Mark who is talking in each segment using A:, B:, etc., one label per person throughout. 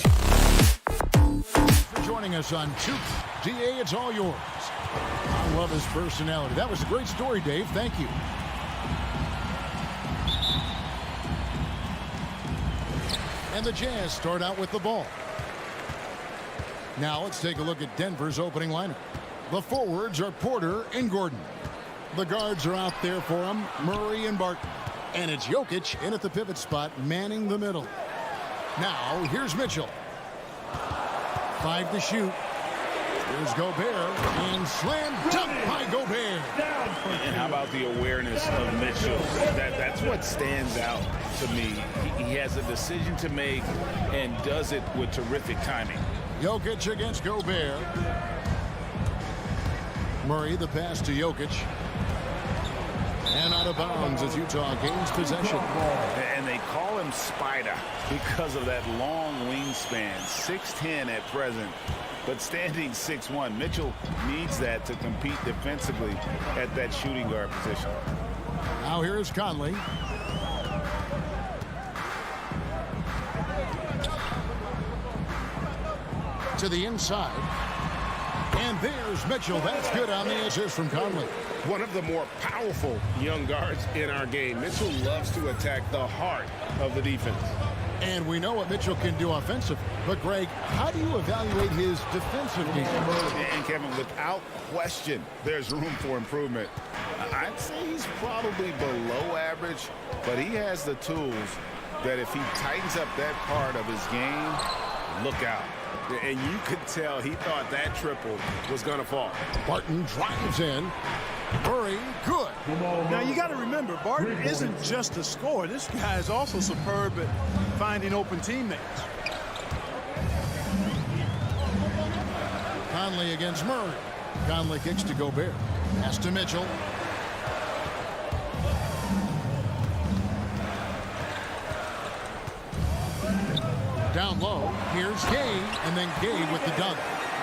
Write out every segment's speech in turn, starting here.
A: For joining us on Two. DA, it's all yours. I love his personality. That was a great story, Dave. Thank you. And the Jazz start out with the ball. Now let's take a look at Denver's opening lineup. The forwards are Porter and Gordon. The guards are out there for them, Murray and Barton. And it's Jokic in at the pivot spot, manning the middle. Now, here's Mitchell. 5 to shoot. Here's Gobert, and slam dunk by Gobert.
B: And how about the awareness of Mitchell? That's what stands out to me. He has a decision to make and does it with terrific timing.
A: Jokic against Gobert. Murray, the pass to Jokic. And out of bounds as Utah gains possession.
B: And they call him Spider because of that long wingspan. 6'10" at present, but standing 6'1". Mitchell needs that to compete defensively at that shooting guard position.
A: Now here's Conley. To the inside. And there's Mitchell. That's good on the assist from Conley.
C: One of the more powerful young guards in our game. Mitchell loves to attack the heart of the defense.
A: And we know what Mitchell can do offensively. But, Greg, how do you evaluate his defensive game?
B: And, Kevin, without question, there's room for improvement. I'd say he's probably below average, but he has the tools that if he tightens up that part of his game, look out.
C: And you could tell he thought that triple was going to fall.
A: Barton drives in. Murray, good.
D: Now, you got to remember, Barton isn't just a scorer. This guy is also superb at finding open teammates.
A: Conley against Murray. Conley kicks to Gobert. Pass to Mitchell. Down low. Here's Gay, and then Gay with the dunk.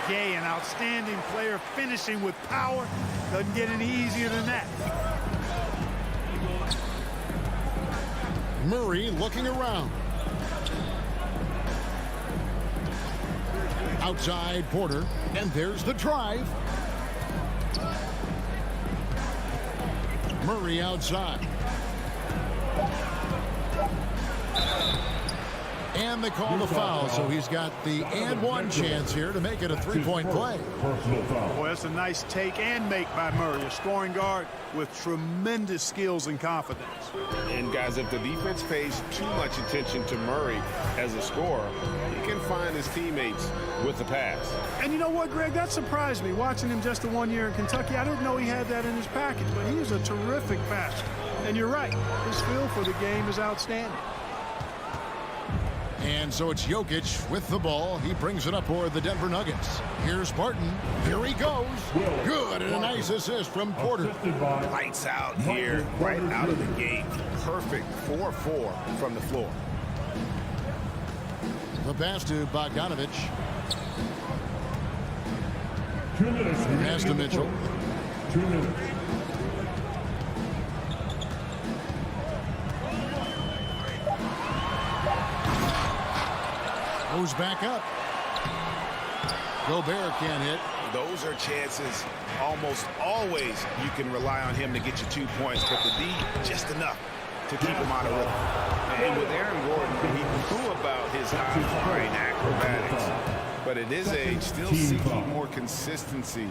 D: Gay, an outstanding player, finishing with power. Doesn't get any easier than that.
A: Murray looking around. Outside Porter, and there's the drive. Murray outside. And they call the foul, so he's got the and one chance here to make it a three-point play.
D: Boy, that's a nice take and make by Murray, a scoring guard with tremendous skills and confidence.
C: And, guys, if the defense pays too much attention to Murray as a scorer, he can find his teammates with the pass.
D: And you know what, Greg? That surprised me. Watching him just the 1 year in Kentucky, I didn't know he had that in his package, but he is a terrific passer. And you're right, his feel for the game is outstanding.
A: And so it's Jokic with the ball. He brings it up for the Denver Nuggets. Here's Barton. Here he goes. Good, and a nice assist from Porter.
B: Lights out here, right out of the gate. Perfect 4-4 from the floor.
A: The pass to Bogdanovich. Pass to Mitchell.
E: 2 minutes.
A: Goes back up. Gobert can't hit.
B: Those are chances almost always you can rely on him to get you 2 points, but the D, just enough to keep him out of rhythm. And with Aaron Gordon, he knew about his high-flying acrobatics, but at his age, still seeking more consistency.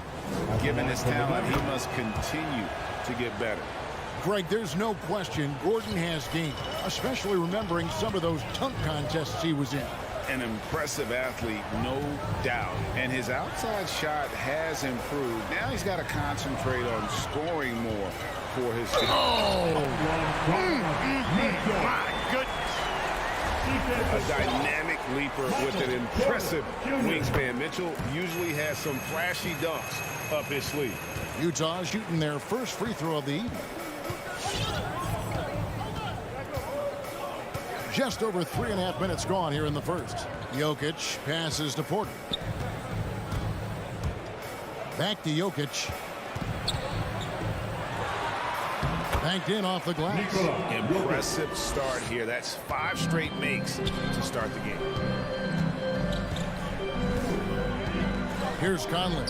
B: Given his talent, he must continue to get better.
A: Greg, there's no question Gordon has game, especially remembering some of those dunk contests he was in.
B: An impressive athlete, no doubt. And his outside shot has improved. Now he's got to concentrate on scoring more for his team.
D: My goodness.
C: A dynamic leaper with an impressive wingspan. Mitchell usually has some flashy dunks up his sleeve.
A: Utah shooting their first free throw of the evening. Just over 3.5 minutes gone here in the first. Jokic passes to Porter. Back to Jokic. Banked in off the glass.
B: Impressive start here. That's 5 straight makes to start the game.
A: Here's Conley.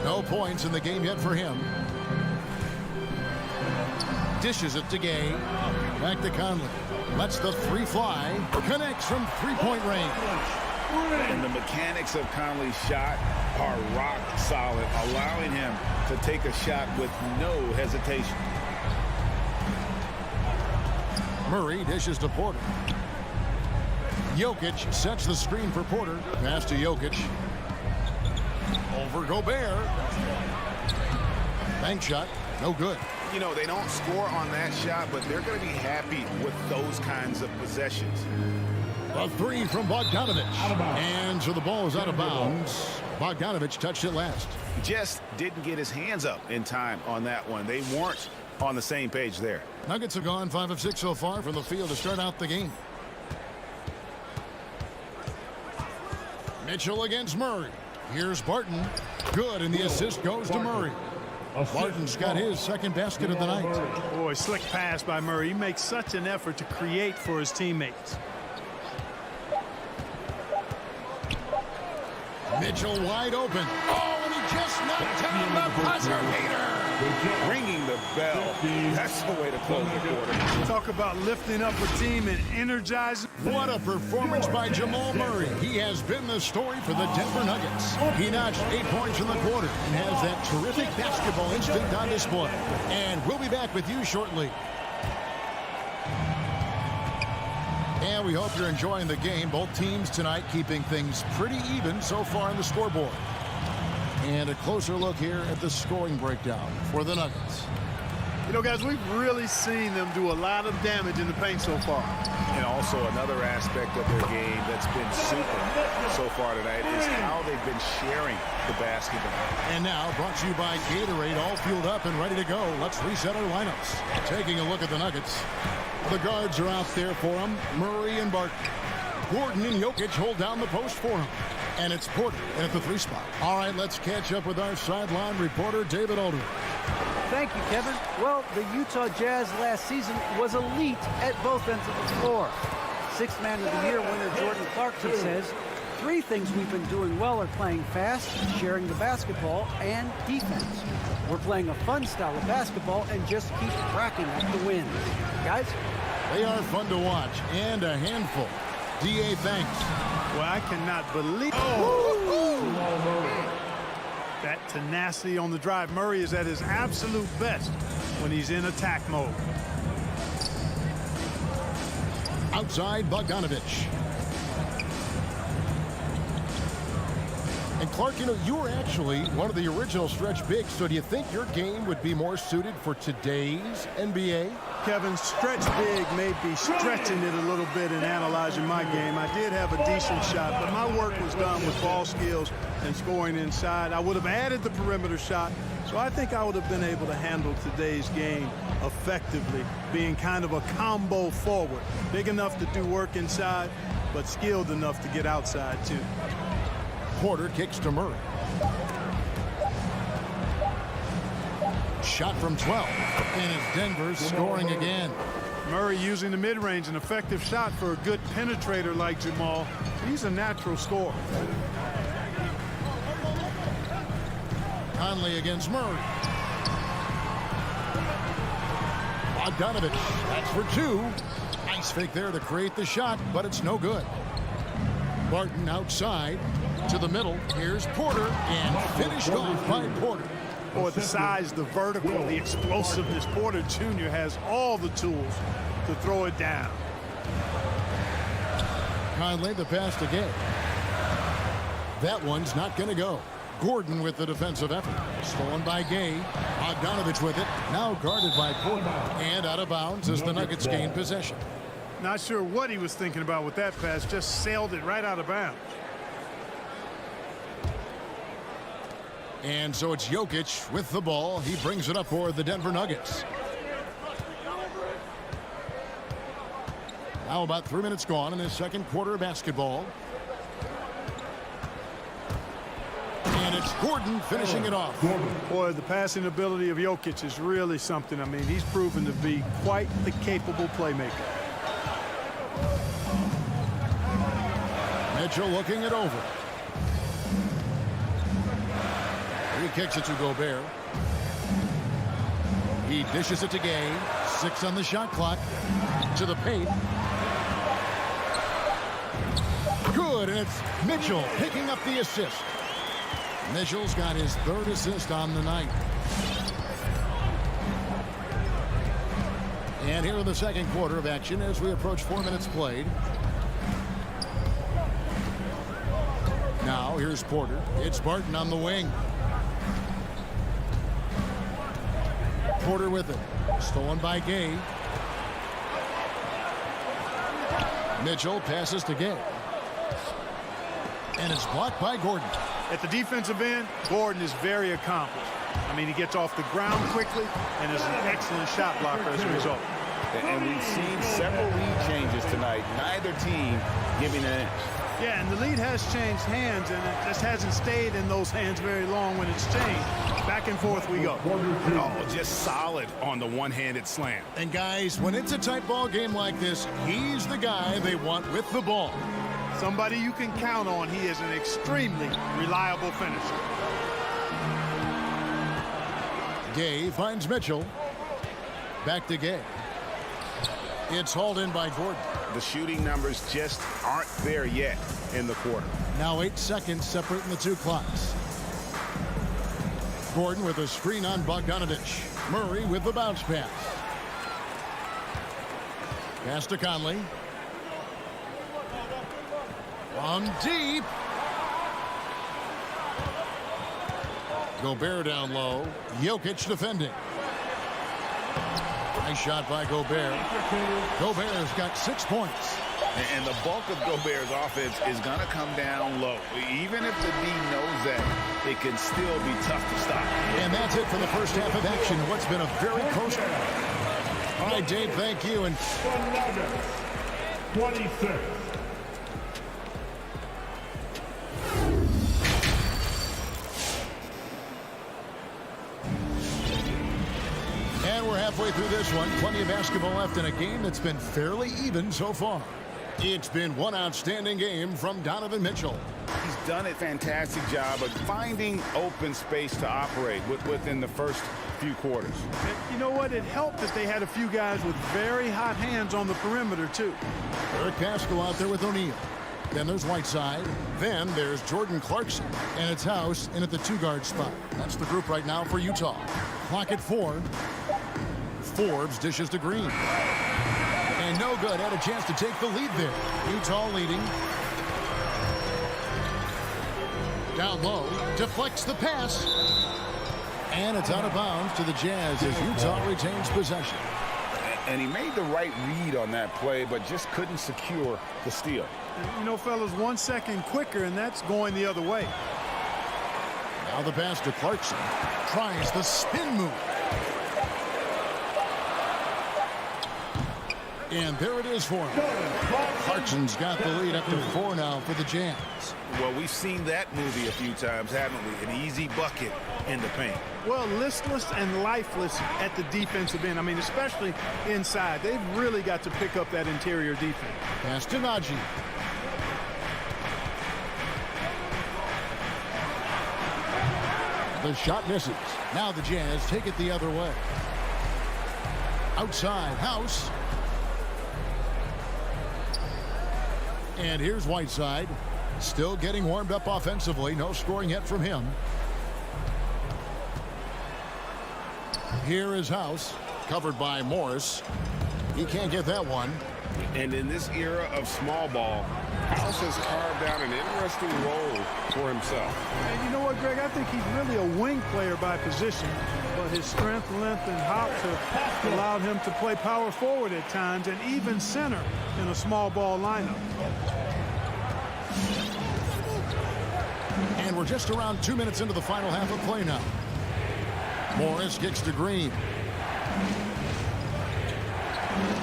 A: No points in the game yet for him. Dishes it to Gay. Back to Conley. Lets the three fly. Connects from three-point range.
B: And the mechanics of Conley's shot are rock solid, allowing him to take a shot with no hesitation.
A: Murray dishes to Porter. Jokic sets the screen for Porter. Pass to Jokic. Over Gobert. Bank shot. No good.
B: You know, they don't score on that shot, but they're going to be happy with those kinds of possessions.
A: A three from Bogdanovic. And so the ball is out of bounds. Bogdanovic touched it last.
B: Just didn't get his hands up in time on that one. They weren't on the same page there.
A: Nuggets have gone 5 of 6 so far from the field to start out the game. Mitchell against Murray. Here's Barton. Good, and the assist goes to Murray. Barton's got his second basket of the night.
D: Boy, slick pass by Murray. He makes such an effort to create for his teammates.
A: Mitchell wide open. Oh, and he just knocked down the buzzer beater.
B: Ringing the bell. That's the way to close the quarter.
D: Talk about lifting up a team and energizing.
A: What a performance by Jamal Murray. He has been the story for the Denver Nuggets. He notched 8 points in the quarter and has that terrific basketball instinct on display. And we'll be back with you shortly. And we hope you're enjoying the game. Both teams tonight keeping things pretty even so far on the scoreboard. And a closer look here at the scoring breakdown for the Nuggets.
D: You know, guys, we've really seen them do a lot of damage in the paint so far.
B: And also another aspect of their game that's been super so far tonight is how they've been sharing the basketball.
A: And now, brought to you by Gatorade, all fueled up and ready to go. Let's reset our lineups. Taking a look at the Nuggets. The guards are out there for them. Murray and Barton. Gordon and Jokic hold down the post for him. And it's Porter at the 3 spot. All right, let's catch up with our sideline reporter, David Aldridge.
E: Thank you, Kevin. Well, the Utah Jazz last season was elite at both ends of the floor. Sixth Man of the Year winner Jordan Clarkson says, 3 things we've been doing well are playing fast, sharing the basketball, and defense. We're playing a fun style of basketball and just keep racking up the wins. Guys?
A: They are fun to watch and a handful. D.A. thanks.
D: Well, I cannot believe that tenacity on the drive. Murray is at his absolute best when he's in attack mode.
A: Outside, Bogdanovic. And Clark, you know, you were actually one of the original stretch bigs, so do you think your game would be more suited for today's NBA?
D: Kevin, stretch big may be stretching it a little bit in analyzing my game. I did have a decent shot, but my work was done with ball skills and scoring inside. I would have added the perimeter shot, so I think I would have been able to handle today's game effectively, being kind of a combo forward. Big enough to do work inside, but skilled enough to get outside, too.
A: Porter kicks to Murray. Shot from 12. And it's Denver scoring again.
D: Murray using the mid-range, an effective shot for a good penetrator like Jamal. He's a natural scorer.
A: Conley against Murray. Bogdanovic, that's for 2. Nice fake there to create the shot, but it's no good. Barton outside to the middle. Here's Porter, and finished off by Porter.
D: Boy, the size, the vertical, the explosiveness. Porter Jr. has all the tools to throw it down.
A: Conley, the pass to Gay. That one's not going to go. Gordon with the defensive effort. Stolen by Gay. Bogdanovic with it. Now guarded by Porter. And out of bounds as the Nuggets gain possession.
D: Not sure what he was thinking about with that pass. Just sailed it right out of bounds.
A: And so it's Jokic with the ball. He brings it up for the Denver Nuggets. Now about 3 minutes gone in the second quarter of basketball. And it's Gordon finishing it off.
D: Boy, the passing ability of Jokic is really something. I mean, he's proven to be quite the capable playmaker.
A: Mitchell looking it over. He kicks it to Gobert. He dishes it to Gay. 6 on the shot clock. To the paint. Good, and it's Mitchell picking up the assist. Mitchell's got his 3rd assist on the night. And here in the second quarter of action as we approach 4 minutes played. Now here's Porter. It's Barton on the wing. Porter with it. Stolen by Gay. Mitchell passes to Gay. And it's blocked by Gordon.
D: At the defensive end, Gordon is very accomplished. I mean, he gets off the ground quickly and is an excellent shot blocker as a result.
B: And we've seen several lead changes tonight. Neither team giving an inch.
D: Yeah, and the lead has changed hands, and it just hasn't stayed in those hands very long when it's changed. Back and forth we go.
B: Oh, just solid on the one-handed slam.
A: And guys, when it's a tight ball game like this, he's the guy they want with the ball.
D: Somebody you can count on. He is an extremely reliable finisher.
A: Gay finds Mitchell. Back to Gay. It's hauled in by Gordon.
B: The shooting numbers just aren't there yet in the quarter.
A: Now 8 seconds separating the 2 clocks. Gordon with a screen on Bogdanovich. Murray with the bounce pass. Pass to Conley. From deep. Gobert down low. Jokic defending. Nice shot by Gobert. Gobert's got 6 points.
B: And the bulk of Gobert's offense is going to come down low. Even if the D knows that, it can still be tough to stop.
A: And that's it for the first half of action. What's been a very close. All right, Dave, thank you. And
C: 26.
A: And we're halfway through this one. Plenty of basketball left in a game that's been fairly even so far. It's been one outstanding game from Donovan Mitchell.
B: He's done a fantastic job of finding open space to operate within the first few quarters.
D: And you know what? It helped that they had a few guys with very hot hands on the perimeter, too.
A: Eric Paschall out there with O'Neal. Then there's Whiteside. Then there's Jordan Clarkson. And it's House in at the 2-guard spot. That's the group right now for Utah. Clock at 4. Forbes dishes to Green. And no good. Had a chance to take the lead there. Utah leading. Down low. Deflects the pass. And it's out of bounds to the Jazz as Utah retains possession.
B: And he made the right read on that play, but just couldn't secure the steal.
D: You know, fellas, 1 second quicker, and that's going the other way.
A: Now the pass to Clarkson. Tries the spin move. And there it is for him. Clarkson's got the lead up to 4 now for the Jazz.
B: Well, we've seen that movie a few times, haven't we? An easy bucket in the paint.
D: Well, listless and lifeless at the defensive end. I mean, especially inside. They've really got to pick up that interior defense.
A: Pass to Najee. The shot misses. Now the Jazz take it the other way. Outside, House. And here's Whiteside. Still getting warmed up offensively. No scoring yet from him. Here is House. Covered by Morris. He can't get that one.
C: And in this era of small ball, House has carved out an interesting role for himself.
D: And you know what, Greg? I think he's really a wing player by position, but his strength, length, and hops have allowed him to play power forward at times and even center in a small ball lineup.
A: And we're just around 2 minutes into the final half of play now. Morris kicks to Green.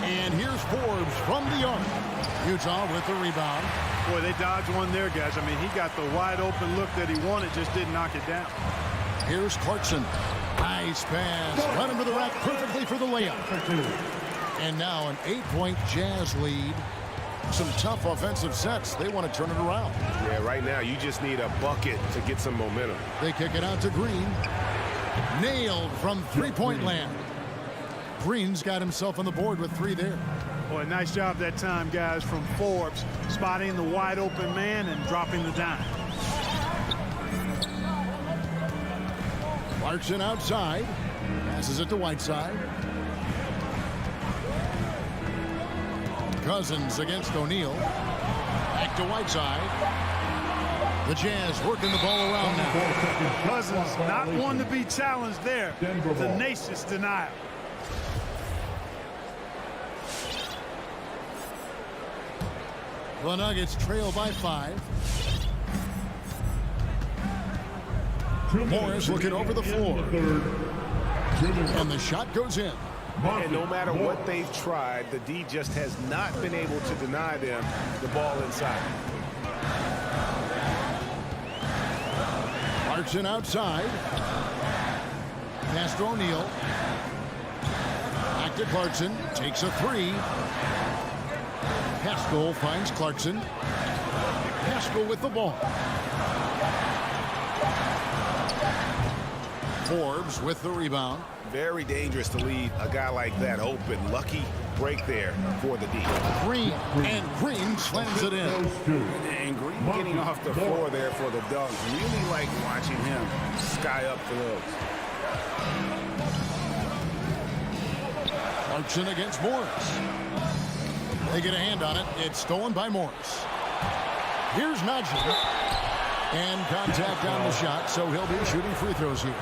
A: And here's Forbes from the arc. Utah with the rebound.
D: Boy, they dodged one there, guys. I mean, he got the wide open look that he wanted, just didn't knock it down.
A: Here's Clarkson. Nice pass. Run him to the rack perfectly for the layup. And now an 8-point Jazz lead some tough offensive sets. They want to turn it around.
C: Yeah, right now you just need a bucket to get some momentum.
A: They kick it out to Green. Nailed from three-point land. Green's got himself on the board with 3 there.
D: Boy, nice job that time, guys, from Forbes, spotting the wide open man and dropping the dime.
A: Clarkson outside. Passes it to Whiteside. Cousins against O'Neal. Back to Whiteside. The Jazz working the ball around now.
D: Cousins not one to be challenged there. Tenacious denial.
A: The Nuggets trail by 5. Morris looking over the floor. And the shot goes in.
C: And no matter what they've tried, the D just has not been able to deny them the ball inside.
A: Clarkson outside. Pass to O'Neal. Back to Clarkson. Takes a 3. Pascal finds Clarkson. Pascal with the ball. Forbes with the rebound.
B: Very dangerous to leave a guy like that open. Lucky break there for the D.
A: Green, and Green slams it in.
B: And Green getting off the floor there for the dunk. Really like watching him sky up for those.
A: Clarkson against Morris. They get a hand on it. It's stolen by Morris. Here's Najee. And contact on the shot, so he'll be shooting free throws here.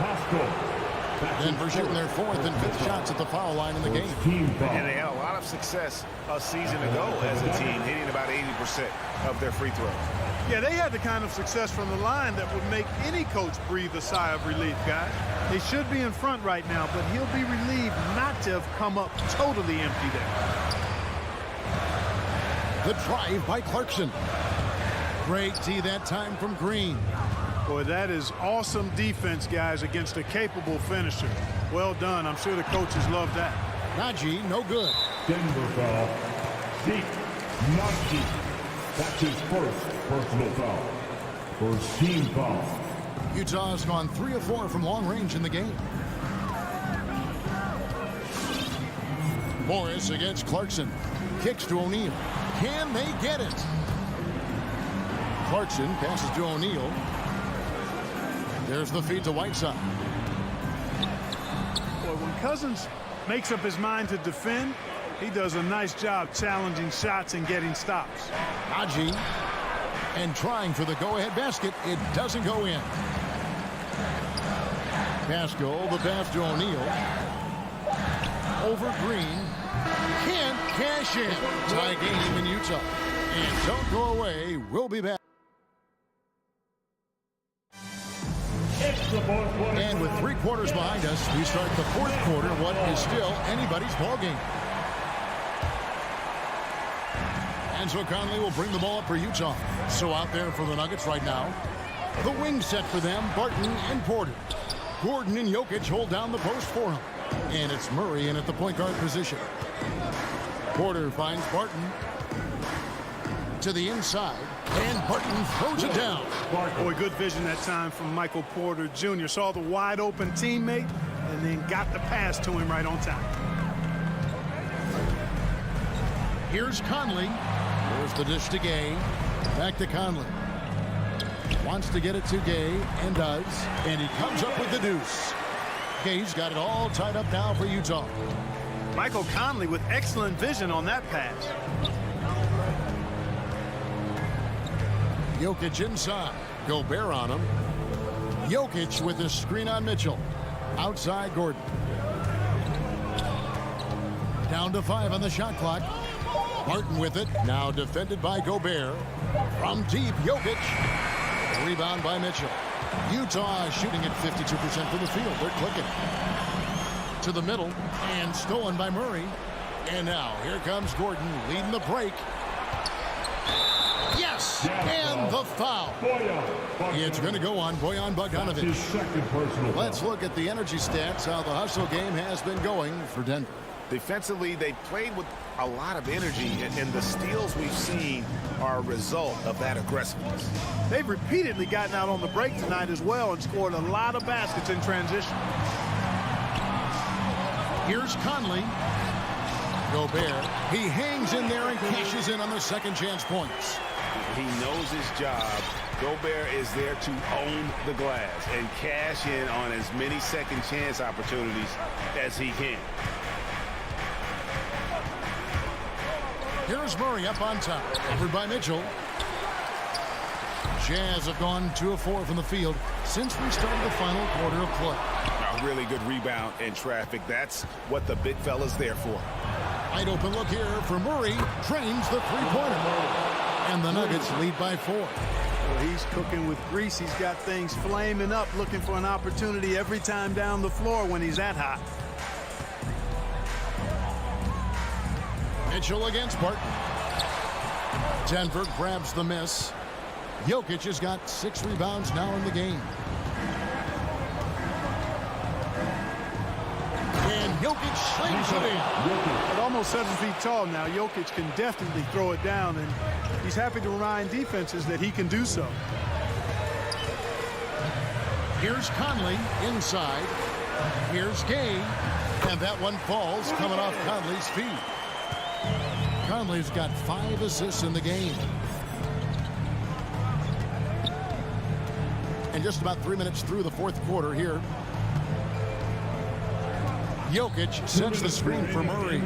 A: Denver shooting their 4th and 5th shots at the foul line in the game.
B: And they had a lot of success a season ago as a team, hitting about 80% of their free throws.
D: Yeah, they had the kind of success from the line that would make any coach breathe a sigh of relief, guys. They should be in front right now, but he'll be relieved not to have come up totally empty there.
A: The drive by Clarkson. Great D that time from Green.
D: Boy, that is awesome defense, guys, against a capable finisher. Well done. I'm sure the coaches love that.
A: Najee, no good.
F: Denver foul. Deep, not deep. That's his first personal foul. First team foul.
A: Utah has gone 3 of 4 from long range in the game. Morris against Clarkson. Kicks to O'Neal. Can they get it? Clarkson passes to O'Neal. There's the feed to Whiteside.
D: Boy, when Cousins makes up his mind to defend, he does a nice job challenging shots and getting stops.
A: Najee, and trying for the go-ahead basket. It doesn't go in. Pascal, the pass to O'Neal. Over Green. Can't cash in. Tie game in Utah. And don't go away. We'll be back. And with 3 quarters behind us, we start the 4th quarter, what is still anybody's ball game. And so Conley will bring the ball up for Utah. So out there for the Nuggets right now, the wing set for them, Barton and Porter. Gordon and Jokic hold down the post for him. And it's Murray in at the point guard position. Porter finds Barton to the inside, and Barton throws it down.
D: Boy, good vision that time from Michael Porter Jr. Saw the wide open teammate and then got the pass to him right on time.
A: Here's Conley. There's the dish to Gay. Back to Conley. Wants to get it to Gay and does. And he comes up with the deuce. Gay's got it all tied up now for Utah.
D: Michael Conley with excellent vision on that pass.
A: Jokic inside. Gobert on him. Jokic with a screen on Mitchell. Outside Gordon. Down to 5 on the shot clock. Barton with it. Now defended by Gobert. From deep, Jokic. Rebound by Mitchell. Utah shooting at 52% from the field. They're clicking. To the middle. And stolen by Murray. And now here comes Gordon leading the break. Yes! And the foul. It's going to go on Bojan Bogdanovic. Let's look at the energy stats, how the hustle game has been going for Denver.
B: Defensively, they played with a lot of energy, and the steals we've seen are a result of that aggressiveness.
D: They've repeatedly gotten out on the break tonight as well and scored a lot of baskets in transition.
A: Here's Conley. Gobert, he hangs in there and cashes in on the second chance points.
B: He knows his job. Gobert is there to own the glass and cash in on as many second chance opportunities as he can.
A: Here's Murray up on top, covered by Mitchell. Jazz have gone 2 of 4 from the field since we started the final quarter of play.
B: A really good rebound in traffic. That's what the big fella's there for.
A: Wide open look here for Murray. Drains the three-pointer. And the Nuggets lead by 4.
D: Well, he's cooking with grease. He's got things flaming up, looking for an opportunity every time down the floor when he's that hot.
A: Mitchell against Barton. Denver grabs the miss. Jokic has got 6 rebounds now in the game. And Jokic slings it in.
D: At almost 7 feet tall now, Jokic can definitely throw it down, and he's happy to remind defenses that he can do so.
A: Here's Conley inside. Here's Gay. And that one falls coming off Conley's feet. Conley's got 5 assists in the game. And just about 3 minutes through the fourth quarter here. Jokic sets the screen for Murray.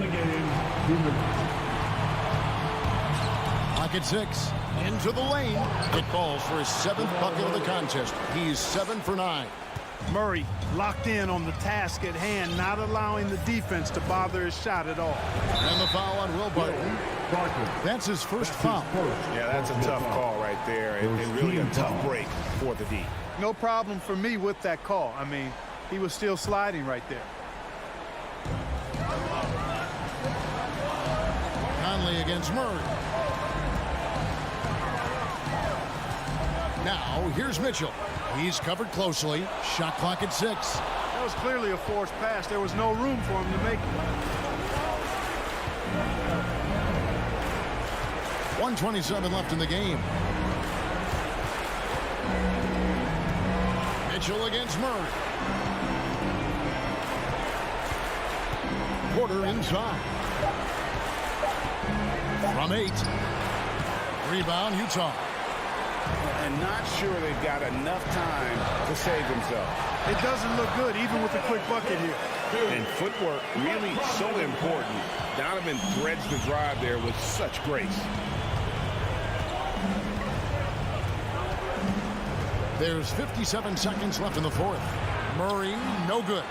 A: Clock at 6. Into the lane. It falls for his 7th bucket of the contest. He's 7 for 9.
D: Murray locked in on the task at hand, not allowing the defense to bother his shot at all.
A: And the foul on Will Barton. That's his first foul.
B: Yeah, that's a tough call right there, and really a tough break for the D.
D: No problem for me with that call. I mean, he was still sliding right there.
A: Conley against Murray. Now, here's Mitchell. He's covered closely. Shot clock at 6.
D: That was clearly a forced pass. There was no room for him to make it.
A: 1:27 left in the game. Mitchell against Murray. Porter inside. From 8. Rebound, Utah.
B: And not sure they've got enough time to save themselves.
D: It doesn't look good, even with a quick bucket here.
B: And footwork really so important. Donovan threads the drive there with such grace.
A: There's 57 seconds left in the fourth. Murray, no good.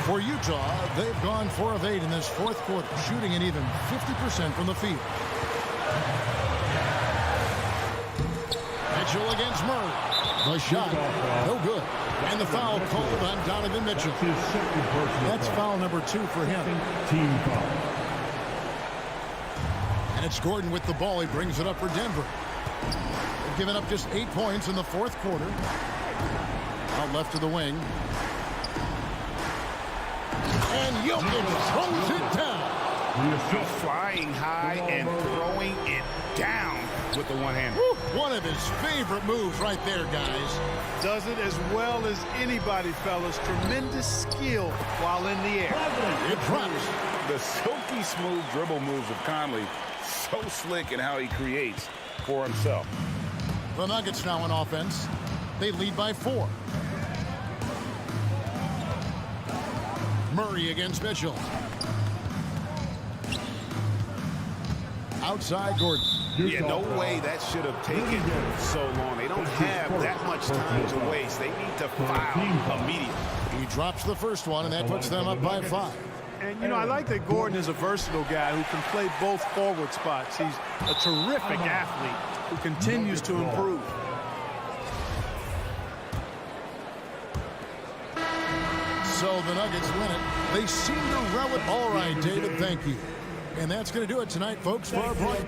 A: For Utah, they've gone 4 of 8 in this fourth quarter, shooting an even 50% from the field. Mitchell against Murray. The shot, no good. And the foul called on Donovan Mitchell. That's foul number 2 for him.
F: Team foul.
A: And it's Gordon with the ball. He brings it up for Denver. They've given up just 8 points in the fourth quarter. Out left to the wing. And Jokic throws it down.
B: Flying high and throwing it down with the one-hander.
A: One of his favorite moves right there, guys.
D: Does it as well as anybody, fellas. Tremendous skill while in the air.
A: It drops.
B: The silky smooth dribble moves of Conley, so slick in how he creates for himself.
A: The Nuggets now in offense. They lead by 4. Murray against Mitchell. Outside Gordon.
B: Yeah, no way that should have taken so long. They don't have that much time to waste. They need to foul immediately.
A: He drops the first one, and that puts them up by 5.
D: And, you know, I like that Gordon is a versatile guy who can play both forward spots. He's a terrific athlete who continues to improve.
A: So the Nuggets win it. They seem to rel it. All right, David, thank you. And that's going to do it tonight, folks, for our break.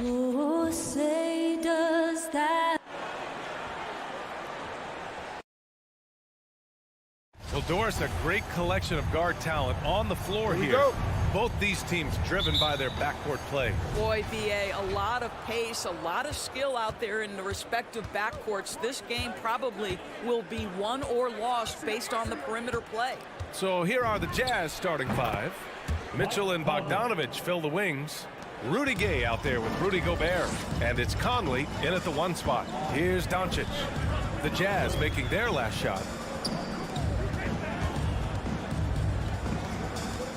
G: Oh, say does that.
H: So, Doris, a great collection of guard talent on the floor here. Both these teams driven by their backcourt play.
I: Boy, BA, a lot of pace, a lot of skill out there in the respective backcourts. This game probably will be won or lost based on the perimeter play.
H: So here are the Jazz starting five. Mitchell and Bogdanovich fill the wings. Rudy Gay out there with Rudy Gobert. And it's Conley in at the one spot. Here's Doncic. The Jazz making their last shot.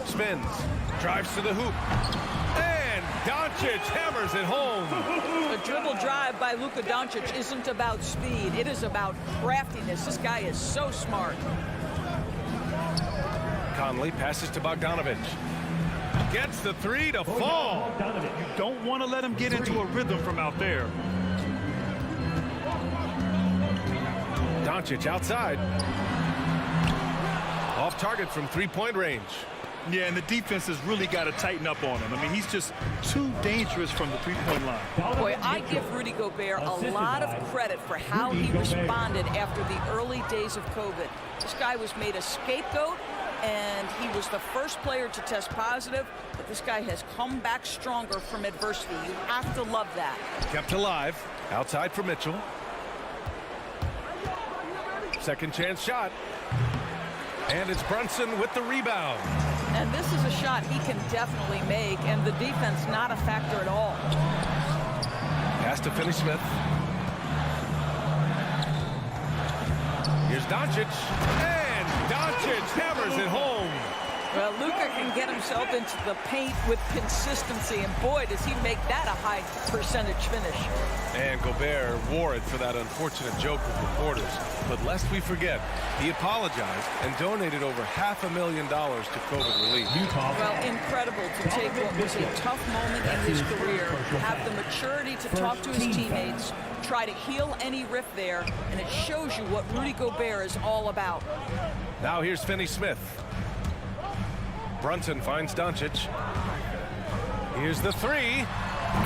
H: Spins. Drives to the hoop. And Doncic hammers it home.
I: A dribble drive by Luka Doncic isn't about speed. It is about craftiness. This guy is so smart.
H: Conley passes to Bogdanovich. Gets the three to fall.
J: You don't want to let him get into a rhythm from out there.
H: Doncic outside. Off target from three-point range.
J: Yeah, and the defense has really got to tighten up on him. I mean, he's just too dangerous from the three-point line.
I: Boy, I give Rudy Gobert a lot of credit for how he responded after the early days of COVID. This guy was made a scapegoat, and he was the first player to test positive, but this guy has come back stronger from adversity. You have to love that.
H: Kept alive. Outside for Mitchell. Second chance shot. And it's Brunson with the rebound.
I: And this is a shot he can definitely make, and the defense not a factor at all.
H: Pass to Finney-Smith. Here's Doncic. And Doncic hammers it home.
I: Well, Luka can get himself into the paint with consistency, and boy, does he make that a high percentage finish.
H: And Gobert wore it for that unfortunate joke with reporters. But lest we forget, he apologized and donated over $500,000 to COVID relief.
I: Well, incredible to take what was a tough moment in his career, have the maturity to talk to his teammates, try to heal any rift there, and it shows you what Rudy Gobert is all about.
H: Now here's Finney-Smith. Brunson finds Doncic. Here's the three.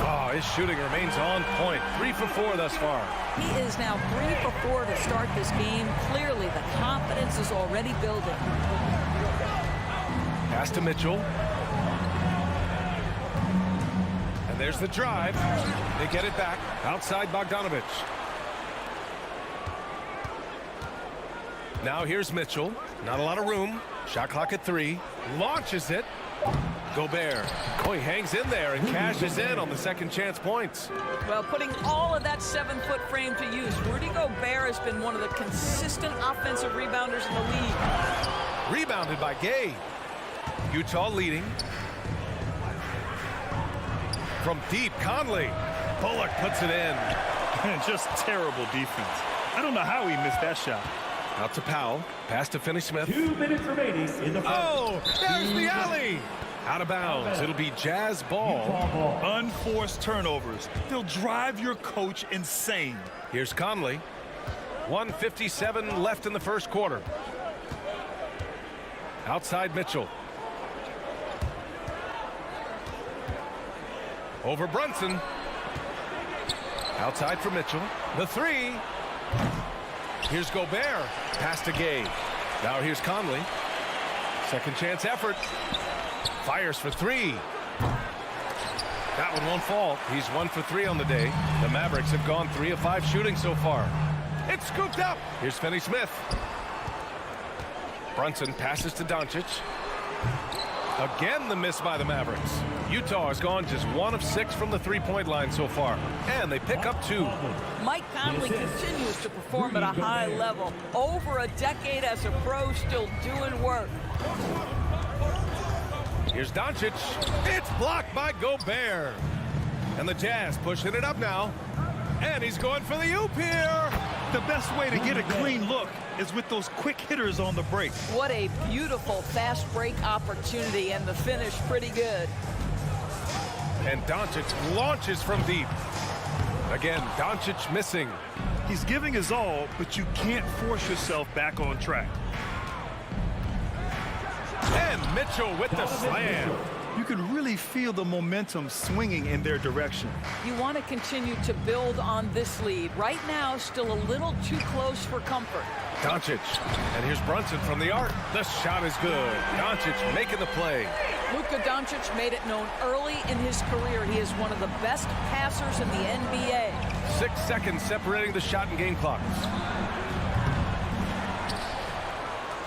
H: Oh, his shooting remains on point. 3 for 4 thus far.
I: He is now 3 for 4 to start this game. Clearly, the confidence is already building.
H: Pass to Mitchell. And there's the drive. They get it back. Outside Bogdanovich. Now here's Mitchell. Not a lot of room. Shot clock at 3. Launches it. Gobert. Oh, he hangs in there and cashes in on the second chance points.
I: Well, putting all of that 7-foot frame to use, Rudy Gobert has been one of the consistent offensive rebounders in the league.
H: Rebounded by Gay. Utah leading. From deep, Conley. Bullock puts it in.
J: Just terrible defense. I don't know how he missed that shot.
H: Out to Powell. Pass to Finney-Smith.
F: 2 minutes remaining in the
H: Oh, there's the alley. Out of bounds. It'll be Jazz ball.
J: Unforced turnovers. They'll drive your coach insane.
H: Here's Conley. 1:57 left in the first quarter. Outside Mitchell. Over Brunson. Outside for Mitchell. The three. Here's Gobert. Pass to Gay. Now here's Conley. Second chance effort. Fires for 3. That one won't fall. He's 1 for 3 on the day. The Mavericks have gone 3 of 5 shooting so far. It's scooped up. Here's Finney-Smith. Brunson passes to Doncic. Again, the miss by the Mavericks. Utah has gone just 1 of 6 from the three-point line so far, and they pick up 2.
I: Mike Conley continues to perform at a high level. Over a decade as a pro, still doing work.
H: Here's Doncic. It's blocked by Gobert. And the Jazz pushing it up now. And he's going for the oop here.
J: The best way to get a clean look is with those quick hitters on the break.
I: What a beautiful fast break opportunity, and the finish pretty good.
H: And Doncic launches from deep. Again, Doncic missing.
J: He's giving his all, but you can't force yourself back on track.
H: And Mitchell with the slam.
J: You can really feel the momentum swinging in their direction.
I: You want to continue to build on this lead. Right now, still a little too close for comfort.
H: Doncic. And here's Brunson from the arc. The shot is good. Doncic making the play.
I: Luka Doncic made it known early in his career he is one of the best passers in the NBA.
H: 6 seconds separating the shot and game clock.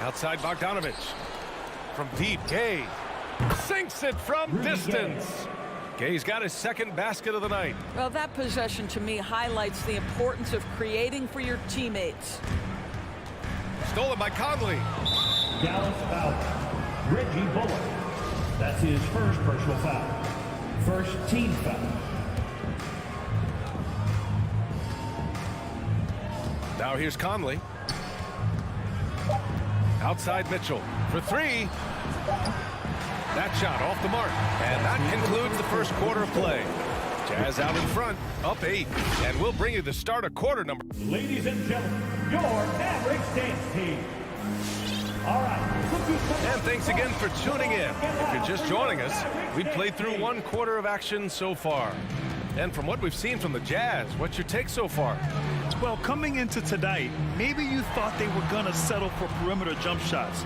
H: Outside Bogdanovich. From deep, Gay sinks it from distance. Gay's got his second basket of the night.
I: Well, that possession to me highlights the importance of creating for your teammates.
H: Stolen by Conley.
F: Dallas foul. Reggie Bullock. That's his first personal foul. First team foul.
H: Now here's Conley. Outside Mitchell for 3. That shot off the mark. And that concludes the first quarter of play. Jazz out in front, up 8. And we'll bring you the start of quarter number.
F: Ladies and gentlemen, your Mavericks dance team. All right.
H: And thanks again for tuning in. If you're just joining us, we've played through 1 quarter of action so far. And from what we've seen from the Jazz, what's your take so far?
J: Well, coming into tonight, maybe you thought they were going to settle for perimeter jump shots.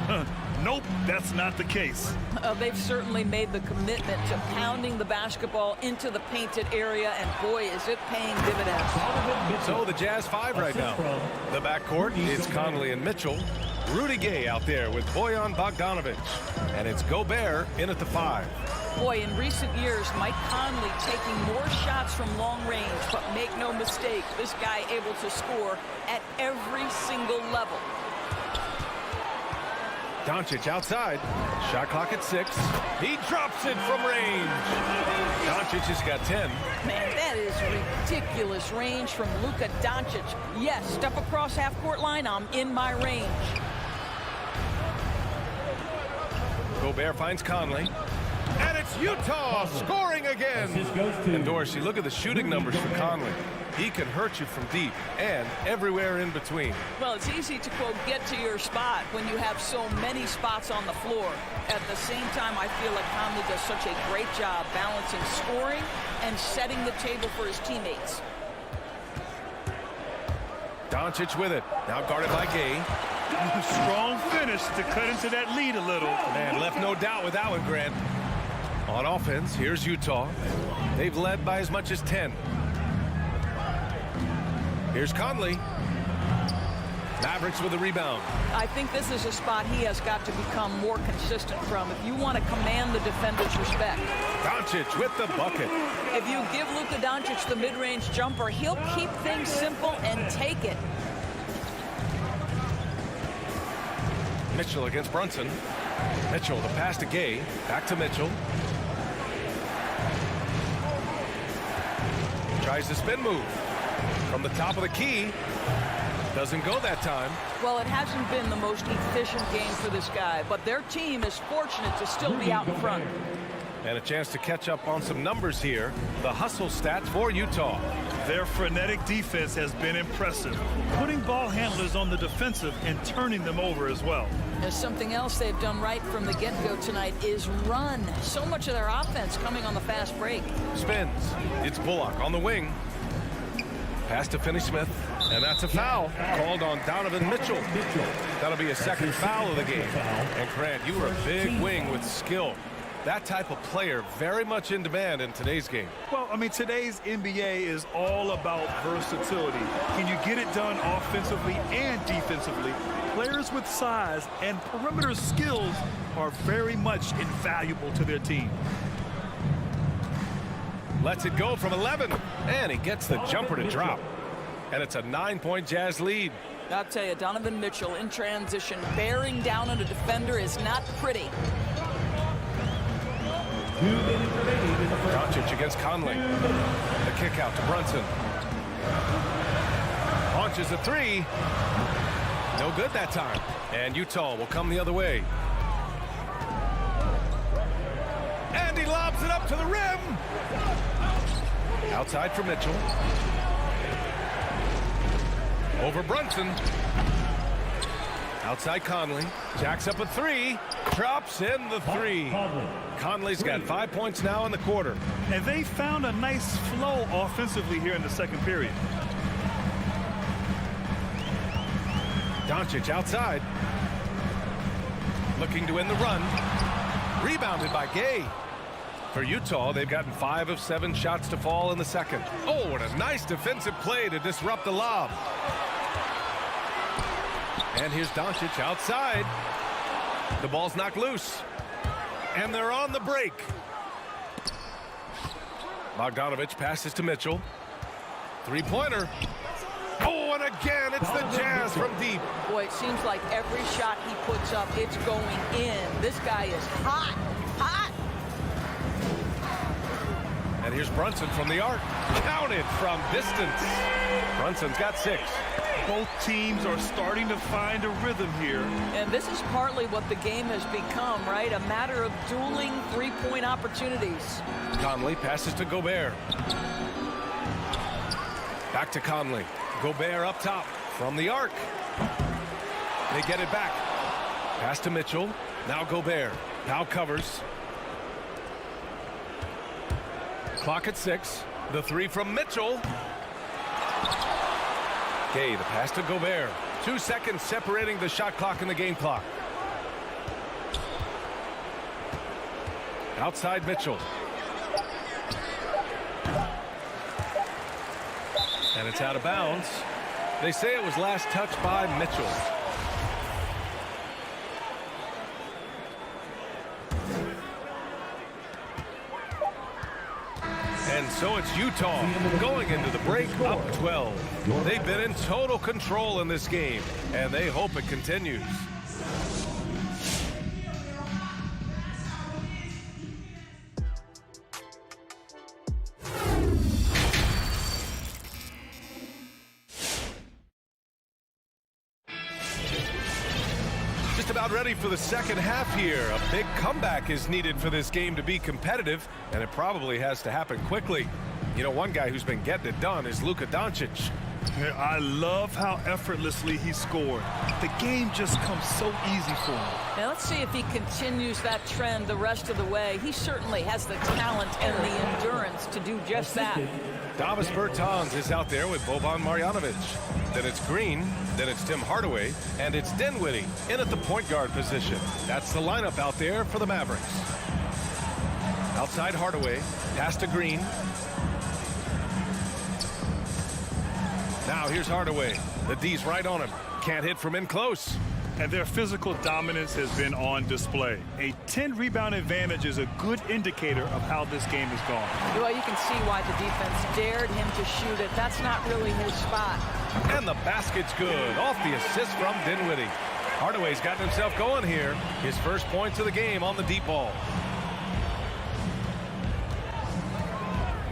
J: Nope, that's not the case.
I: They've certainly made the commitment to pounding the basketball into the painted area, and boy, is it paying dividends.
H: So the Jazz 5 right now. The backcourt, it's Conley and Mitchell. Rudy Gay out there with Bojan Bogdanovich. And it's Gobert in at the 5.
I: Boy, in recent years, Mike Conley taking more shots from long range, but make no mistake, this guy able to score at every single level.
H: Doncic outside. Shot clock at 6. He drops it from range. Doncic has got 10.
I: Man, that is ridiculous range from Luka Doncic. Yes, step across half-court line, I'm in my range.
H: Gobert finds Conley. And it's Utah scoring again. And Dorsey, look at the shooting numbers for Conley. He can hurt you from deep and everywhere in between.
I: Well, it's easy to, quote, get to your spot when you have so many spots on the floor. At the same time, I feel like Conley does such a great job balancing scoring and setting the table for his teammates.
H: Doncic with it. Now guarded by Gay.
J: Strong finish to cut into that lead a little.
H: Man, left no doubt with that one, Grant. On offense, here's Utah. They've led by as much as 10. Here's Conley. Mavericks with a rebound.
I: I think this is a spot he has got to become more consistent from if you want to command the defender's respect.
H: Doncic with the bucket.
I: If you give Luka Doncic the mid-range jumper, he'll keep things simple and take it.
H: Mitchell against Brunson. Mitchell, the pass to Gay. Back to Mitchell. Tries the spin move. From the top of the key. Doesn't go that time.
I: Well, it hasn't been the most efficient game for this guy, but their team is fortunate to still be out in front.
H: And a chance to catch up on some numbers here. The hustle stats for Utah.
J: Their frenetic defense has been impressive, putting ball handlers on the defensive and turning them over as well.
I: There's something else they've done right from the get-go tonight is run. So much of their offense coming on the fast break.
H: Spins. It's Bullock on the wing. Pass to Finney-Smith. And that's a foul called on Donovan Mitchell. That'll be a second foul of the game. And Grant, you were a big wing with skill. That type of player very much in demand in today's game.
J: Well, I mean, today's NBA is all about versatility. Can you get it done offensively and defensively? Players with size and perimeter skills are very much invaluable to their team.
H: Lets it go from 11, and he gets the jumper to drop. And it's a 9-point Jazz lead.
I: I'll tell you, Donovan Mitchell in transition, bearing down on a defender is not pretty.
H: Doncic against Conley. The kick out to Brunson. Launches a three. No good that time. And Utah will come the other way. And he lobs it up to the rim. Outside for Mitchell. Over Brunson. Outside Conley. Jacks up a three. Drops in the three. Conley's got 5 points now in the quarter.
J: And they found a nice flow offensively here in the second period.
H: Doncic outside. Looking to win the run. Rebounded by Gay. For Utah, they've gotten 5 of 7 shots to fall in the second. Oh, what a nice defensive play to disrupt the lob. And here's Doncic outside. The ball's knocked loose. And they're on the break. Bogdanovich passes to Mitchell. Three-pointer. Oh, and again, it's the Jazz from deep.
I: Boy, it seems like every shot he puts up, it's going in. This guy is hot, hot.
H: And here's Brunson from the arc. Counted from distance. Brunson's got 6.
J: Both teams are starting to find a rhythm here.
I: And this is partly what the game has become, right? A matter of dueling three-point opportunities.
H: Conley passes to Gobert. Back to Conley. Gobert up top from the arc. They get it back. Pass to Mitchell. Now Gobert. Now covers. Clock at 6. The three from Mitchell. Gay, the pass to Gobert. 2 seconds separating the shot clock and the game clock. Outside Mitchell. And it's out of bounds. They say it was last touched by Mitchell. And so it's Utah going into the break up 12. They've been in total control in this game, and they hope it continues. Just about ready for the second half here. A big comeback is needed for this game to be competitive, and it probably has to happen quickly. You know, one guy who's been getting it done is Luka Doncic.
J: I love how effortlessly he scored. The game just comes so easy for him.
I: Now let's see if he continues that trend the rest of the way. He certainly has the talent and the endurance to do just that.
H: Davis Bertans is out there with Boban Marjanovic. Then it's Green, then it's Tim Hardaway, and it's Dinwiddie in at the point guard position. That's the lineup out there for the Mavericks. Outside Hardaway, pass to Green. Now here's Hardaway. The D's right on him. Can't hit from in close.
J: And their physical dominance has been on display. A 10-rebound advantage is a good indicator of how this game has gone.
I: Well, you can see why the defense dared him to shoot it. That's not really his spot.
H: And the basket's good. Off the assist from Dinwiddie. Hardaway's gotten himself going here. His first points of the game on the deep ball.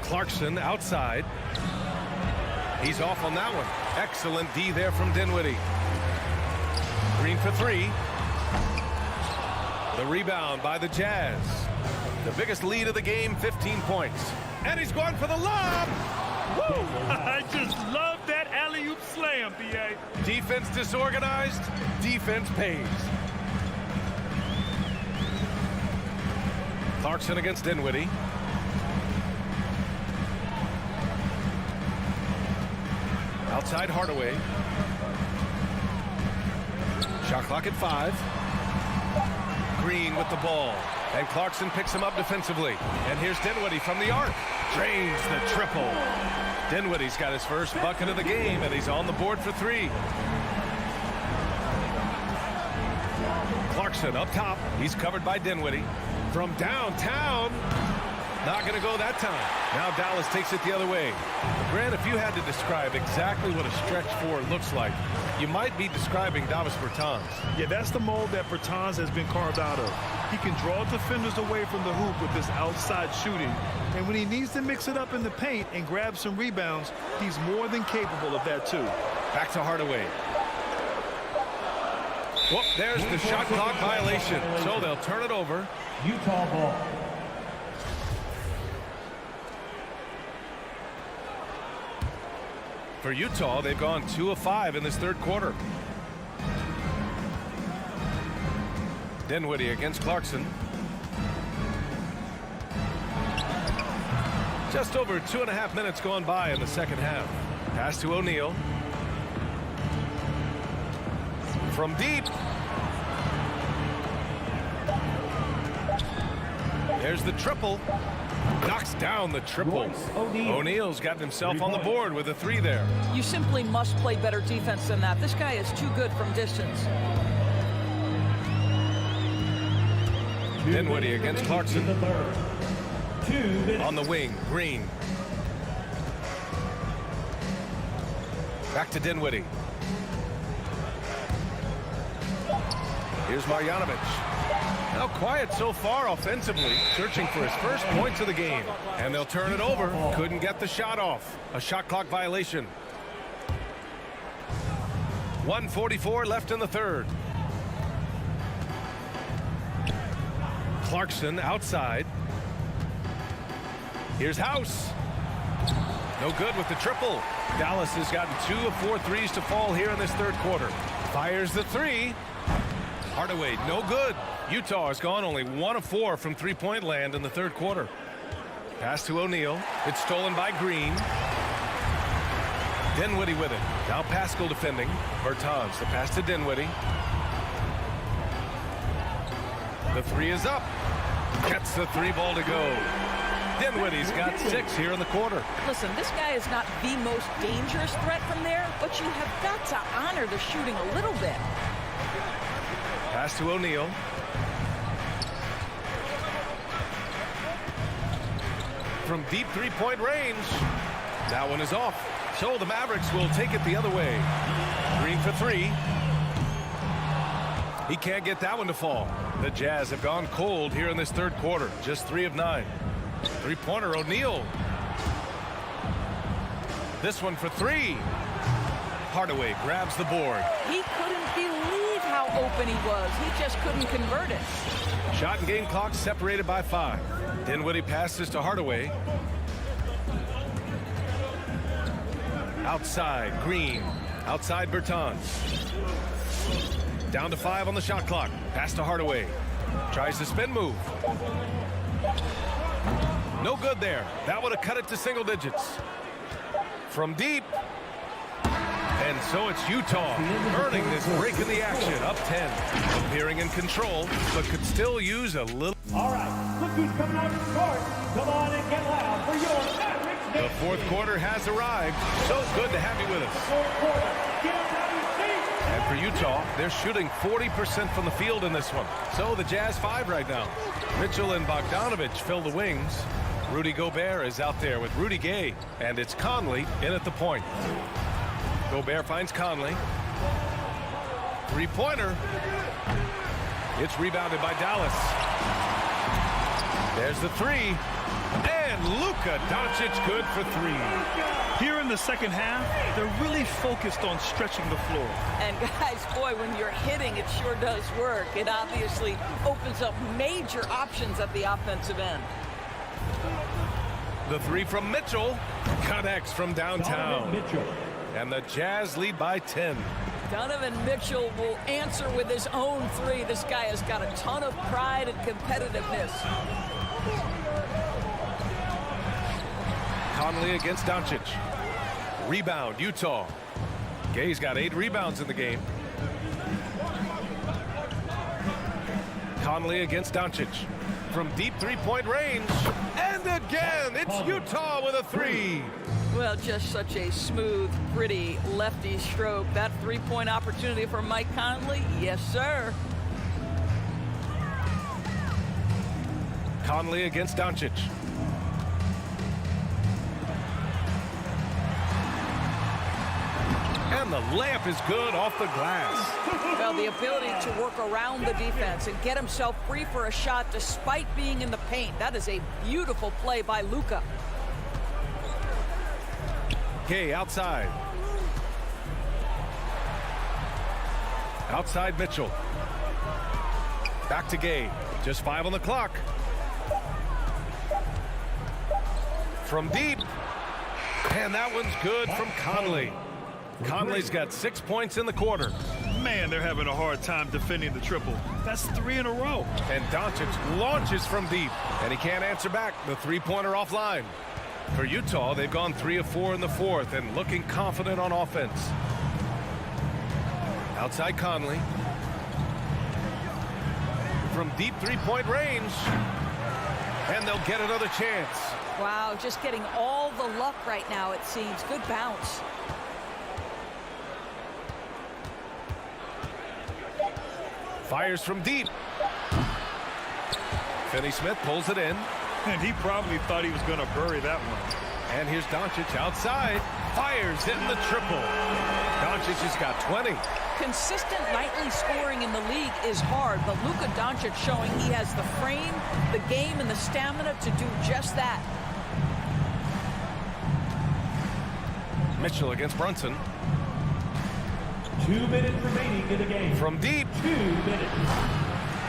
H: Clarkson outside. He's off on that one. Excellent D there from Dinwiddie. Green for 3. The rebound by the Jazz. The biggest lead of the game, 15 points. And he's going for the lob.
J: Woo! I just love that alley-oop slam, B.A.
H: Defense disorganized. Defense pays. Clarkson against Dinwiddie. Outside Hardaway. Shot clock at 5. Green with the ball. And Clarkson picks him up defensively. And here's Dinwiddie from the arc. Drains the triple. Dinwiddie's got his first bucket of the game, and he's on the board for 3. Clarkson up top. He's covered by Dinwiddie. From downtown. Not going to go that time. Now Dallas takes it the other way. Grant, if you had to describe exactly what a stretch 4 looks like, you might be describing Davis Bertans.
J: Yeah, that's the mold that Bertans has been carved out of. He can draw defenders away from the hoop with his outside shooting. And when he needs to mix it up in the paint and grab some rebounds, he's more than capable of that too.
H: Back to Hardaway. Whoop, there's the shot clock violation. So they'll turn it over.
F: Utah ball.
H: For Utah, they've gone 2 of 5 in this third quarter. Dinwiddie against Clarkson. Just over 2.5 minutes gone by in the second half. Pass to O'Neal. From deep. There's the triple. Knocks down the triple. O'Neal's gotten himself on the board with a 3 there.
I: You simply must play better defense than that. This guy is too good from distance.
H: Dinwiddie against Clarkson. On the wing, Green. Back to Dinwiddie. Here's Marjanovic. Now quiet so far offensively, searching for his first points of the game. And they'll turn it over. Couldn't get the shot off. A shot clock violation. 1:44 left in the third. Clarkson outside. Here's House. No good with the triple. Dallas has gotten 2 of 4 threes to fall here in this third quarter. Fires the 3. Hardaway, no good. Utah has gone only 1 of 4 from three-point land in the third quarter. Pass to O'Neal. It's stolen by Green. Dinwiddie with it. Now Pascal defending. Bertans, the pass to Dinwiddie. The 3 is up. Gets the 3 ball to go. Dinwiddie's got 6 here in the quarter.
I: Listen, this guy is not the most dangerous threat from there, but you have got to honor the shooting a little bit.
H: Pass to O'Neal. From deep three-point range. That one is off. So the Mavericks will take it the other way. Green for 3. He can't get that one to fall. The Jazz have gone cold here in this third quarter. Just 3 of 9. Three-pointer, O'Neal. This one for 3. Hardaway grabs the board.
I: He couldn't believe how open he was. He just couldn't convert it.
H: Shot and game clock separated by 5. Dinwiddie passes to Hardaway. Outside, Green. Outside, Bertans. Down to 5 on the shot clock. Pass to Hardaway. Tries the spin move. No good there. That would have cut it to single digits. From deep. And so it's Utah earning this break in the action. Up 10. Appearing in control, but could still use a little.
F: All right, cookies coming out of the court. Come on and get loud for your Mavericks.
H: The fourth quarter has arrived. So good to have you with us. And for Utah, they're shooting 40% from the field in this one. So the Jazz 5 right now. Mitchell and Bogdanovich fill the wings. Rudy Gobert is out there with Rudy Gay. And it's Conley in at the point. Gobert finds Conley. Three-pointer. It's rebounded by Dallas. There's the 3. And Luka Doncic good for 3.
J: Here in the second half, they're really focused on stretching the floor.
I: And guys, boy, when you're hitting, it sure does work. It obviously opens up major options at the offensive end.
H: The 3 from Mitchell connects from downtown.
F: Mitchell.
H: And the Jazz lead by 10.
I: Donovan Mitchell will answer with his own 3. This guy has got a ton of pride and competitiveness.
H: Conley against Doncic. Rebound, Utah. Gay's got 8 rebounds in the game. Conley against Doncic. from deep three-point range. And again, it's Utah with a three.
I: Well, just such a smooth, pretty lefty stroke. That three-point opportunity for Mike Conley, yes, sir.
H: Conley against Doncic. And the layup is good off the glass.
I: Well, the ability to work around the defense and get himself free for a shot despite being in the paint. That is a beautiful play by Luka.
H: Gay outside. Outside Mitchell. Back to Gay. Just 5 on the clock. From deep. And that one's good from Conley. Conley's got 6 points in the quarter.
J: Man, they're having a hard time defending the triple. That's 3 in a row.
H: And Doncic launches from deep. And he can't answer back. The three-pointer offline. For Utah, they've gone 3 of 4 in the fourth and looking confident on offense. Outside Conley. From deep three-point range. And they'll get another chance.
I: Wow, just getting all the luck right now, it seems. Good bounce.
H: Fires from deep. Finney-Smith pulls it in.
J: And he probably thought he was going to bury that one.
H: And here's Doncic outside. Fires, hitting the triple. Doncic has got 20.
I: Consistent nightly scoring in the league is hard, but Luka Doncic showing he has the frame, the game, and the stamina to do just that.
H: Mitchell against Brunson.
F: 2 minutes remaining in the game.
H: From deep.
F: 2 minutes.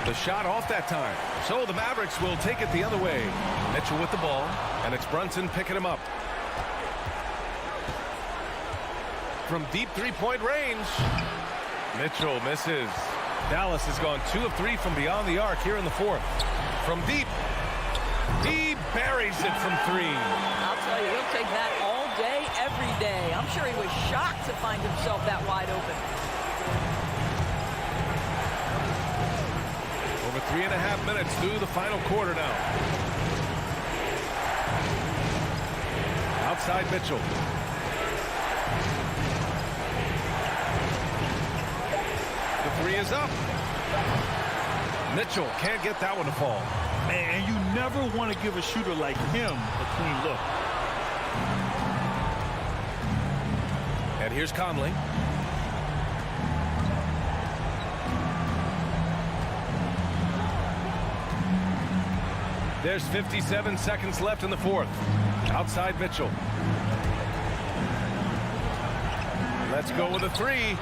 H: The shot off that time. So the Mavericks will take it the other way. Mitchell with the ball, and it's Brunson picking him up. From deep three-point range. Mitchell misses. Dallas has gone 2 of 3 from beyond the arc here in the fourth. From deep. He buries it from 3.
I: I'll tell you, he'll take that all day, every day. I'm sure he was shocked to find himself that wide open.
H: Over 3.5 minutes through the final quarter now. Outside Mitchell. The 3 is up. Mitchell can't get that one to fall.
J: Man, you never want to give a shooter like him a clean look.
H: And here's Conley. There's 57 seconds left in the fourth. Outside Mitchell. Let's go with a 3.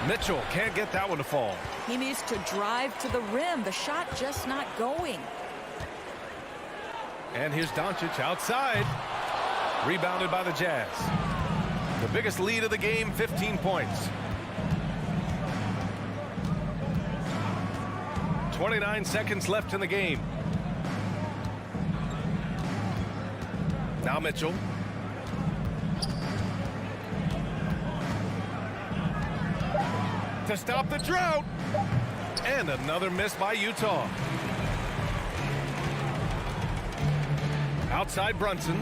H: Mitchell can't get that one to fall.
I: He needs to drive to the rim. The shot just not going.
H: And here's Doncic outside. Rebounded by the Jazz. The biggest lead of the game, 15 points. 29 seconds left in the game. Now Mitchell. To stop the drought. And another miss by Utah. Outside Brunson.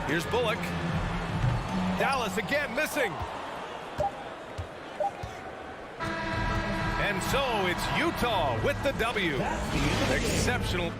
H: Here's Bullock. Dallas again missing. And so it's Utah with the W. Exceptional.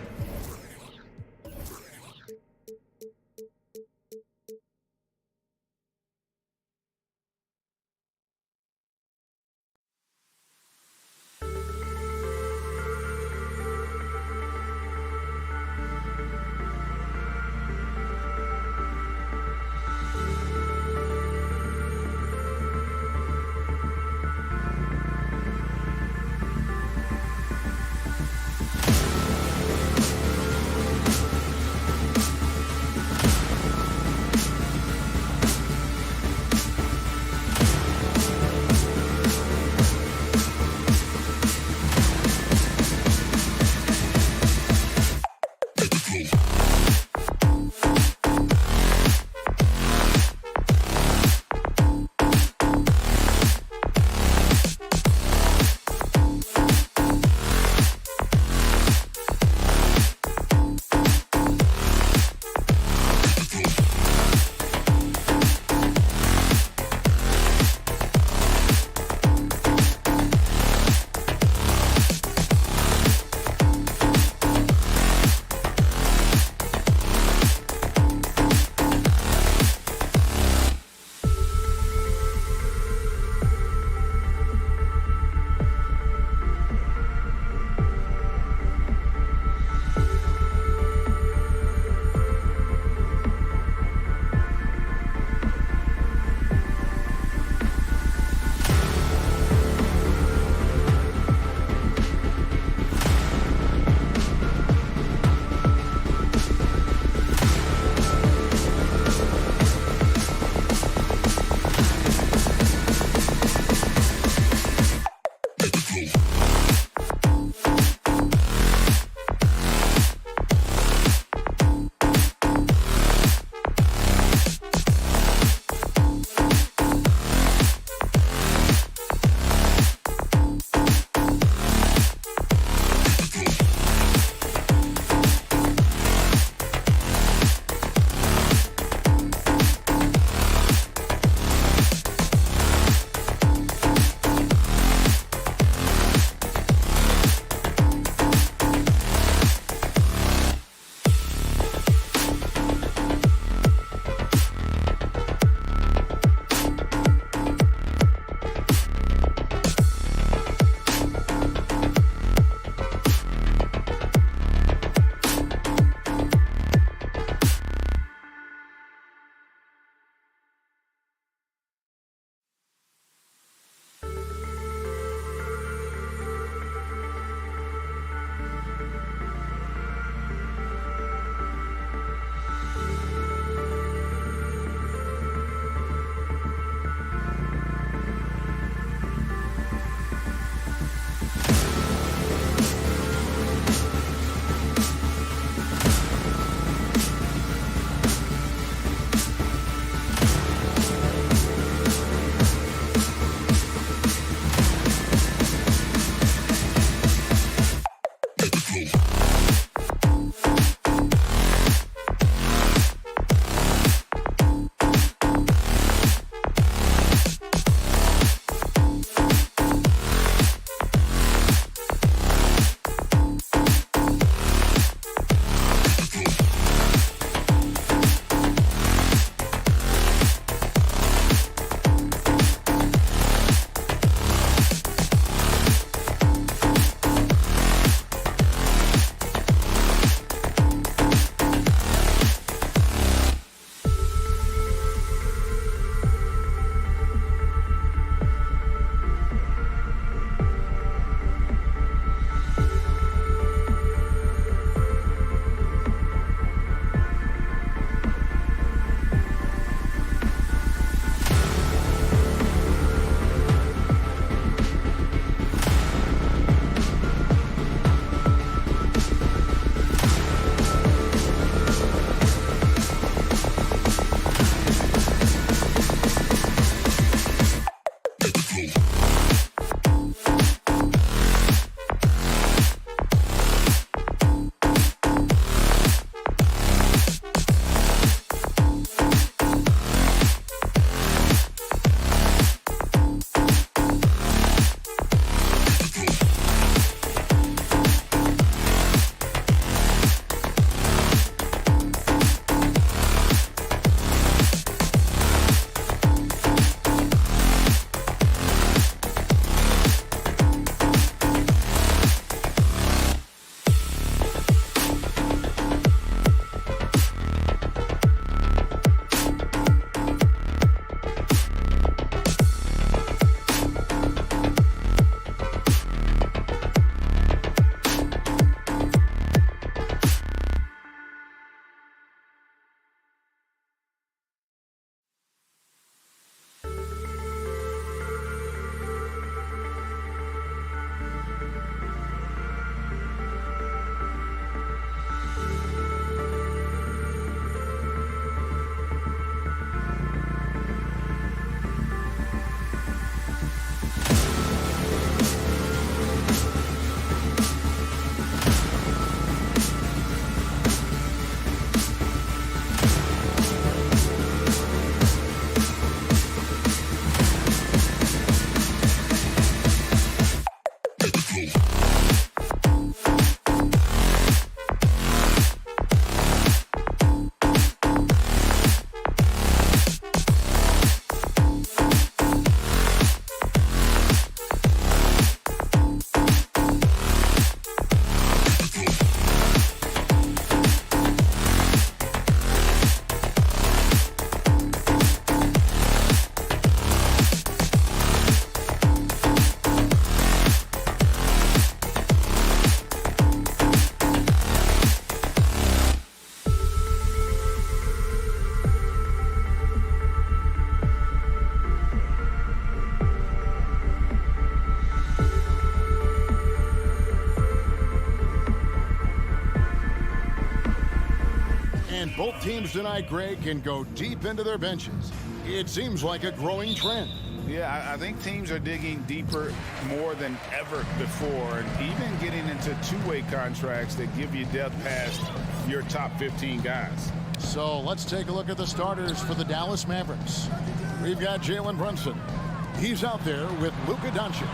A: And both teams tonight, Greg, can go deep into their benches. It seems like a growing trend.
B: Yeah, I think teams are digging deeper more than ever before, and even getting into two-way contracts that give you depth past your top 15 guys.
A: So let's take a look at the starters for the Dallas Mavericks. We've got Jalen Brunson. He's out there with Luka Doncic.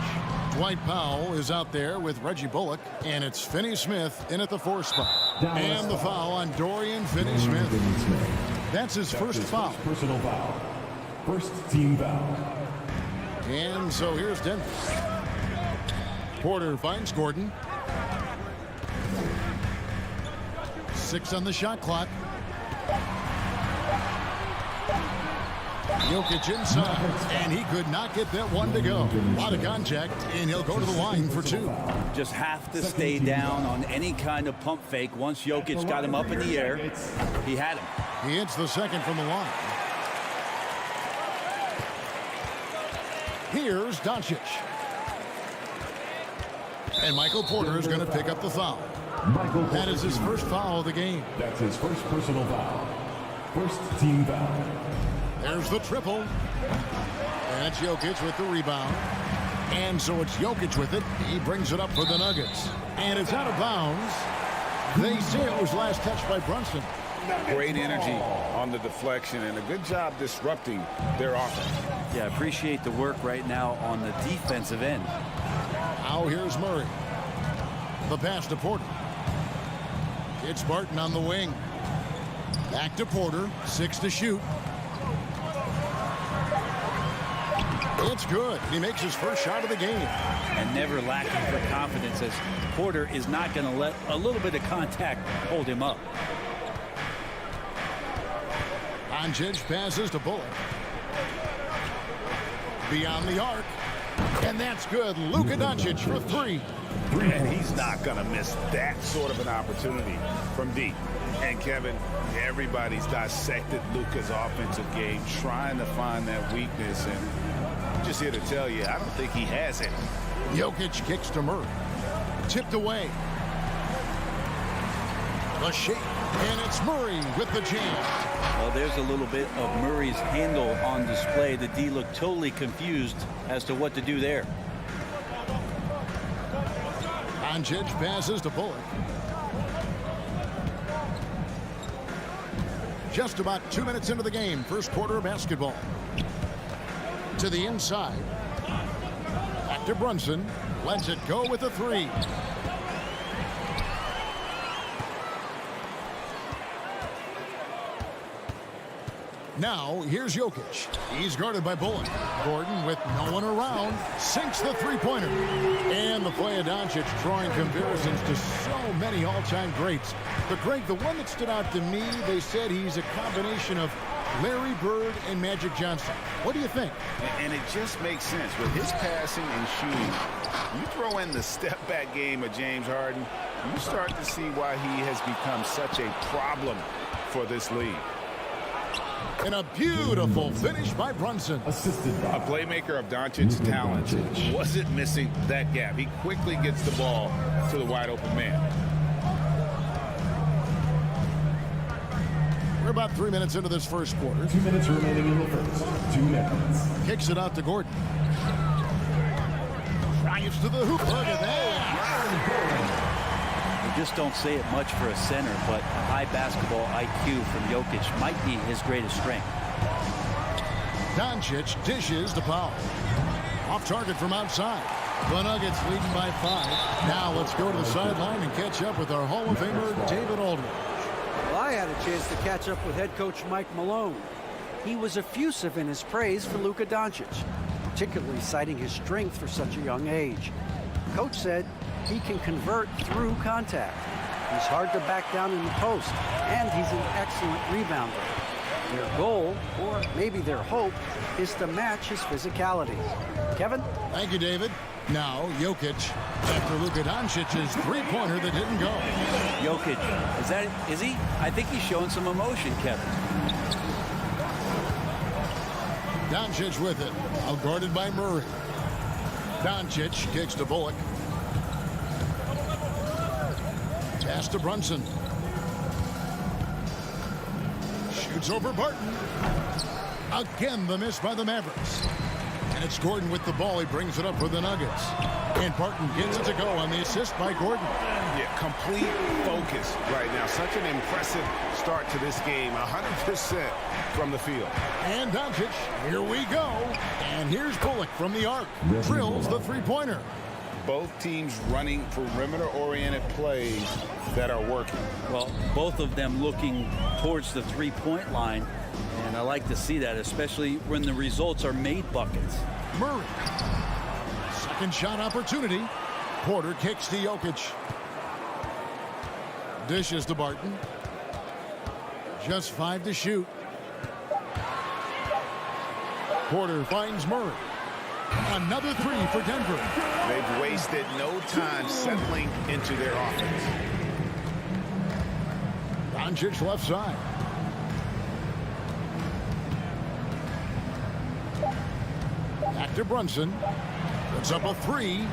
A: Dwight Powell is out there with Reggie Bullock, and it's Finney-Smith in at the 4 spot. And the foul on Dorian Finney-Smith. That's his first foul.
F: Personal foul. First team foul.
A: And so here's Denver. Porter finds Gordon. 6 on the shot clock. Jokic inside, and he could not get that one to go. A lot of contact, and he'll go to the line for 2.
K: Just have to stay down on any kind of pump fake. Once Jokic got him up in the air, he had him.
A: He hits the second from the line. Here's Doncic. And Michael Porter is going to pick up the foul. That is his first foul of the game.
F: That's his first personal foul. First team foul.
A: There's the triple. And it's Jokic with the rebound. And so it's Jokic with it. He brings it up for the Nuggets. And it's out of bounds. They say it was last touched by Brunson.
B: Great energy on the deflection and a good job disrupting their offense.
K: Yeah, appreciate the work right now on the defensive end.
A: Now here's Murray. The pass to Porter. It's Barton on the wing. Back to Porter. 6 to shoot. It's good. He makes his first shot of the game.
K: And never lacking for confidence, as Porter is not going to let a little bit of contact hold him up.
A: Doncic passes to Bullock. Beyond the arc. And that's good. Luka Doncic for 3.
B: And he's not going to miss that sort of an opportunity from deep. And Kevin, everybody's dissected Luka's offensive game, trying to find that weakness. And I'm just here to tell you, I don't think he has it.
A: Jokic kicks to Murray. Tipped away. The shake. And it's Murray with the jam.
K: Well, there's a little bit of Murray's handle on display. The D looked totally confused as to what to do there.
A: Doncic passes to Bullock. Just about 2 minutes into the game. First quarter of basketball. To the inside. Back to Brunson. Lets it go with a 3. Now, here's Jokic. He's guarded by Bullock. Gordon, with no one around, sinks the three-pointer. And the play of Doncic drawing comparisons to so many all-time greats. But, Greg, the one that stood out to me, they said he's a combination of Larry Bird and Magic Johnson. What do you think?
B: And it just makes sense. With his passing and shooting, you throw in the step-back game of James Harden, you start to see why he has become such a problem for this league.
A: And a beautiful finish by Brunson.
B: A playmaker of Doncic's talents wasn't missing that gap. He quickly gets the ball to the wide-open man.
A: We're about 3 minutes into this first quarter.
F: 2 minutes remaining in the first. 2 minutes.
A: Kicks it out to Gordon. Drives to the hoop. Look at that.
K: We just don't say it much for a center, but a high basketball IQ from Jokic might be his greatest strength.
A: Doncic dishes to Powell. Off target from outside. The Nuggets leading by 5. Now let's go to the sideline and catch up with our Hall of Famer, David Aldridge.
E: Well, I had a chance to catch up with head coach Mike Malone. He was effusive in his praise for Luka Doncic, particularly citing his strength for such a young age. Coach said he can convert through contact. He's hard to back down in the post, and he's an excellent rebounder. Their goal, or maybe their hope, is to match his physicality. Kevin?
A: Thank you, David. Now, Jokic, after Luka Doncic's three-pointer that didn't go.
K: Jokic, is he? I think he's showing some emotion, Kevin.
A: Doncic with it, outguarded by Murray. Doncic kicks to Bullock. Pass to Brunson. Shoots over Barton. Again, the miss by the Mavericks. And it's Gordon with the ball. He brings it up for the Nuggets. And Barton gets it to go on the assist by Gordon.
B: Yeah, complete focus right now. Such an impressive start to this game. 100% from the field.
A: And Doncic, here we go. And here's Bullock from the arc. Drills the three-pointer.
B: Both teams running perimeter-oriented plays that are working.
K: Well, both of them looking towards the three-point line. And I like to see that, especially when the results are made buckets.
A: Murray. Second shot opportunity. Porter kicks to Jokic. Dishes to Barton. Just 5 to shoot. Porter finds Murray. Another 3 for Denver.
B: They've wasted no time settling into their offense.
A: Doncic left side. Back to Brunson. Puts up a 3.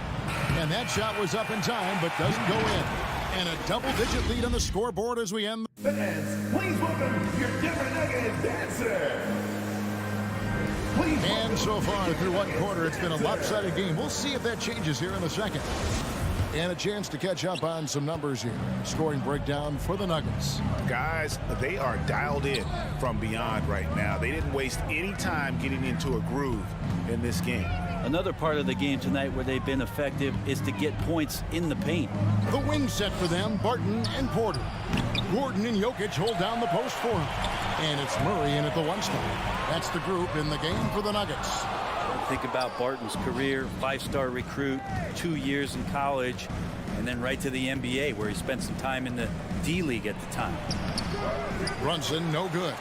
A: And that shot was up in time, but doesn't go in. And a double-digit lead on the scoreboard as we end.
F: Fans, please welcome your Denver Nuggets dancer.
A: And so far through one quarter, it's been a lopsided game. We'll see if that changes here in the second. And a chance to catch up on some numbers here. Scoring breakdown for the Nuggets.
B: Guys, they are dialed in from beyond right now. They didn't waste any time getting into a groove in this game.
K: Another part of the game tonight where they've been effective is to get points in the paint.
A: The wing set for them, Barton and Porter. Gordon and Jokic hold down the post for him. And it's Murray in at the one spot. That's the group in the game for the Nuggets.
K: Think about Barton's career, 5-star recruit, 2 years in college, and then right to the NBA where he spent some time in the D-League at the time.
A: Brunson, no good.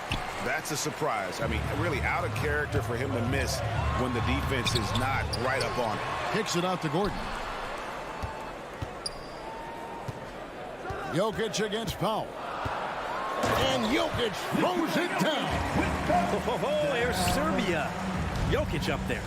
B: That's a surprise. I mean, really out of character for him to miss when the defense is not right up on it.
A: Kicks it out to Gordon. Jokic against Powell. And Jokic throws it down.
K: Oh, there's Serbia. Jokic up there.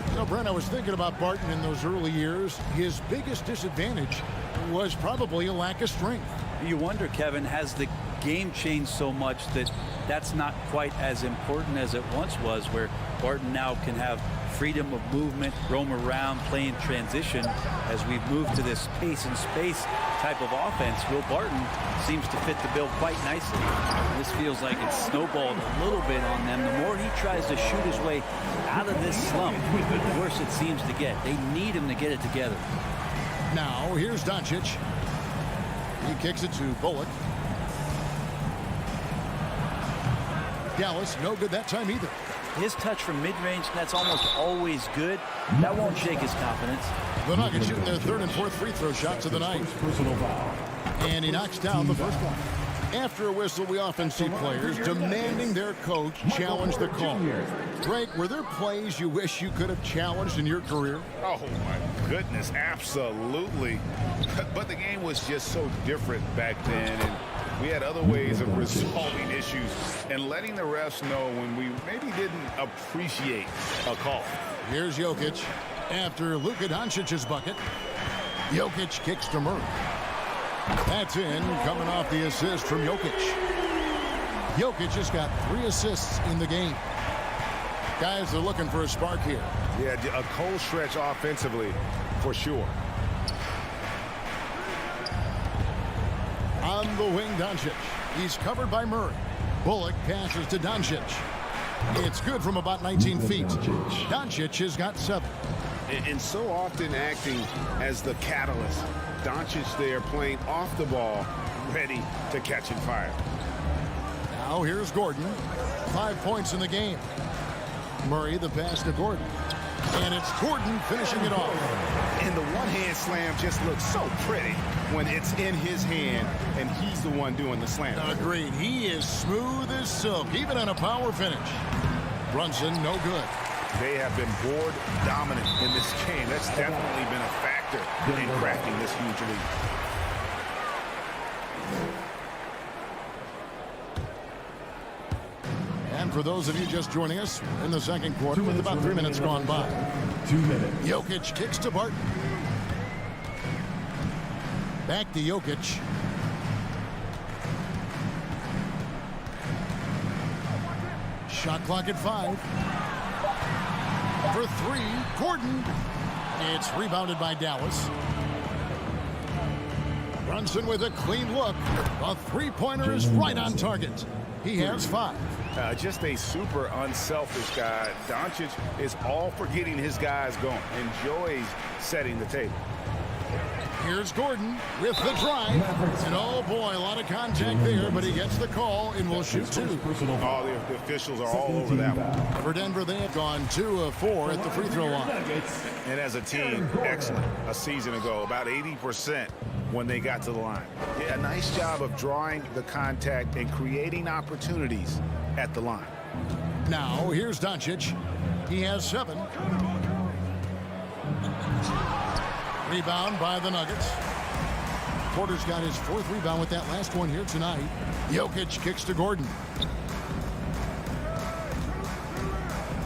A: You know, Brent, I was thinking about Barton in those early years. His biggest disadvantage was probably a lack of strength.
K: You wonder, Kevin, has the game changed so much that that's not quite as important as it once was, where Barton now can have freedom of movement, roam around, play in transition. As we've moved to this pace and space type of offense, Will Barton seems to fit the bill quite nicely. This feels like it's snowballed a little bit on them. The more he tries to shoot his way out of this slump, the worse it seems to get. They need him to get it together.
A: Now, here's Doncic. He kicks it to Bullock. Dallas, no good that time either.
K: His touch from mid-range, that's almost always good. That won't shake his confidence.
A: The Nuggets shooting their third and fourth free throw shots of the night. And he knocks down the first one. After a whistle, we often see players demanding their coach challenge the call. Greg, were there plays you wish you could have challenged in your career?
B: Oh, my goodness, absolutely. But the game was just so different back then, and we had other ways of resolving issues and letting the refs know when we maybe didn't appreciate a call.
A: Here's Jokic after Luka Doncic's bucket. Jokic kicks to Murray. That's in, coming off the assist from Jokic. Jokic has got 3 assists in the game. Guys are looking for a spark here.
B: Yeah, a cold stretch offensively, for sure.
A: On the wing, Doncic. He's covered by Murray. Bullock passes to Doncic. It's good from about 19 feet. Doncic has got 7.
B: And so often acting as the catalyst. Doncic there playing off the ball, ready to catch and fire.
A: Now here's Gordon. 5 points in the game. Murray the pass to Gordon. And it's Gordon finishing it off.
B: And the one-hand slam just looks so pretty when it's in his hand and he's the one doing the slam.
A: Agreed. He is smooth as silk, even on a power finish. Brunson, no good.
B: They have been board dominant in this game. That's definitely been a factor in crafting this huge lead.
A: And for those of you just joining us, in the second quarter, with about 3 minutes gone by.
F: 2 minutes.
A: Jokic kicks to Barton. Back to Jokic. Shot clock at 5. For 3, Gordon. It's rebounded by Dallas. Brunson with a clean look. A three-pointer is right on target. He has 5.
B: Just a super unselfish guy. Doncic is all for getting his guys going. Enjoys setting the table.
A: Here's Gordon with the drive. And oh boy, a lot of contact there, but he gets the call and will shoot 2.
B: All the officials are all over that one.
A: For Denver, they have gone 2 of 4 at the free throw line.
B: And as a team, excellent. A season ago, about 80% when they got to the line. Yeah, a nice job of drawing the contact and creating opportunities at the line.
A: Now, here's Doncic. He has 7. Rebound by the Nuggets. Porter's got his 4th rebound with that last one here tonight. Jokic kicks to Gordon.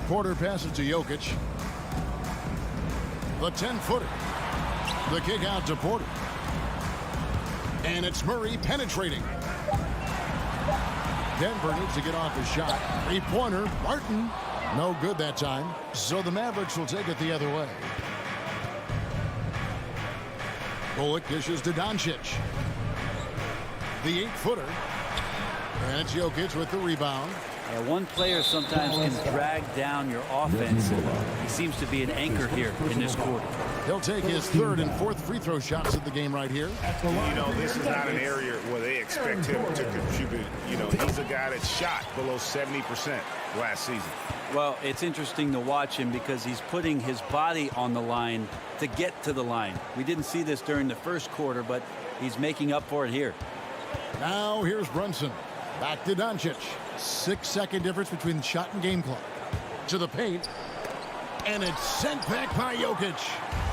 A: Porter passes to Jokic. The 10-footer. The kick out to Porter. And it's Murray penetrating. Denver needs to get off his shot. 3-pointer. Barton. No good that time. So the Mavericks will take it the other way. Bullock dishes to Doncic. The 8-footer. And it's Jokic with the rebound.
K: Yeah, one player sometimes can drag down your offense. He seems to be an anchor here in this quarter.
A: He'll take his third and fourth free throw shots of the game right here.
B: You know, this is not an area where they expect him to contribute. You know, he's a guy that shot below 70% last season.
K: Well, it's interesting to watch him because he's putting his body on the line to get to the line. We didn't see this during the first quarter, but he's making up for it here.
A: Now here's Brunson. Back to Doncic. 6-second difference between shot and game clock. To the paint. And it's sent back by Jokic.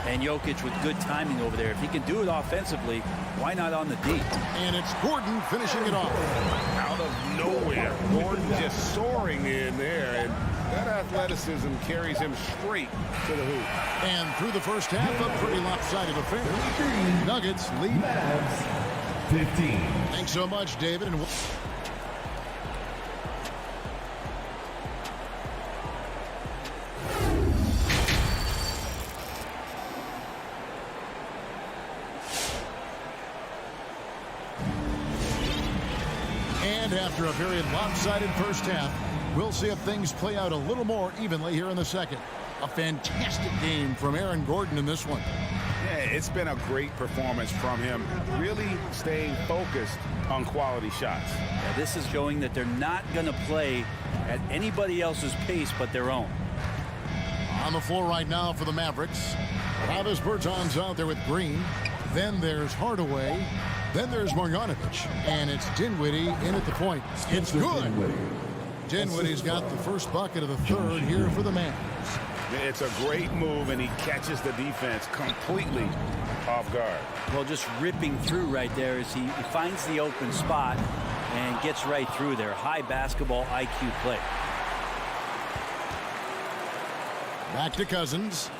K: And Jokic with good timing over there. If he can do it offensively, why not on the D?
A: And it's Gordon finishing it off.
B: Out of nowhere, Gordon just soaring in there, and that athleticism carries him straight to the hoop.
A: And through the first half, a pretty lopsided affair. Nuggets lead.
F: 15.
A: Thanks so much, David. And after a very lopsided first half, we'll see if things play out a little more evenly here in the second. A fantastic game from Aaron Gordon in this one.
B: Yeah, it's been a great performance from him, really staying focused on quality shots.
K: Yeah, this is showing that they're not going to play at anybody else's pace but their own.
A: On the floor right now for the Mavericks, Travis Bertans out there with Green. Then there's Hardaway. Then there's Marjanovic, and it's Dinwiddie in at the point. It's good. Dinwiddie's got the first bucket of the third here for the Mavs.
B: It's a great move, and he catches the defense completely off guard.
K: Well, just ripping through right there as he finds the open spot and gets right through there. High basketball IQ play.
A: Back to Cousins.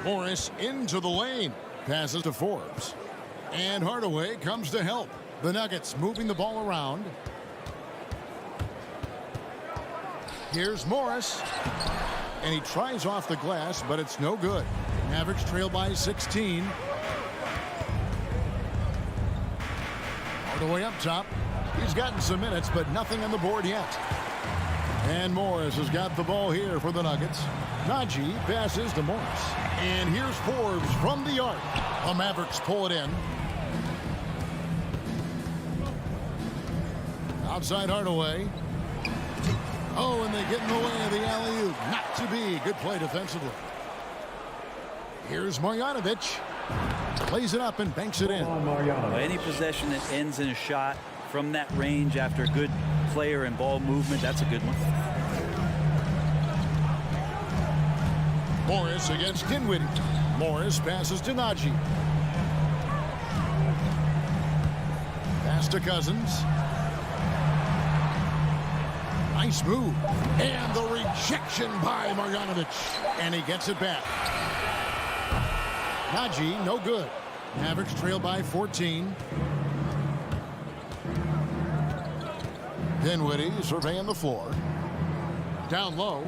A: Morris into the lane. Passes to Forbes. And Hardaway comes to help. The Nuggets moving the ball around. Here's Morris. And he tries off the glass, but it's no good. Mavericks trail by 16. Hardaway up top. He's gotten some minutes, but nothing on the board yet. And Morris has got the ball here for the Nuggets. Najee passes to Morris. And here's Forbes from the arc. The Mavericks pull it in. Outside Hardaway. Oh, and they get in the way of the alley-oop. Not to be. Good play defensively. Here's Marjanovic. Plays it up and banks it in.
K: Well, any possession that ends in a shot from that range after a good player and ball movement, that's a good one.
A: Morris against Dinwiddie. Morris passes to Najee. Pass to Cousins. Nice move. And the rejection by Marjanovic. And he gets it back. Najee, no good. Mavericks trail by 14. Dinwiddie surveying the floor. Down low.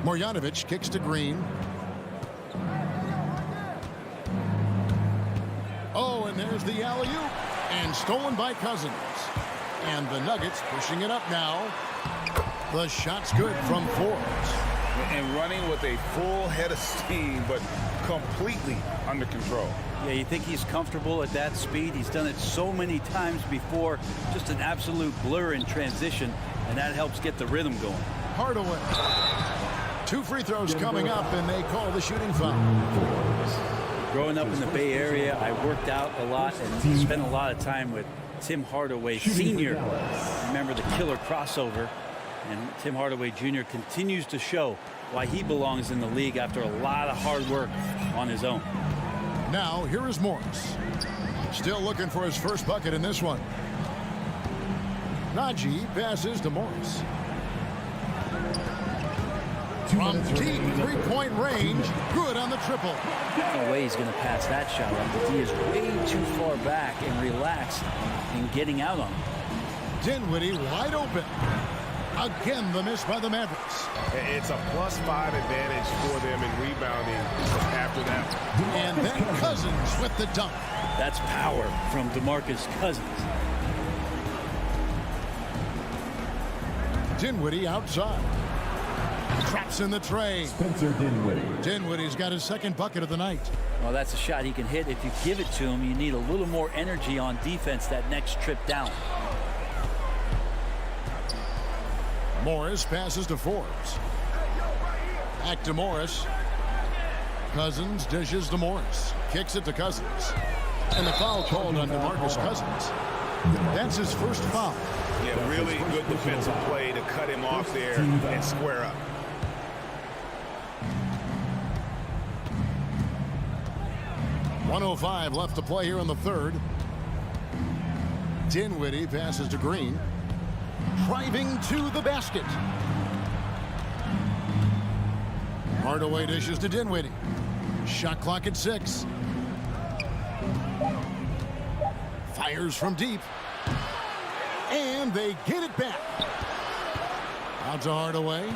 A: Marjanovic kicks to Green. Oh, and there's the alley-oop. And stolen by Cousins. And the Nuggets pushing it up now. The shot's good from Forbes.
B: And running with a full head of steam, but completely under control.
K: Yeah, you think he's comfortable at that speed? He's done it so many times before. Just an absolute blur in transition, and that helps get the rhythm going.
A: Hardaway. 2 free throws coming up, and they call the shooting foul.
K: Growing up in the Bay Area, I worked out a lot and spent a lot of time with Tim Hardaway Sr. Remember the killer crossover. And Tim Hardaway Jr. continues to show why he belongs in the league after a lot of hard work on his own.
A: Now, here is Morris. Still looking for his first bucket in this one. Najee passes to Morris. From deep three-point range, good on the triple.
K: No way he's going to pass that shot up. He is way too far back and relaxed in getting out on him.
A: Dinwiddie wide open. Again, the miss by the Mavericks.
C: It's a +5 advantage for them in rebounding after that.
A: And then Cousins with the dunk.
K: That's power from DeMarcus Cousins.
A: Dinwiddie outside. Traps in the tray.
F: Spencer Dinwiddie.
A: Dinwiddie's got his second bucket of the night.
K: Well, that's a shot he can hit. If you give it to him, you need a little more energy on defense that next trip down.
A: Morris passes to Forbes. Back to Morris. Cousins dishes to Morris. Kicks it to Cousins. And the foul called on DeMarcus Cousins. That's his first foul.
B: Yeah, really good defensive play to cut him off there and square up.
A: .105 left to play here in the third. Dinwiddie passes to Green. Driving to the basket. Hardaway dishes to Dinwiddie. Shot clock at 6. Fires from deep. And they get it back. Out to Hardaway.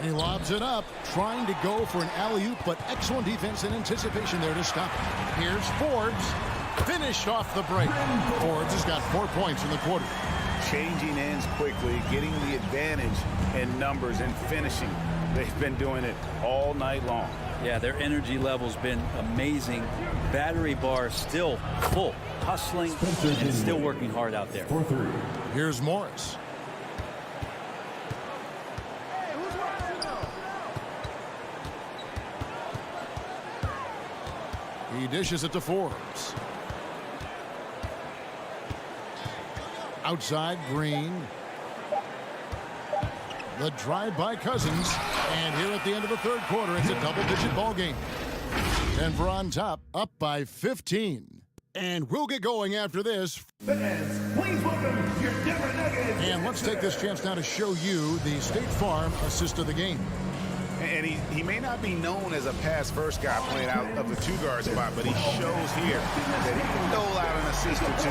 A: He lobs it up, trying to go for an alley-oop, but excellent defense and anticipation there to stop it. Here's Forbes. Finished off the break. Forbes has got 4 points in the quarter.
B: Changing ends quickly, getting the advantage in numbers and finishing. They've been doing it all night long.
K: Yeah, their energy level's been amazing. Battery bar still full, hustling and still working hard out there.
A: Here's Morris. He dishes it to Forbes. Outside, Green. The drive by Cousins. And here at the end of the third quarter, it's a double-digit ball game. Denver on top, up by 15. And we'll get going after this.
F: Fans, please welcome your Denver Nuggets.
A: And let's take this chance now to show you the State Farm assist of the game.
B: And he may not be known as a pass-first guy playing out of the two-guard spot, but he shows here that he can dole out an assist or two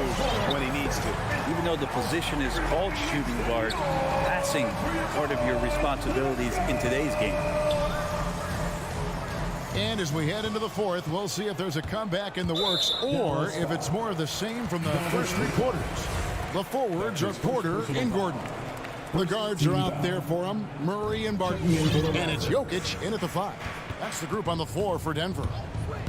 B: when he needs to.
K: Even though the position is called shooting guard, passing part of your responsibilities in today's game.
A: And as we head into the fourth, we'll see if there's a comeback in the works or if it's more of the same from the first 3 quarters. The forwards are Porter and Gordon. The guards are out there for him, Murray and Barton. And it's Jokic in at the 5. That's the group on the floor for Denver.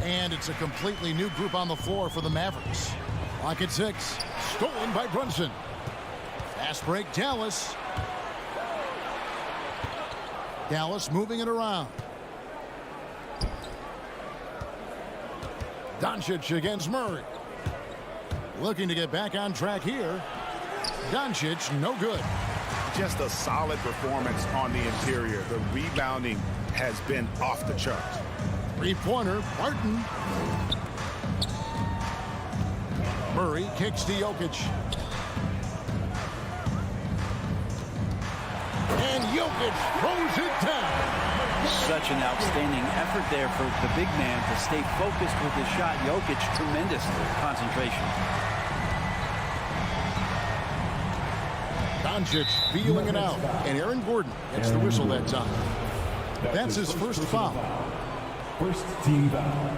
A: And it's a completely new group on the floor for the Mavericks. Clock at 6. Stolen by Brunson. Fast break, Dallas. Dallas moving it around. Doncic against Murray. Looking to get back on track here. Doncic, no good.
B: Just a solid performance on the interior. The rebounding has been off the charts.
A: 3-pointer, Barton. Murray kicks to Jokic. And Jokic throws it down.
K: Such an outstanding effort there for the big man to stay focused with his shot. Jokic, tremendous concentration.
A: Doncic feeling it out. And Aaron Gordon gets the whistle that time. That's his first foul.
F: First team foul.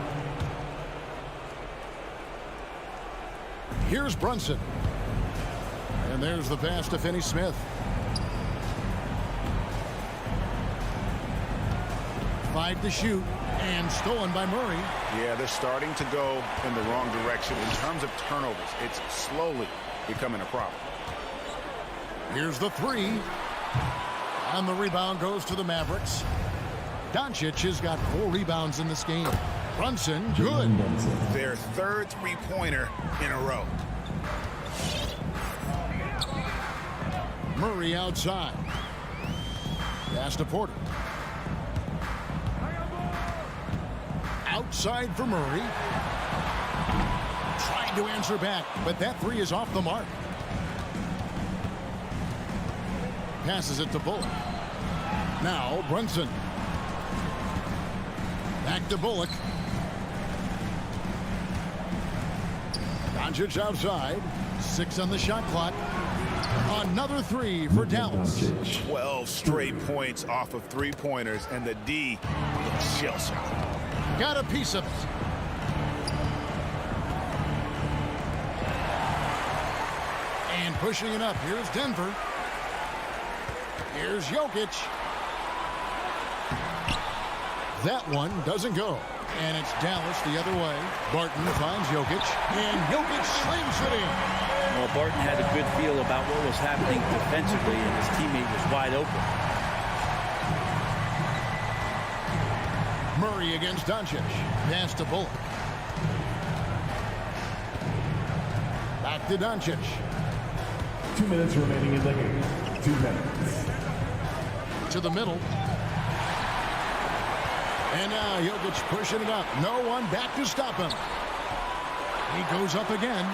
A: Here's Brunson. And there's the pass to Finney-Smith. 5 to shoot. And stolen by Murray.
B: Yeah, they're starting to go in the wrong direction in terms of turnovers. It's slowly becoming a problem.
A: Here's the 3. And the rebound goes to the Mavericks. Doncic has got 4 rebounds in this game. Brunson, good.
B: Their third three-pointer in a row.
A: Murray outside. Pass to Porter. Outside for Murray. Trying to answer back, but that 3 is off the mark. Passes it to Bullock. Now Brunson. Back to Bullock. Doncic outside. 6 on the shot clock. Another three for Dallas.
B: 12 straight points off of three-pointers, and the D looks shell-shocked.
A: Got a piece of it. And pushing it up. Here's Denver. Here's Jokic. That one doesn't go. And it's Dallas the other way. Barton finds Jokic. And Jokic slings it in.
K: Well, Barton had a good feel about what was happening defensively, and his teammate was wide open.
A: Murray against Doncic. Pass to Bullock. Back to Doncic.
F: 2 minutes remaining in the game. 2 minutes.
A: To the middle. And now Jokic pushing it up. No one back to stop him. He goes up again.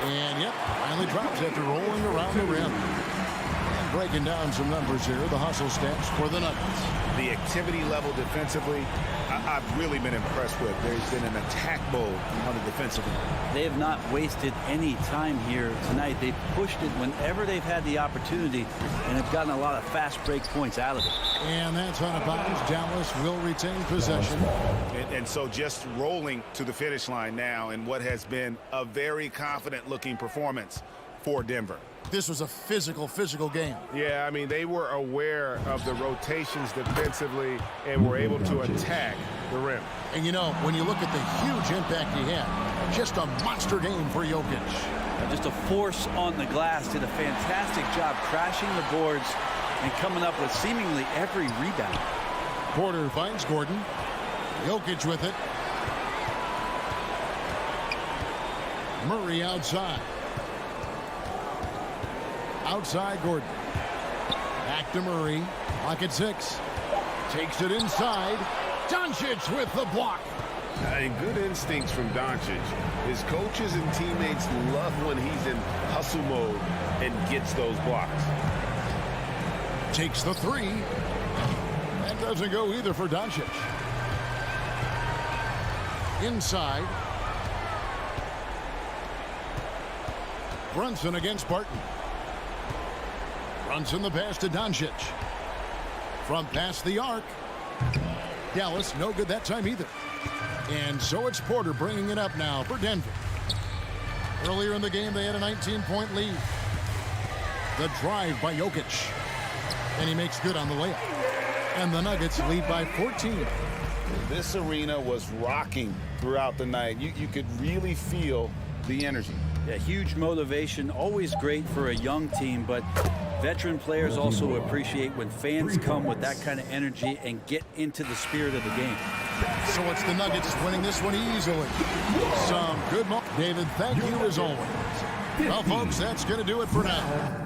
A: And, yep, finally drops after rolling around the rim. And breaking down some numbers here, the hustle stats for the Nuggets.
B: The activity level defensively, I've really been impressed with. There's been an attack mode on the defensive end.
K: They have not wasted any time here tonight. They've pushed it whenever they've had the opportunity and have gotten a lot of fast break points out of it.
A: And that's on a bounce. Dallas will retain possession.
B: And so just rolling to the finish line now in what has been a very confident-looking performance for Denver.
A: This was a physical game.
C: Yeah, I mean, they were aware of the rotations defensively and were able to attack the rim.
A: And, you know, when you look at the huge impact he had, just a monster game for Jokic.
K: Just a force on the glass. Did a fantastic job crashing the boards and coming up with seemingly every rebound.
A: Porter finds Gordon. Jokic with it. Murray outside. Outside Gordon. Back to Murray. Clock at 6. Takes it inside. Doncic with the block.
C: And good instincts from Doncic. His coaches and teammates love when he's in hustle mode and gets those blocks.
A: Takes the three. That doesn't go either for Doncic. Inside. Brunson against Barton. Brunson the pass to Doncic. From past the arc. Dallas no good that time either. And so it's Porter bringing it up now for Denver. Earlier in the game they had a 19-point lead. The drive by Jokic. And he makes good on the layup. And the Nuggets lead by 14.
B: This arena was rocking throughout the night. You could really feel the energy.
K: Yeah, huge motivation, always great for a young team, but veteran players also appreciate when fans come with that kind of energy and get into the spirit of the game.
A: So it's the Nuggets winning this one easily. Some good David, thank you as always. Well, folks, that's going to do it for now.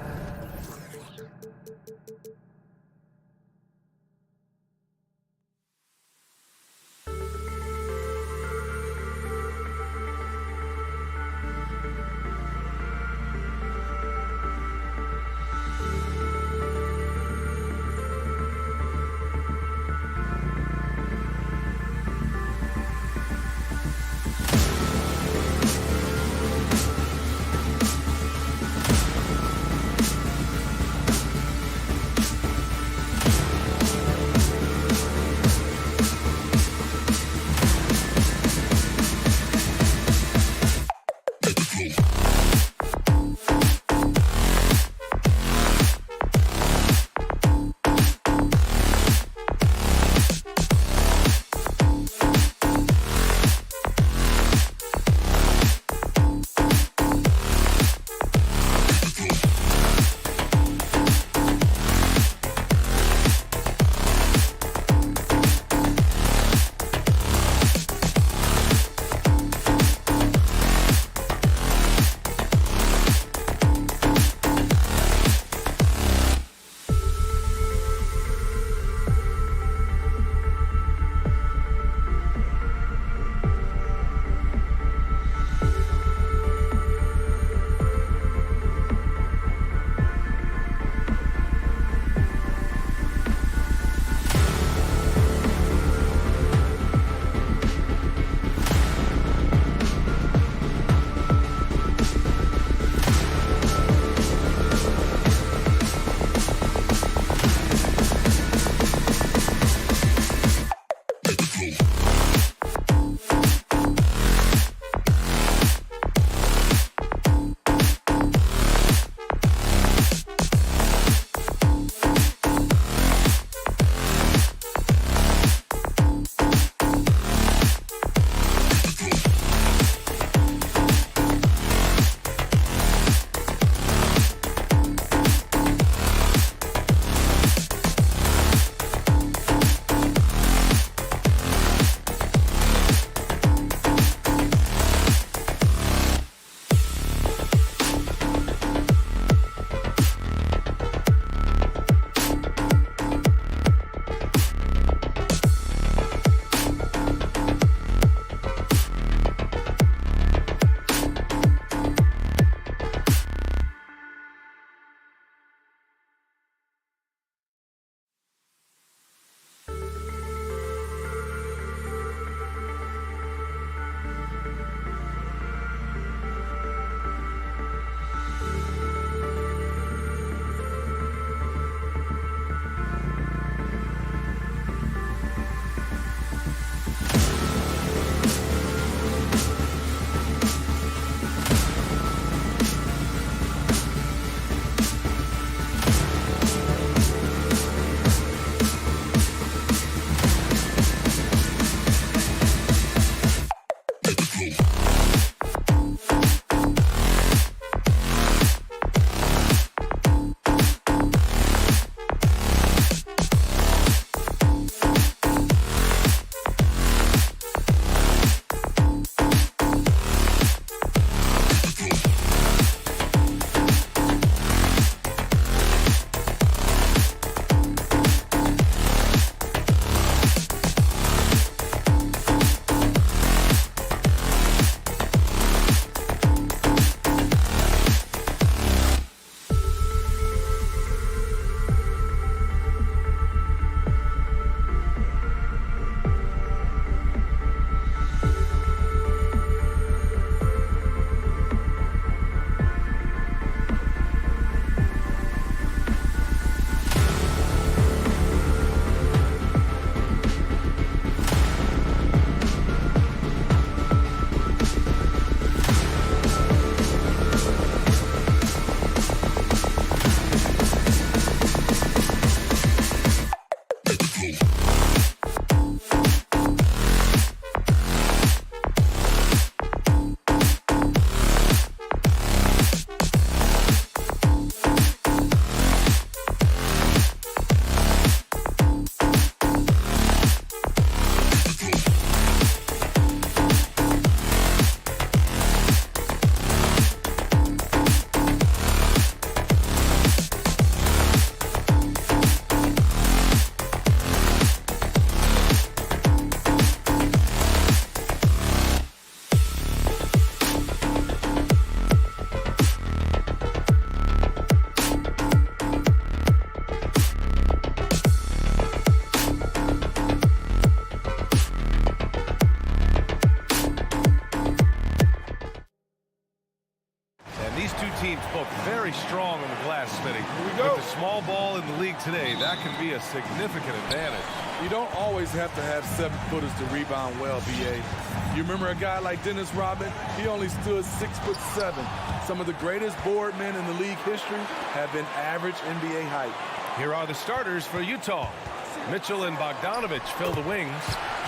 H: strong on the glass, Smitty. With the small ball in the league today, that can be a significant advantage.
L: You don't always have to have 7-footers to rebound well, B.A. You remember a guy like Dennis Rodman? He only stood 6'7". Some of the greatest board men in the league history have been average NBA height.
H: Here are the starters for Utah. Mitchell and Bogdanovich fill the wings.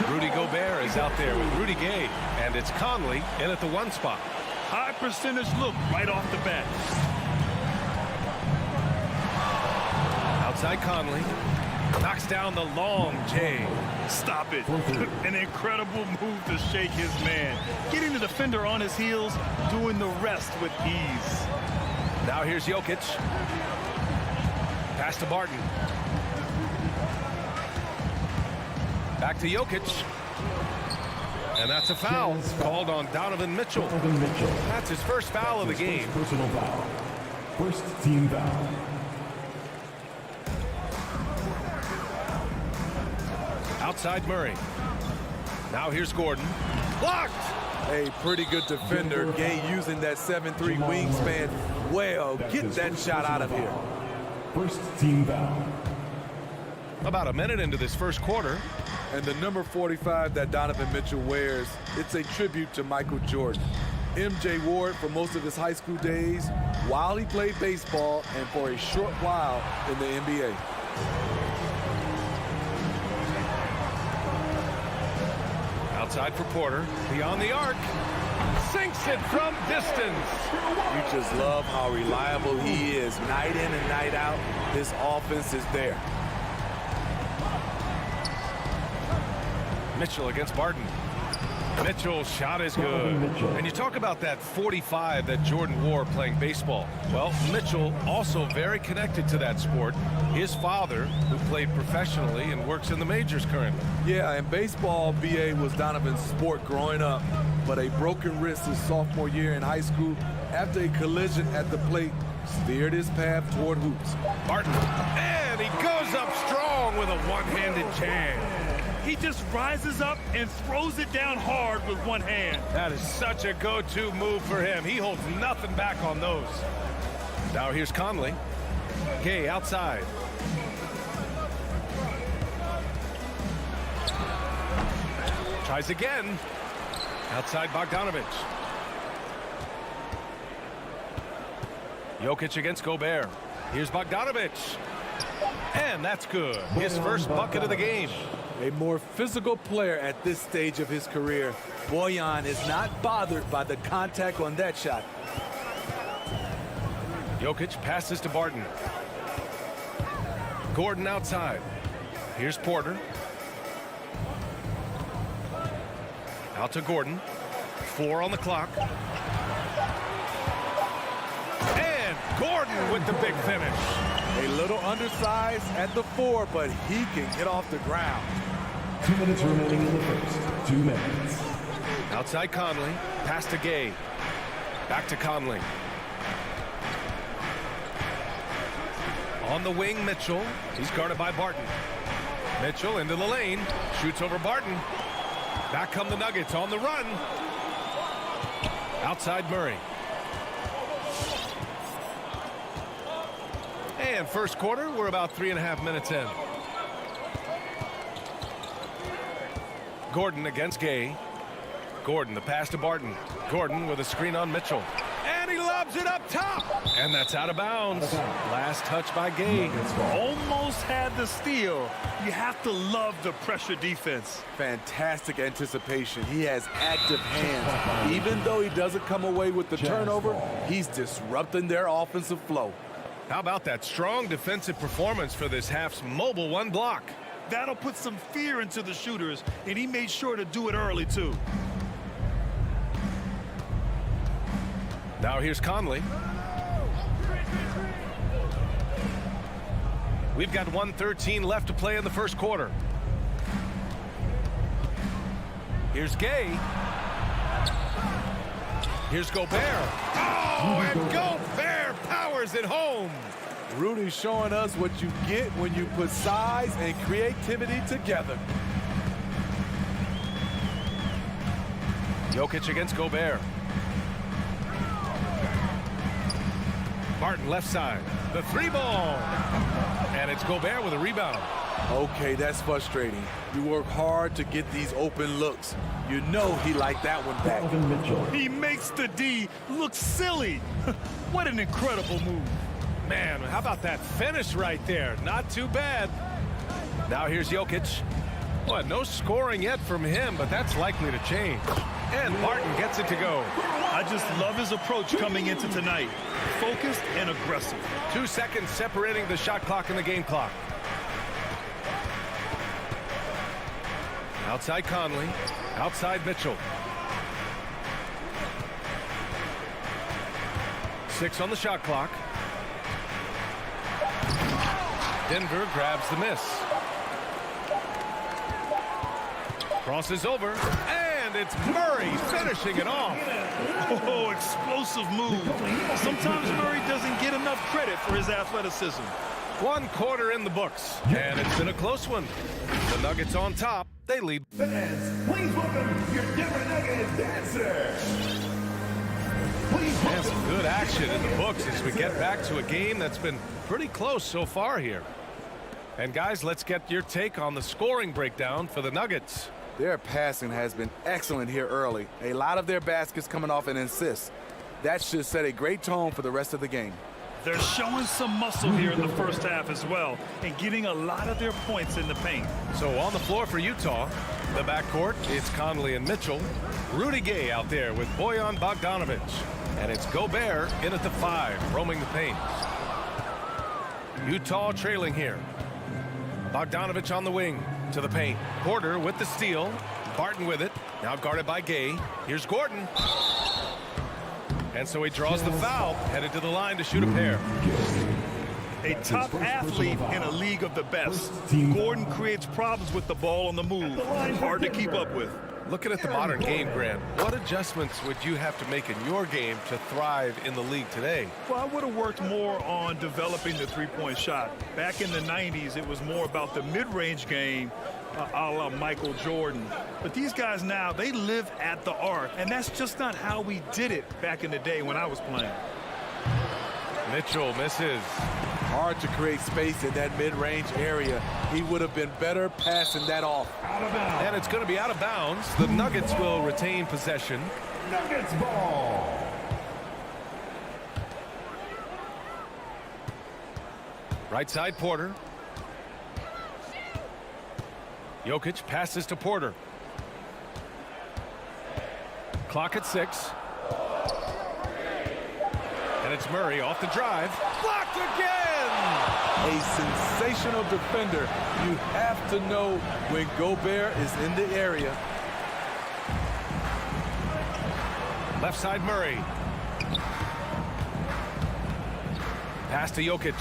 H: Rudy Gobert is out there with Rudy Gay, and it's Conley in at the 1 spot.
J: High percentage look right off the bat.
H: Outside Conley. Knocks down the long J.
J: Stop it. An incredible move to shake his man. Getting the defender on his heels, doing the rest with ease.
H: Now here's Jokic. Pass to Barton. Back to Jokic. And that's a foul called on Donovan Mitchell. That's his first foul of the game.
F: Personal foul. First team foul.
H: Outside Murray. Now here's Gordon. Blocked!
L: A pretty good defender. Gay using that 7'3" wingspan well. Get that shot out of here.
F: First team foul.
H: About a minute into this first quarter.
L: And the number 45 that Donovan Mitchell wears, it's a tribute to Michael Jordan. MJ wore it for most of his high school days while he played baseball and for a short while in the NBA.
H: Outside for Porter. Beyond the arc. Sinks it from distance.
L: You just love how reliable he is. Night in and night out, his offense is there.
H: Mitchell against Barton. Mitchell's shot is good. And you talk about that 45 that Jordan wore playing baseball. Well, Mitchell also very connected to that sport. His father, who played professionally and works in the majors currently.
L: Yeah, and baseball, B.A., was Donovan's sport growing up. But a broken wrist his sophomore year in high school after a collision at the plate steered his path toward hoops.
H: Barton, and he goes up strong with a one-handed jam.
J: He just rises up and throws it down hard with one hand.
H: That is such a go-to move for him. He holds nothing back on those. Now here's Conley. Gay outside. Tries again. Outside Bogdanovich. Jokic against Gobert. Here's Bogdanovich. And that's good. His first bucket of the game.
L: A more physical player at this stage of his career. Bojan is not bothered by the contact on that shot.
H: Jokic passes to Barton. Gordon outside. Here's Porter. Out to Gordon. 4 on the clock. And Gordon with the big finish.
L: A little undersized at the 4, but he can get off the ground.
F: 2 minutes remaining in the first. 2 minutes.
H: Outside Conley. Pass to Gay. Back to Conley. On the wing, Mitchell. He's guarded by Barton. Mitchell into the lane. Shoots over Barton. Back come the Nuggets on the run. Outside Murray. And first quarter, we're about 3.5 minutes in. Gordon against Gay. Gordon, the pass to Barton. Gordon with a screen on Mitchell. And he lobs it up top. And that's out of bounds. Last touch by Gay.
J: Almost had the steal. You have to love the pressure defense.
L: Fantastic anticipation. He has active hands. Even though he doesn't come away with the turnover, he's disrupting their offensive flow.
H: How about that strong defensive performance for this half's mobile 1 block?
J: That'll put some fear into the shooters, and he made sure to do it early, too.
H: Now here's Conley. We've got 1:13 left to play in the first quarter. Here's Gay. Here's Gobert. Oh, and Gobert powers it home.
L: Rudy showing us what you get when you put size and creativity together. Jokic
H: against Gobert. Barton left side. The three ball. And it's Gobert with a rebound.
L: Okay, that's frustrating. You work hard to get these open looks. You know he liked that one back.
J: He makes the D look silly. What an incredible move.
H: Man, how about that finish right there? Not too bad. Now here's Jokic. Well, no scoring yet from him, but that's likely to change. And Barton gets it to go.
J: I just love his approach coming into tonight. Focused and aggressive.
H: 2 seconds separating the shot clock and the game clock. Outside Conley. Outside Mitchell. 6 on the shot clock. Denver grabs the miss. Crosses over, and it's Murray finishing it off.
J: Oh, explosive move. Sometimes Murray doesn't get enough credit for his athleticism.
H: 1 quarter in the books, and it's been a close one. The Nuggets on top. They lead.
F: Fans, please welcome your Denver Nuggets dancer.
H: And some good action in the books as we get back to a game that's been pretty close so far here. And guys, let's get your take on the scoring breakdown for the Nuggets.
L: Their passing has been excellent here early. A lot of their baskets coming off an assist. That should set a great tone for the rest of the game.
J: They're showing some muscle here in the first half as well and getting a lot of their points in the paint.
H: So on the floor for Utah, the backcourt, it's Conley and Mitchell. Rudy Gay out there with Bojan Bogdanovic. And it's Gobert in at the 5, roaming the paint. Utah trailing here. Bogdanovic on the wing to the paint. Porter with the steal. Barton with it. Now guarded by Gay. Here's Gordon. And so he draws the foul, headed to the line to shoot a pair.
J: A top athlete in a league of the best. Gordon creates problems with the ball on the move. Hard to keep up with.
H: Looking at the modern game, Grant, what adjustments would you have to make in your game to thrive in the league today?
J: Well, I would have worked more on developing the three-point shot. Back in the 90s, it was more about the mid-range game, a la Michael Jordan. But these guys now, they live at the arc, and that's just not how we did it back in the day when I was playing.
H: Mitchell misses.
L: Hard to create space in that mid-range area. He would have been better passing that off.
H: And it's going to be out of bounds. The Nuggets will retain possession.
F: Nuggets ball.
H: Right side Porter. Jokic passes to Porter. Clock at 6. And it's Murray off the drive. Blocked again!
L: A sensational defender. You have to know when Gobert is in the area.
H: Left side Murray. Pass to Jokic.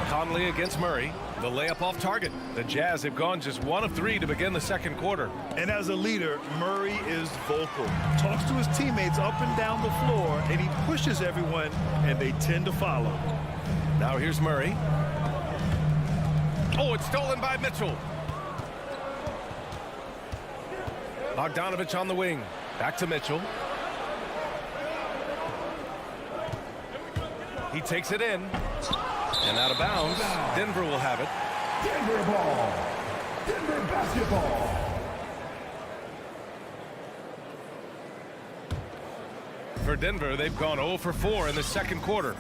H: Conley against Murray. The layup off target. The Jazz have gone just 1 of 3 to begin the second quarter.
J: And as a leader, Murray is vocal. Talks to his teammates up and down the floor, and he pushes everyone, and they tend to follow.
H: Now here's Murray. Oh, it's stolen by Mitchell. Bogdanovic on the wing. Back to Mitchell. He takes it in. And out of bounds. Denver will have it.
F: Denver ball. Denver basketball.
H: For Denver, they've gone 0 for 4 in the second quarter.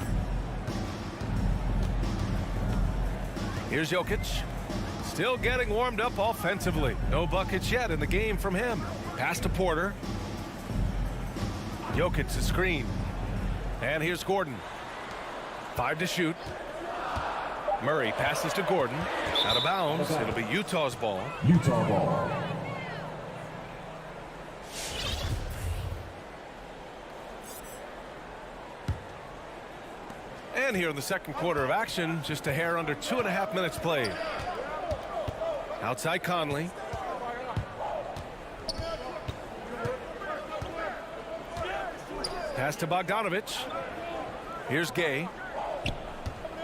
H: Here's Jokic. Still getting warmed up offensively. No buckets yet in the game from him. Pass to Porter. Jokic to screen. And here's Gordon. 5 to shoot. Murray passes to Gordon. Out of bounds. It'll be Utah's ball.
F: Utah ball.
H: And here in the second quarter of action, just a hair under 2.5 minutes played. Outside Conley. Pass to Bogdanovic. Here's Gay.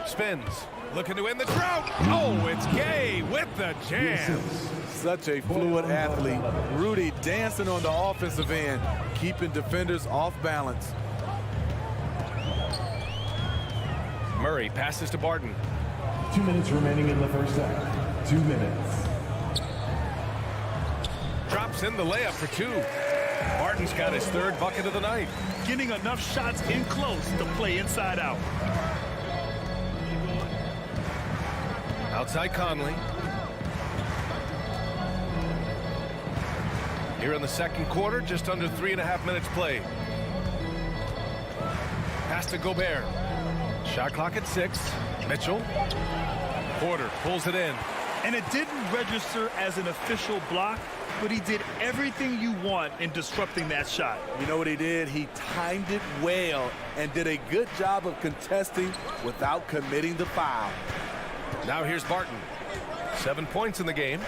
H: Spins. Looking to win the drought. Oh, it's Gay with the jam.
L: such a fluid athlete. Rudy dancing on the offensive end, keeping defenders off balance.
H: Murray passes to Barton.
F: 2 minutes remaining in the first half. 2 minutes.
H: Drops in the layup for 2. Barton's got his 3rd bucket of the night.
J: Getting enough shots in close to play inside out.
H: Outside Conley. Here in the second quarter, just under 3.5 minutes played. Pass to Gobert. Shot clock at 6. Mitchell. Porter pulls it in.
J: And it didn't register as an official block, but he did everything you want in disrupting that shot.
L: You know what he did? He timed it well and did a good job of contesting without committing the foul.
H: Now here's Barton. 7 points in the game.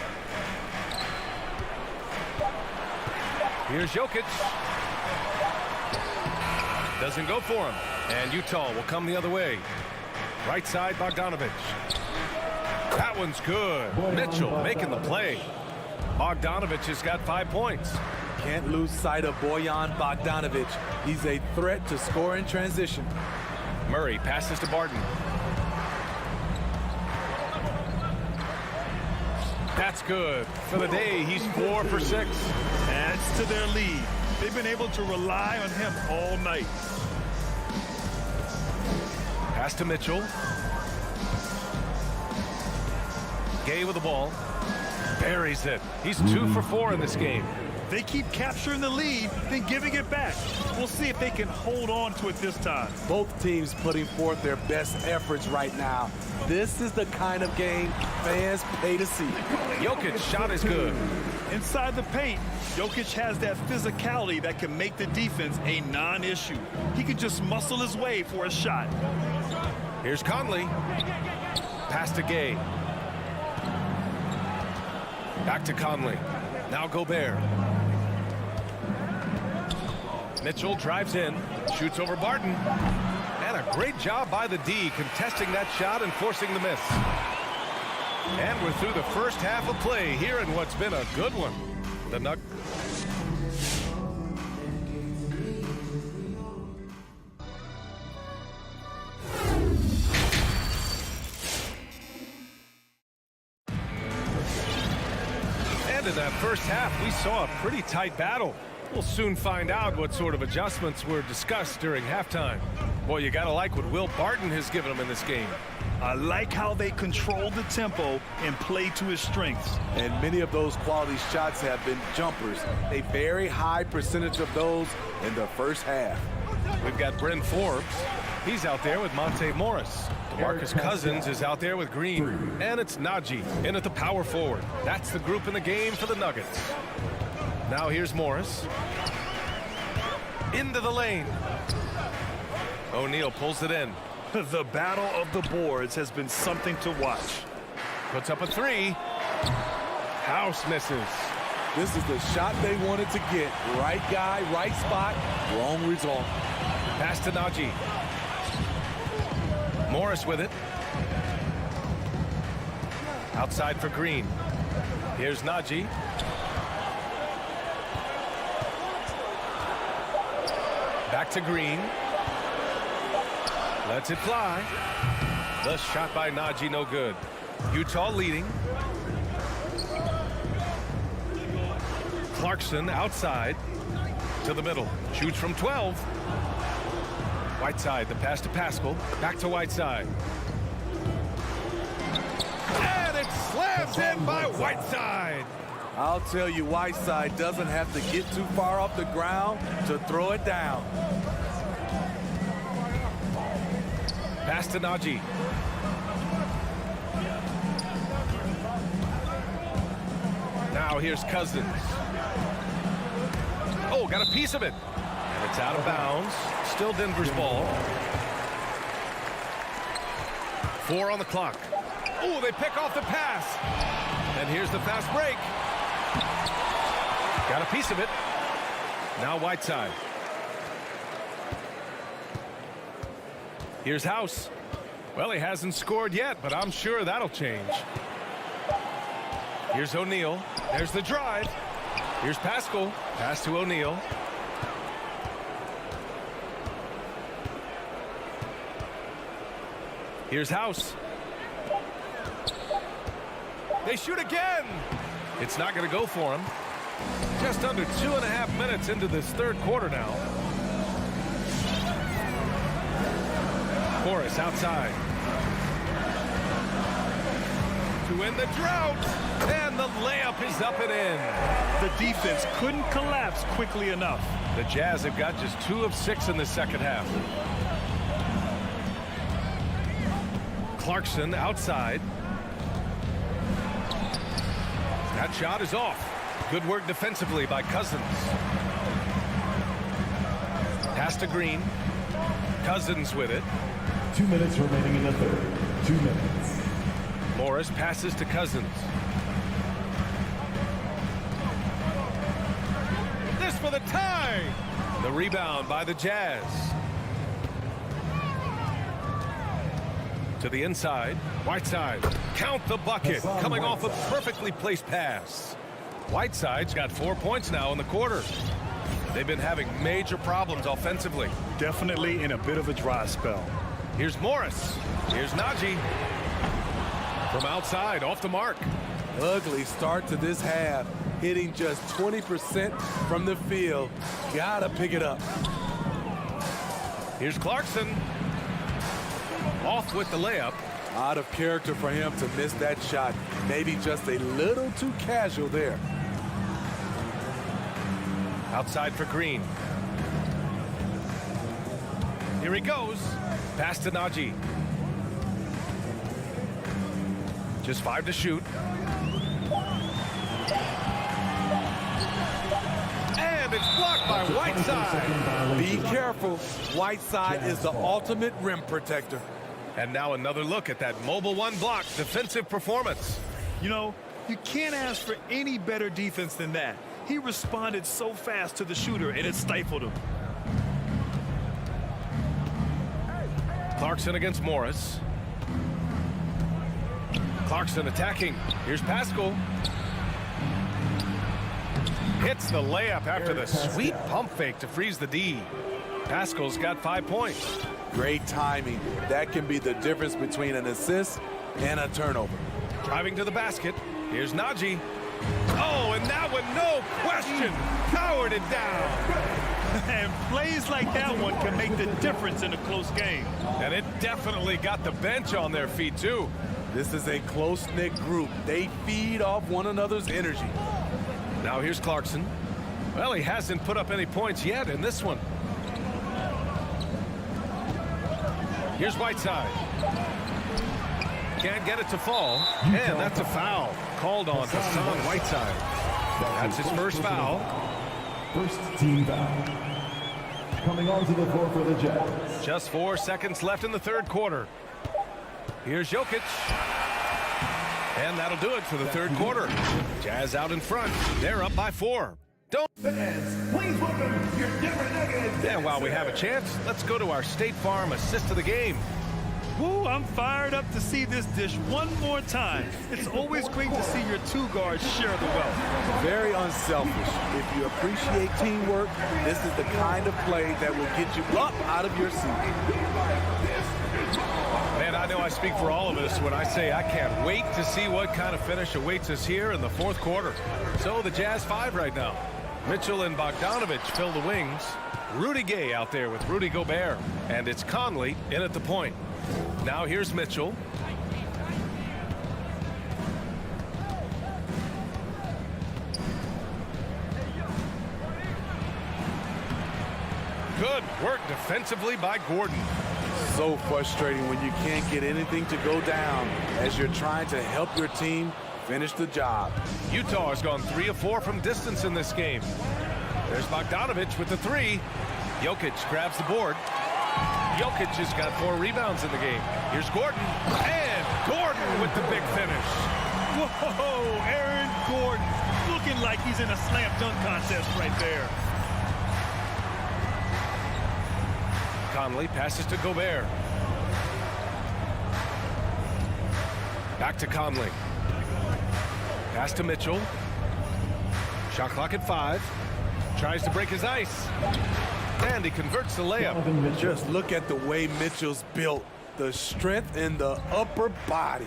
H: Here's Jokic. Doesn't go for him. And Utah will come the other way. Right side, Bogdanovic. That one's good. Mitchell making the play. Bogdanovic has got 5 points.
L: Can't lose sight of Bojan Bogdanovic. He's a threat to score in transition.
H: Murray passes to Barton. That's good. For the day, he's 4 for 6.
J: Adds to their lead. They've been able to rely on him all night.
H: Pass to Mitchell. Gay with the ball. Buries it. He's 2 for 4 in this game.
J: They keep capturing the lead, then giving it back. We'll see if they can hold on to it this time.
L: Both teams putting forth their best efforts right now. This is the kind of game fans pay to see.
H: Jokic's shot is good.
J: Inside the paint, Jokic has that physicality that can make the defense a non-issue. He can just muscle his way for a shot.
H: Here's Conley. Pass to Gay. Back to Conley. Now Gobert. Mitchell drives in, shoots over Barton. And a great job by the D contesting that shot and forcing the miss. And we're through the first half of play here in what's been a good one. The Nuggets. And in that first half, we saw a pretty tight battle. We'll soon find out what sort of adjustments were discussed during halftime. Boy, you gotta like what Will Barton has given them in this game.
J: I like how they control the tempo and play to his strengths.
L: And many of those quality shots have been jumpers. A very high percentage of those in the first half.
H: We've got Bryn Forbes. He's out there with Monte Morris. DeMarcus Cousins is out there with Green. And it's Najee in at the power forward. That's the group in the game for the Nuggets. Now here's Morris. Into the lane. O'Neal pulls it in.
J: The battle of the boards has been something to watch.
H: Puts up a 3. House misses.
L: This is the shot they wanted to get. Right guy, right spot, wrong result.
H: Pass to Najee. Morris with it. Outside for Green. Here's Najee. Back to Green. Lets it fly. The shot by Najee, no good. Utah leading. Clarkson outside to the middle. Shoots from 12. Whiteside, the pass to Pascal. Back to Whiteside. And it slams in by Whiteside.
L: I'll tell you, Whiteside doesn't have to get too far off the ground to throw it down.
H: Pass to Najee. Now here's Cousins. Oh, got a piece of it. And it's out of bounds. Still Denver's ball. 4 on the clock. Oh, they pick off the pass. And here's the fast break. Got a piece of it. Now Whiteside. Here's House. Well, he hasn't scored yet, but I'm sure that'll change. Here's O'Neal. There's the drive. Here's Pascal. Pass to O'Neal. Here's House. They shoot again. It's not going to go for him. Just under 2.5 minutes into this third quarter now. Morris outside. To win the drought. And the layup is up and in.
J: The defense couldn't collapse quickly enough.
H: The Jazz have got just 2 of 6 in the second half. Clarkson outside. That shot is off. Good work defensively by Cousins. Pass to Green. Cousins with it.
F: 2 minutes remaining in the third. 2 minutes.
H: Morris passes to Cousins. This for the tie. The rebound by the Jazz. To the inside. Whiteside. Count the bucket. Coming off a perfectly placed pass. Whiteside's got 4 points now in the quarter. They've been having major problems offensively.
J: Definitely in a bit of a dry spell.
H: Here's Morris. Here's Najee. From outside, off the mark.
L: Ugly start to this half. Hitting just 20% from the field. Gotta pick it up.
H: Here's Clarkson. Off with the layup.
L: Out of character for him to miss that shot. Maybe just a little too casual there.
H: Outside for Green. Here he goes. Pass to Najee. Just 5 to shoot. And it's blocked by Whiteside.
L: Be careful. Whiteside is the ultimate rim protector.
H: And now another look at that mobile one block defensive performance.
J: You know, you can't ask for any better defense than that. He responded so fast to the shooter, and it stifled him.
H: Clarkson against Morris. Clarkson attacking. Here's Pascal. Hits the layup after the sweet pump fake to freeze the D. Pascal's got 5 points.
L: Great timing. That can be the difference between an assist and a turnover.
H: Driving to the basket. Here's Najee. Oh, and that one, no question, powered it down.
J: And plays like that one can make the difference in a close game.
H: And it definitely got the bench on their feet, too.
L: This is a close-knit group. They feed off one another's energy.
H: Now here's Clarkson. Well, he hasn't put up any points yet in this one. Here's Whiteside. Can't get it to fall. And that's a foul called on Hassan Whiteside. That's his first foul.
F: First team foul. Coming onto the floor for the Jazz.
H: Just 4 seconds left in the third quarter. Here's Jokic. And that'll do it for the third quarter. Jazz out in front. They're up by 4. Don't.
F: Fans, please welcome your Denver Nuggets.
H: And while we have a chance, let's go to our State Farm assist of the game.
J: Woo, I'm fired up to see this dish one more time. It's always great to see your two guards share the wealth.
L: Very unselfish. If you appreciate teamwork, this is the kind of play that will get you up out of your seat.
H: Man, I know I speak for all of us when I say I can't wait to see what kind of finish awaits us here in the fourth quarter. So the Jazz 5 right now. Mitchell and Bogdanovich fill the wings. Rudy Gay out there with Rudy Gobert. And it's Conley in at the point. Now here's Mitchell. Good work defensively by Gordon.
L: So frustrating when you can't get anything to go down as you're trying to help your team finish the job.
H: Utah has gone 3 of 4 from distance in this game. There's Bogdanovich with the 3. Jokic grabs the board. Jokic has got 4 rebounds in the game. Here's Gordon. And Gordon with the big finish.
J: Whoa, Aaron Gordon looking like he's in a slam dunk contest right there.
H: Conley passes to Gobert. Back to Conley. Pass to Mitchell. Shot clock at 5. Tries to break his ice. And he converts the layup.
L: Just look at the way Mitchell's built. The strength in the upper body.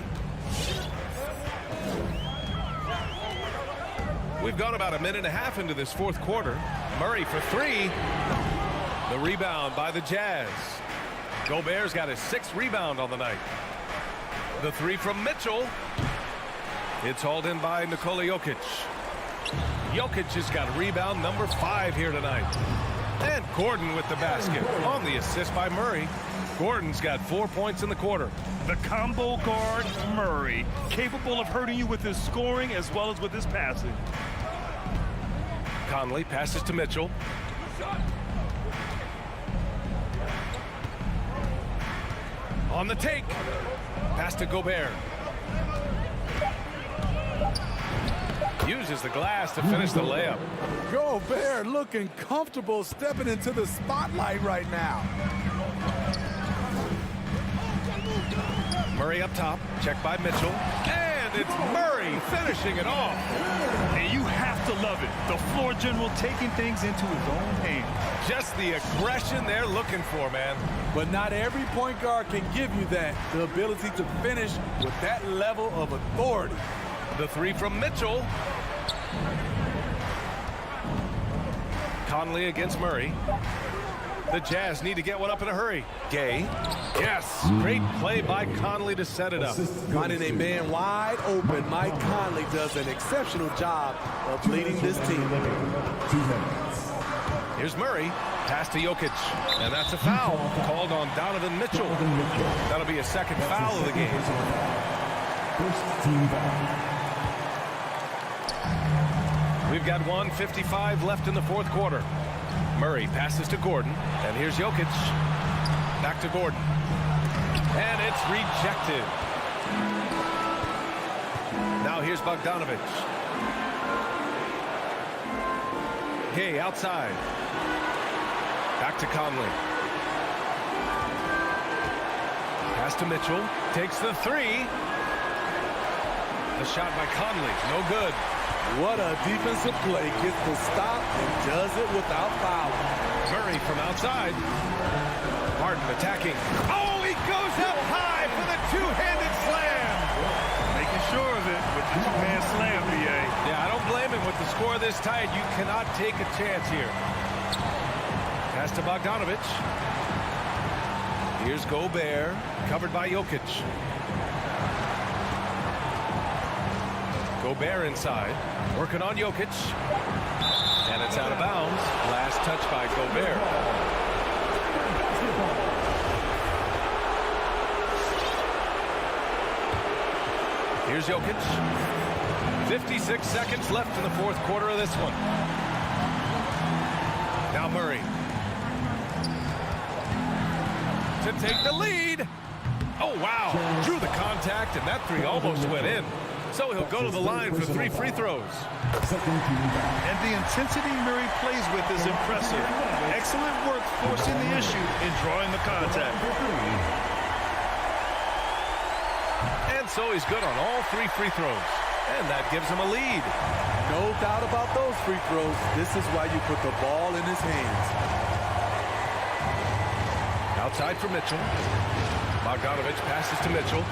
H: We've gone about a minute and a half into this fourth quarter. Murray for 3. The rebound by the Jazz. Gobert's got his 6th rebound on the night. The 3 from Mitchell. It's hauled in by Nikola Jokic. Jokic has got rebound number 5 here tonight. And Gordon with the basket on the assist by Murray. Gordon's got 4 points in the quarter.
J: The combo guard, Murray, capable of hurting you with his scoring as well as with his passing.
H: Conley passes to Mitchell. On the take. Pass to Gobert. Uses the glass to finish the layup.
L: Gobert looking comfortable stepping into the spotlight right now.
H: Murray up top. Checked by Mitchell. And it's Murray finishing it off.
J: And you have to love it. The floor general taking things into his own hands.
H: Just the aggression they're looking for, man.
L: But not every point guard can give you that. The ability to finish with that level of authority.
H: The 3 from Mitchell. Conley against Murray. The Jazz need to get one up in a hurry. Gay. Yes. Great play by Conley to set it up.
L: Finding a man wide open, Mike Conley does an exceptional job of leading this team.
H: Here's Murray. Pass to Jokic. And that's a foul called on Donovan Mitchell. That'll be a 2nd foul of the game.
F: First team foul.
H: We've got 1:55 left in the fourth quarter. Murray passes to Gordon. And here's Jokic. Back to Gordon. And it's rejected. Now here's Bogdanovic. Gay outside. Back to Conley. Pass to Mitchell. Takes the 3. The shot by Conley. No good.
L: What a defensive play. Gets the stop and does it without foul.
H: Murray from outside. Harden attacking. Oh, he goes up high for the two-handed slam.
J: Making sure of it with the two-hand slam, B.A.
H: Yeah, I don't blame him with the score this tight. You cannot take a chance here. Pass to Bogdanovic. Here's Gobert. Covered by Jokic. Gobert inside. Working on Jokic. And it's out of bounds. Last touch by Gobert. Here's Jokic. 56 seconds left in the fourth quarter of this one. Now Murray. To take the lead. Oh, wow. Drew the contact, and that 3 almost went in. So he'll go to the line for 3 free throws.
J: And the intensity Murray plays with is impressive. Excellent work forcing the issue and drawing the contact.
H: And so he's good on all 3 free throws. And that gives him a lead.
L: No doubt about those free throws. This is why you put the ball in his hands.
H: Outside for Mitchell. Bogdanovic passes to Mitchell.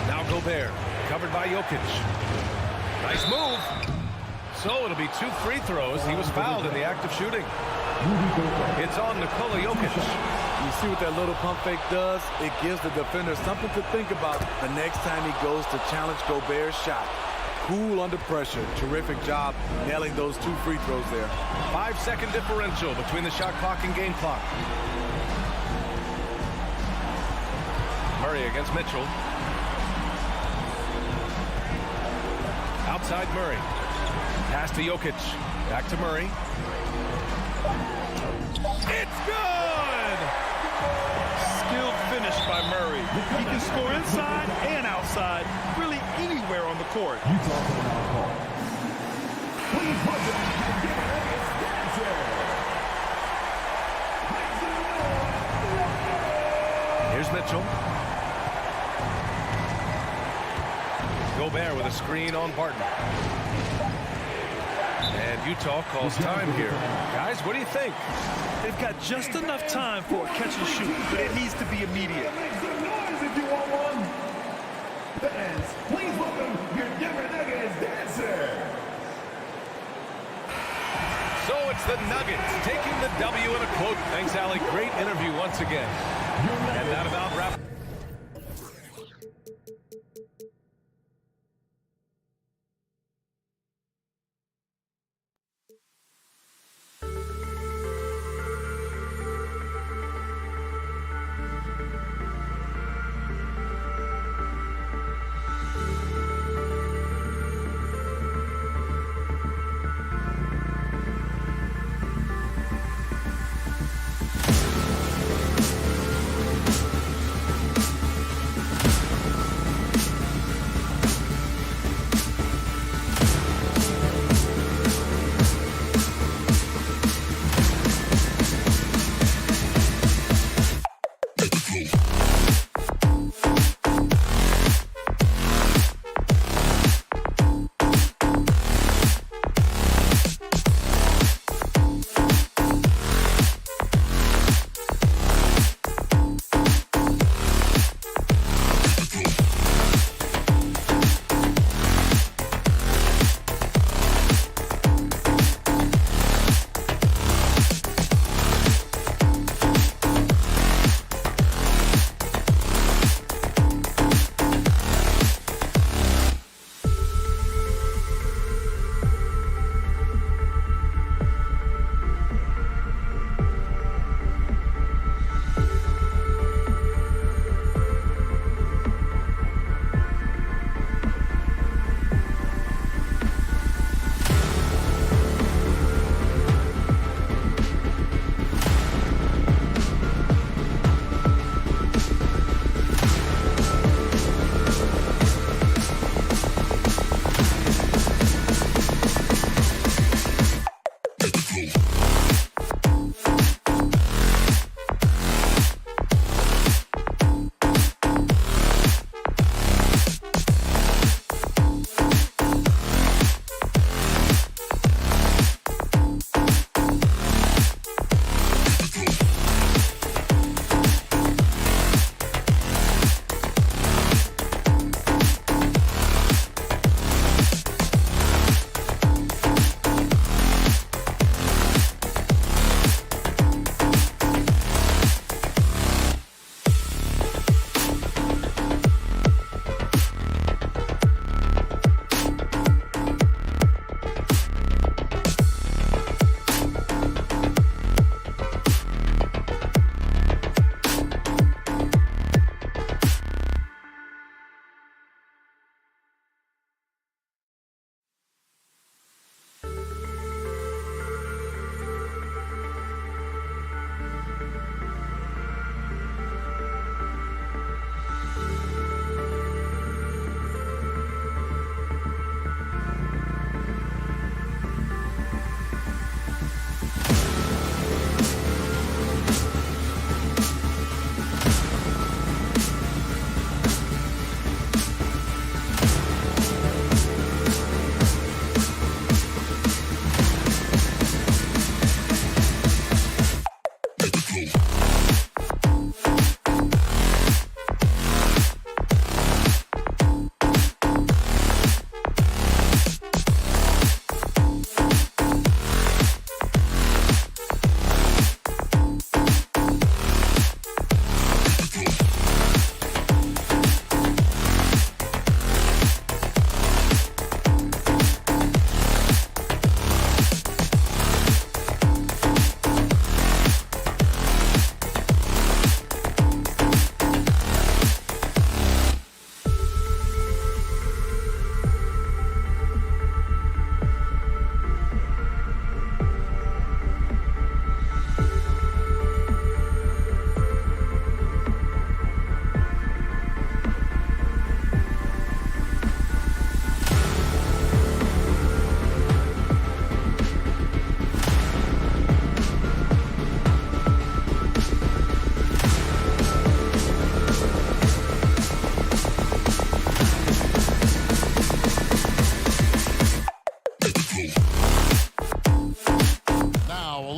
H: Now Gobert, covered by Jokic. Nice move. So it'll be 2 free throws. He was fouled in the act of shooting. It's on Nikola Jokic.
L: You see what that little pump fake does? It gives the defender something to think about the next time he goes to challenge Gobert's shot. Cool under pressure. Terrific job nailing those 2 free throws there.
H: 5-second differential between the shot clock and game clock. Murray against Mitchell. Outside Murray. Pass to Jokic. Back to Murray. It's good!
J: Skilled finish by Murray. He can score inside and outside, really anywhere on the court.
H: Here's Mitchell. Gobert with a screen on Barton. And Utah calls time here. Guys, what do you think?
J: They've got just enough time for a catch and shoot, but it needs to be immediate.
F: Make some noise if you want one. Fans, please welcome your Denver Nuggets dancer.
H: So it's the Nuggets taking the W in a quote. Thanks, Allie. Great interview once again. And that about wraps.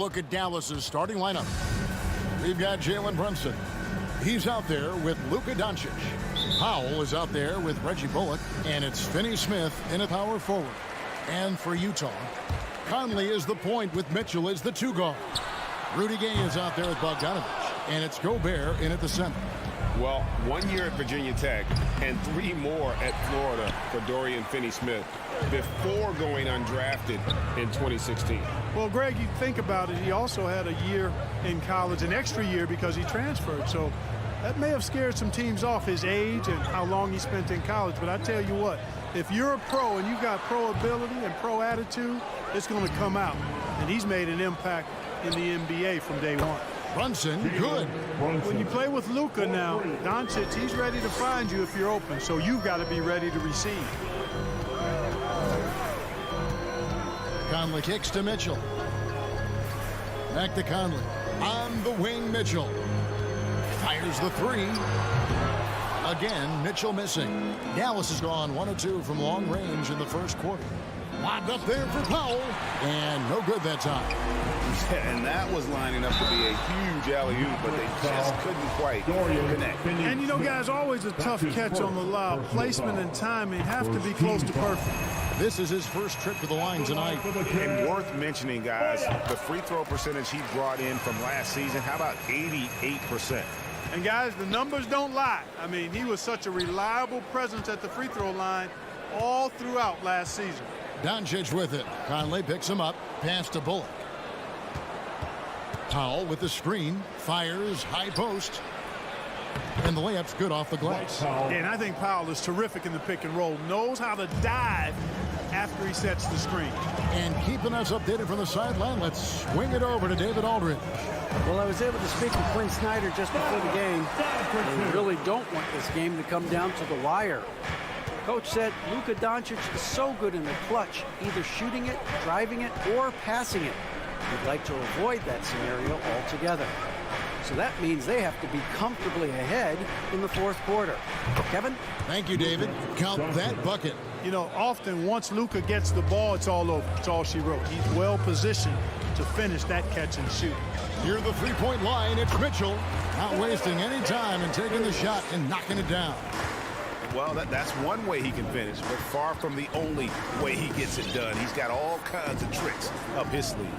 A: look at Dallas's starting lineup. We've got Jalen Brunson. He's out there with Luka Doncic. Powell is out there with Reggie Bullock. And it's Finney Smith in a power forward. And for Utah, Conley is the point with Mitchell as the 2 guard. Rudy Gay is out there with Bogdanovich. And it's Gobert in at the center.
C: Well, 1 year at Virginia Tech and 3 more at Florida for Dorian Finney-Smith before going undrafted in 2016.
D: Well, Greg, you think about it, he also had a year in college, an extra year because he transferred. So that may have scared some teams off, his age and how long he spent in college. But I tell you what, if you're a pro and you've got pro ability and pro attitude, it's going to come out. And he's made an impact in the NBA from day one.
A: Brunson, good.
D: When you play with Luka now, Doncic, he's ready to find you if you're open, so you've got to be ready to receive.
A: Conley kicks to Mitchell. Back to Conley. On the wing, Mitchell. Fires the 3. Again, Mitchell missing. Dallas has gone 1 of 2 from long range in the first quarter. Lobbed up there for Powell. And no good that time.
B: And that was lining up to be a huge alley-oop, but they just couldn't quite connect.
D: And you know, guys, always a tough catch on the lob. Placement and timing have to be close to perfect.
A: This is his first trip to the line tonight.
B: And worth mentioning, guys, the free throw percentage he brought in from last season, how about 88%?
D: And, guys, the numbers don't lie. I mean, he was such a reliable presence at the free throw line all throughout last season.
A: Doncic with it. Conley picks him up. Pass to Bullock. Powell with the screen. Fires high post. And the layup's good off the glass.
D: And I think Powell is terrific in the pick and roll. Knows how to dive after he sets the screen.
A: And keeping us updated from the sideline, let's swing it over to David Aldridge.
E: Well, I was able to speak with Quinn Snyder just before the game. They really don't want this game to come down to the wire. Coach said Luka Doncic is so good in the clutch, either shooting it, driving it, or passing it. He'd like to avoid that scenario altogether. So that means they have to be comfortably ahead in the fourth quarter. Kevin?
A: Thank you, David. Count that bucket.
D: You know, often once Luka gets the ball, it's all over. It's all she wrote. He's well positioned to finish that catch and shoot.
A: Near the three-point line, it's Mitchell. Not wasting any time and taking the shot and knocking it down.
B: Well, that's one way he can finish, but far from the only way he gets it done. He's got all kinds of tricks up his sleeve.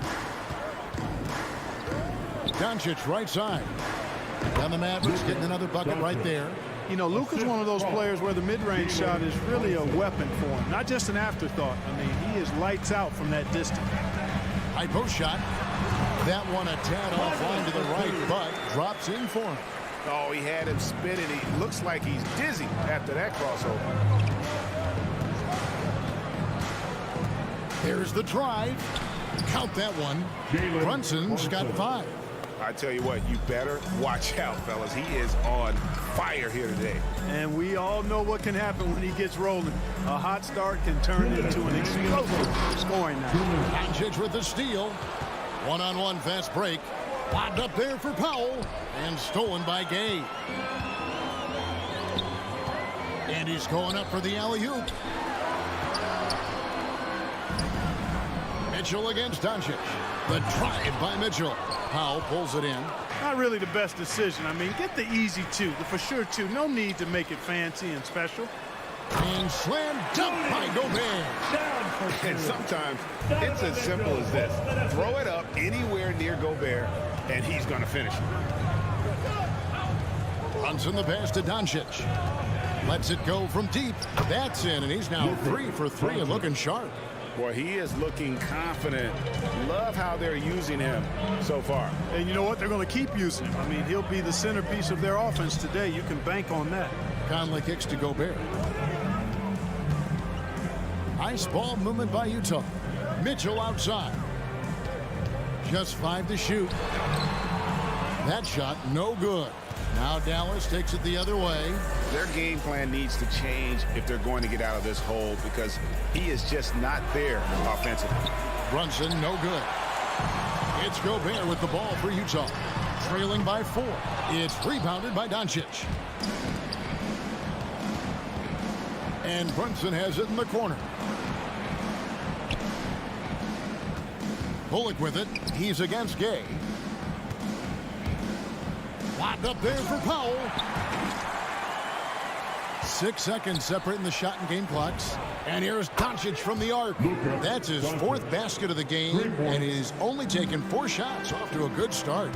A: Doncic right side. And the Mavericks getting another bucket right there.
D: You know, Luka's one of those players where the mid-range shot is really a weapon for him, not just an afterthought. I mean, he is lights out from that distance.
A: High post shot. That one a tad offline to the right, but drops in for him.
B: Oh, he had him spinning. He looks like he's dizzy after that crossover.
A: There's the drive. Count that one. Brunson's got 5.
B: I tell you what, you better watch out, fellas. He is on fire here today.
D: And we all know what can happen when he gets rolling. A hot start can turn into an explosive scoring night.
A: Doncic with the steal. One-on-one fast break. Lobbed up there for Powell. And stolen by Gay. And he's going up for the alley-oop. Mitchell against Doncic. The drive by Mitchell. Powell pulls it in.
D: Not really the best decision. I mean, get the easy 2, the for sure 2. No need to make it fancy and special.
A: And slam dunk by Gobert.
B: And sometimes it's as simple as this. Throw it up anywhere near Gobert, and he's going to finish it.
A: Brunson the pass to Doncic. Lets it go from deep. That's in, and he's now 3 for 3 and looking sharp.
B: Boy, he is looking confident. Love how they're using him so far.
D: And you know what? They're going to keep using him. I mean, he'll be the centerpiece of their offense today. You can bank on that.
A: Conley kicks to Gobert. Ice ball movement by Utah. Mitchell outside. Just 5 to shoot. That shot no good. Now Dallas takes it the other way.
B: Their game plan needs to change if they're going to get out of this hole because he is just not there offensively.
A: Brunson no good. It's Gobert with the ball for Utah. Trailing by 4. It's rebounded by Doncic. And Brunson has it in the corner. Bullock with it. He's against Gay. Locked up there for Powell. 6 seconds separating the shot and game clocks. And here's Doncic from the arc. That's his 4th basket of the game, and he's only taken 4 shots. Off to a good start.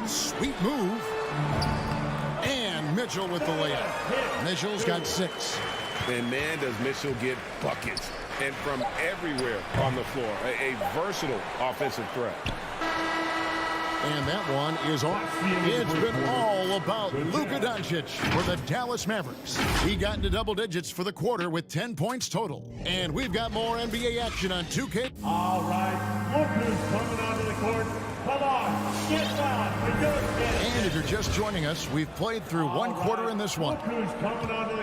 A: Sweet move. And Mitchell with the layup. Mitchell's got 6.
C: And man, does Mitchell get buckets. And from everywhere on the floor. A versatile offensive threat.
A: And that one is off. It's been all about Luka Doncic for the Dallas Mavericks. He got into double digits for the quarter with 10 points total. And we've got more NBA action on 2K.
F: All right, Luka's coming onto the court. Come on, get down.
A: And if you're just joining us, we've played through 1 quarter in this one.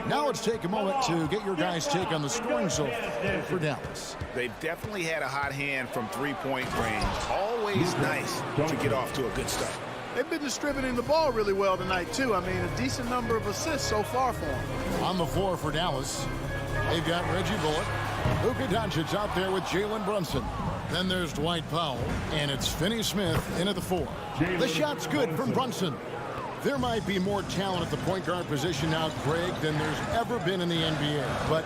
A: Now let's take a moment to get your guys' take on the scoring so far for Dallas.
B: They've definitely had a hot hand from three-point range. Always nice to get off to a good start.
D: They've been distributing the ball really well tonight, too. I mean, a decent number of assists so far for them.
A: On the floor for Dallas, they've got Reggie Bullock. Luka Doncic out there with Jalen Brunson. Then there's Dwight Powell, and it's Finney-Smith in at the 4. The shot's good from Brunson. There might be more talent at the point guard position now, Greg, than there's ever been in the NBA. But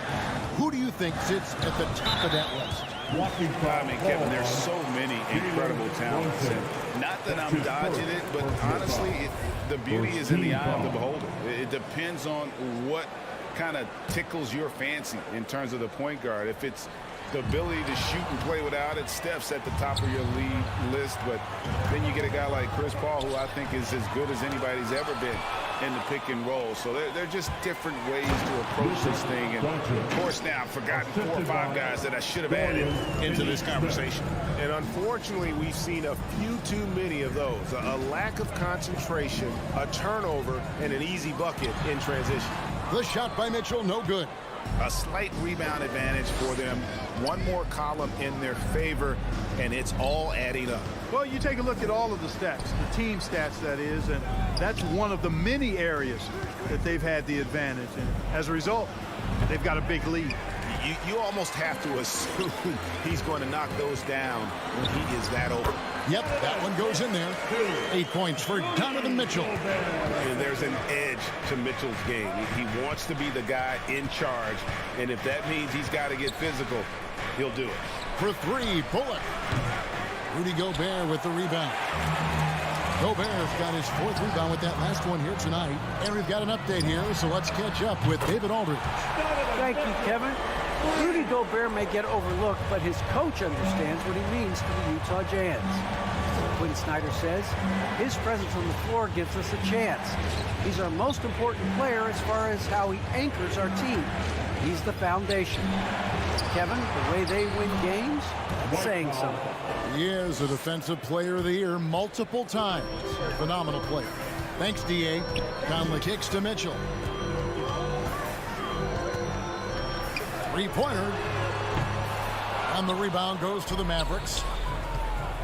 A: who do you think sits at the top of that list?
B: I mean, Kevin, there's so many incredible talents. And not that I'm dodging it, but honestly, the beauty is in the eye of the beholder. It depends on what kind of tickles your fancy in terms of the point guard. If it's the ability to shoot and play without it, Steph's at the top of your league list. But then you get a guy like Chris Paul, who I think is as good as anybody's ever been in the pick and roll. So they're just different ways to approach this thing. And of course, now I've forgotten 4 or 5 guys that I should have added into this conversation.
C: And unfortunately, we've seen a few too many of those. A lack of concentration, a turnover, and an easy bucket in transition.
A: The shot by Mitchell, no good.
B: A slight rebound advantage for them. 1 more column in their favor, and it's all adding up.
D: Well, you take a look at all of the stats, the team stats, that is, and that's one of the many areas that they've had the advantage. And as a result, they've got a big lead.
B: You almost have to assume he's going to knock those down when he is that open.
A: Yep, that one goes in there. 8 points for Donovan Mitchell.
C: And there's an edge to Mitchell's game. He wants to be the guy in charge, and if that means he's got to get physical, he'll do it.
A: For 3, Bullock. Rudy Gobert with the rebound. Gobert's got his 4th rebound with that last one here tonight. And we've got an update here, so let's catch up with David Aldridge.
E: Thank you, Kevin. Rudy Gobert may get overlooked, but his coach understands what he means to the Utah Jazz. Quinn Snyder says his presence on the floor gives us a chance. He's our most important player as far as how he anchors our team. He's the foundation. Kevin, the way they win games, saying something.
A: He is a Defensive Player of the Year multiple times. Phenomenal player. Thanks, D.A. Conley kicks to Mitchell. 3-pointer. And the rebound goes to the Mavericks.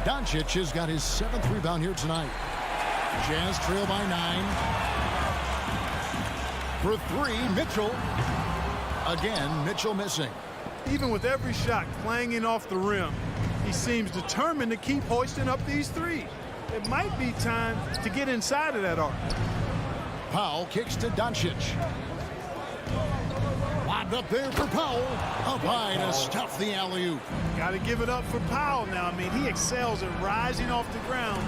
A: Doncic has got his 7th rebound here tonight. Jazz trail by 9. For 3, Mitchell. Again, Mitchell missing.
D: Even with every shot clanging off the rim, he seems determined to keep hoisting up these threes. It might be time to get inside of that arc.
A: Powell kicks to Doncic. Lobbed up there for Powell. Up high to stuff the alley-oop.
D: Got to give it up for Powell now. I mean, he excels at rising off the ground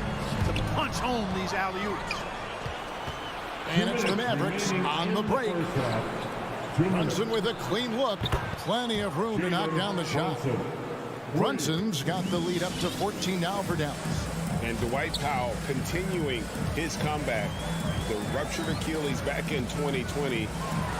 D: to punch home these alley-oops.
A: And it's the Mavericks on the break. Brunson with a clean look. Plenty of room to knock down the shot. Brunson's got the lead up to 14 now for Dallas.
C: And Dwight Powell continuing his comeback. The ruptured Achilles back in 2020.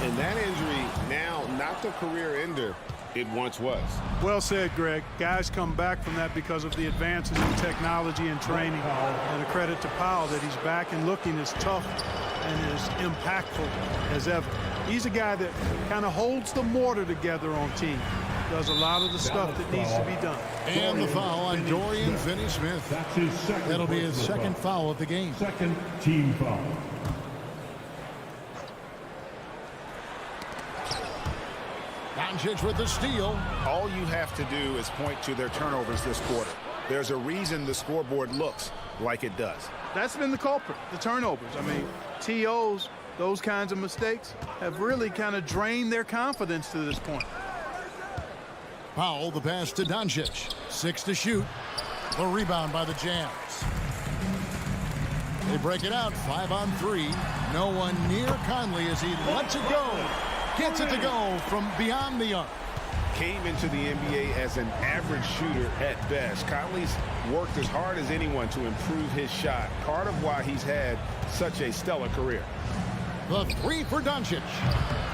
C: And that injury now not the career ender it once was.
D: Well said, Greg. Guys come back from that because of the advances in technology and training. And a credit to Powell that he's back and looking as tough and as impactful as ever. He's a guy that kind of holds the mortar together on team. Does a lot of the stuff that needs to be done.
A: And the foul on Dorian Finney-Smith.
F: That's his second.
A: That'll be his second foul of the game.
F: Second team foul.
A: Doncic with the steal.
B: All you have to do is point to their turnovers this quarter. There's a reason the scoreboard looks like it does.
D: That's been the culprit, the turnovers. I mean, TOs, those kinds of mistakes have really kind of drained their confidence to this point.
A: Powell, the pass to Doncic. 6 to shoot. The rebound by the Jazz. They break it out, 5 on 3. No one near Conley as he lets it go. Gets it to go from beyond the arc.
B: Came into the NBA as an average shooter at best. Conley's worked as hard as anyone to improve his shot. Part of why he's had such a stellar career.
A: The 3 for Doncic.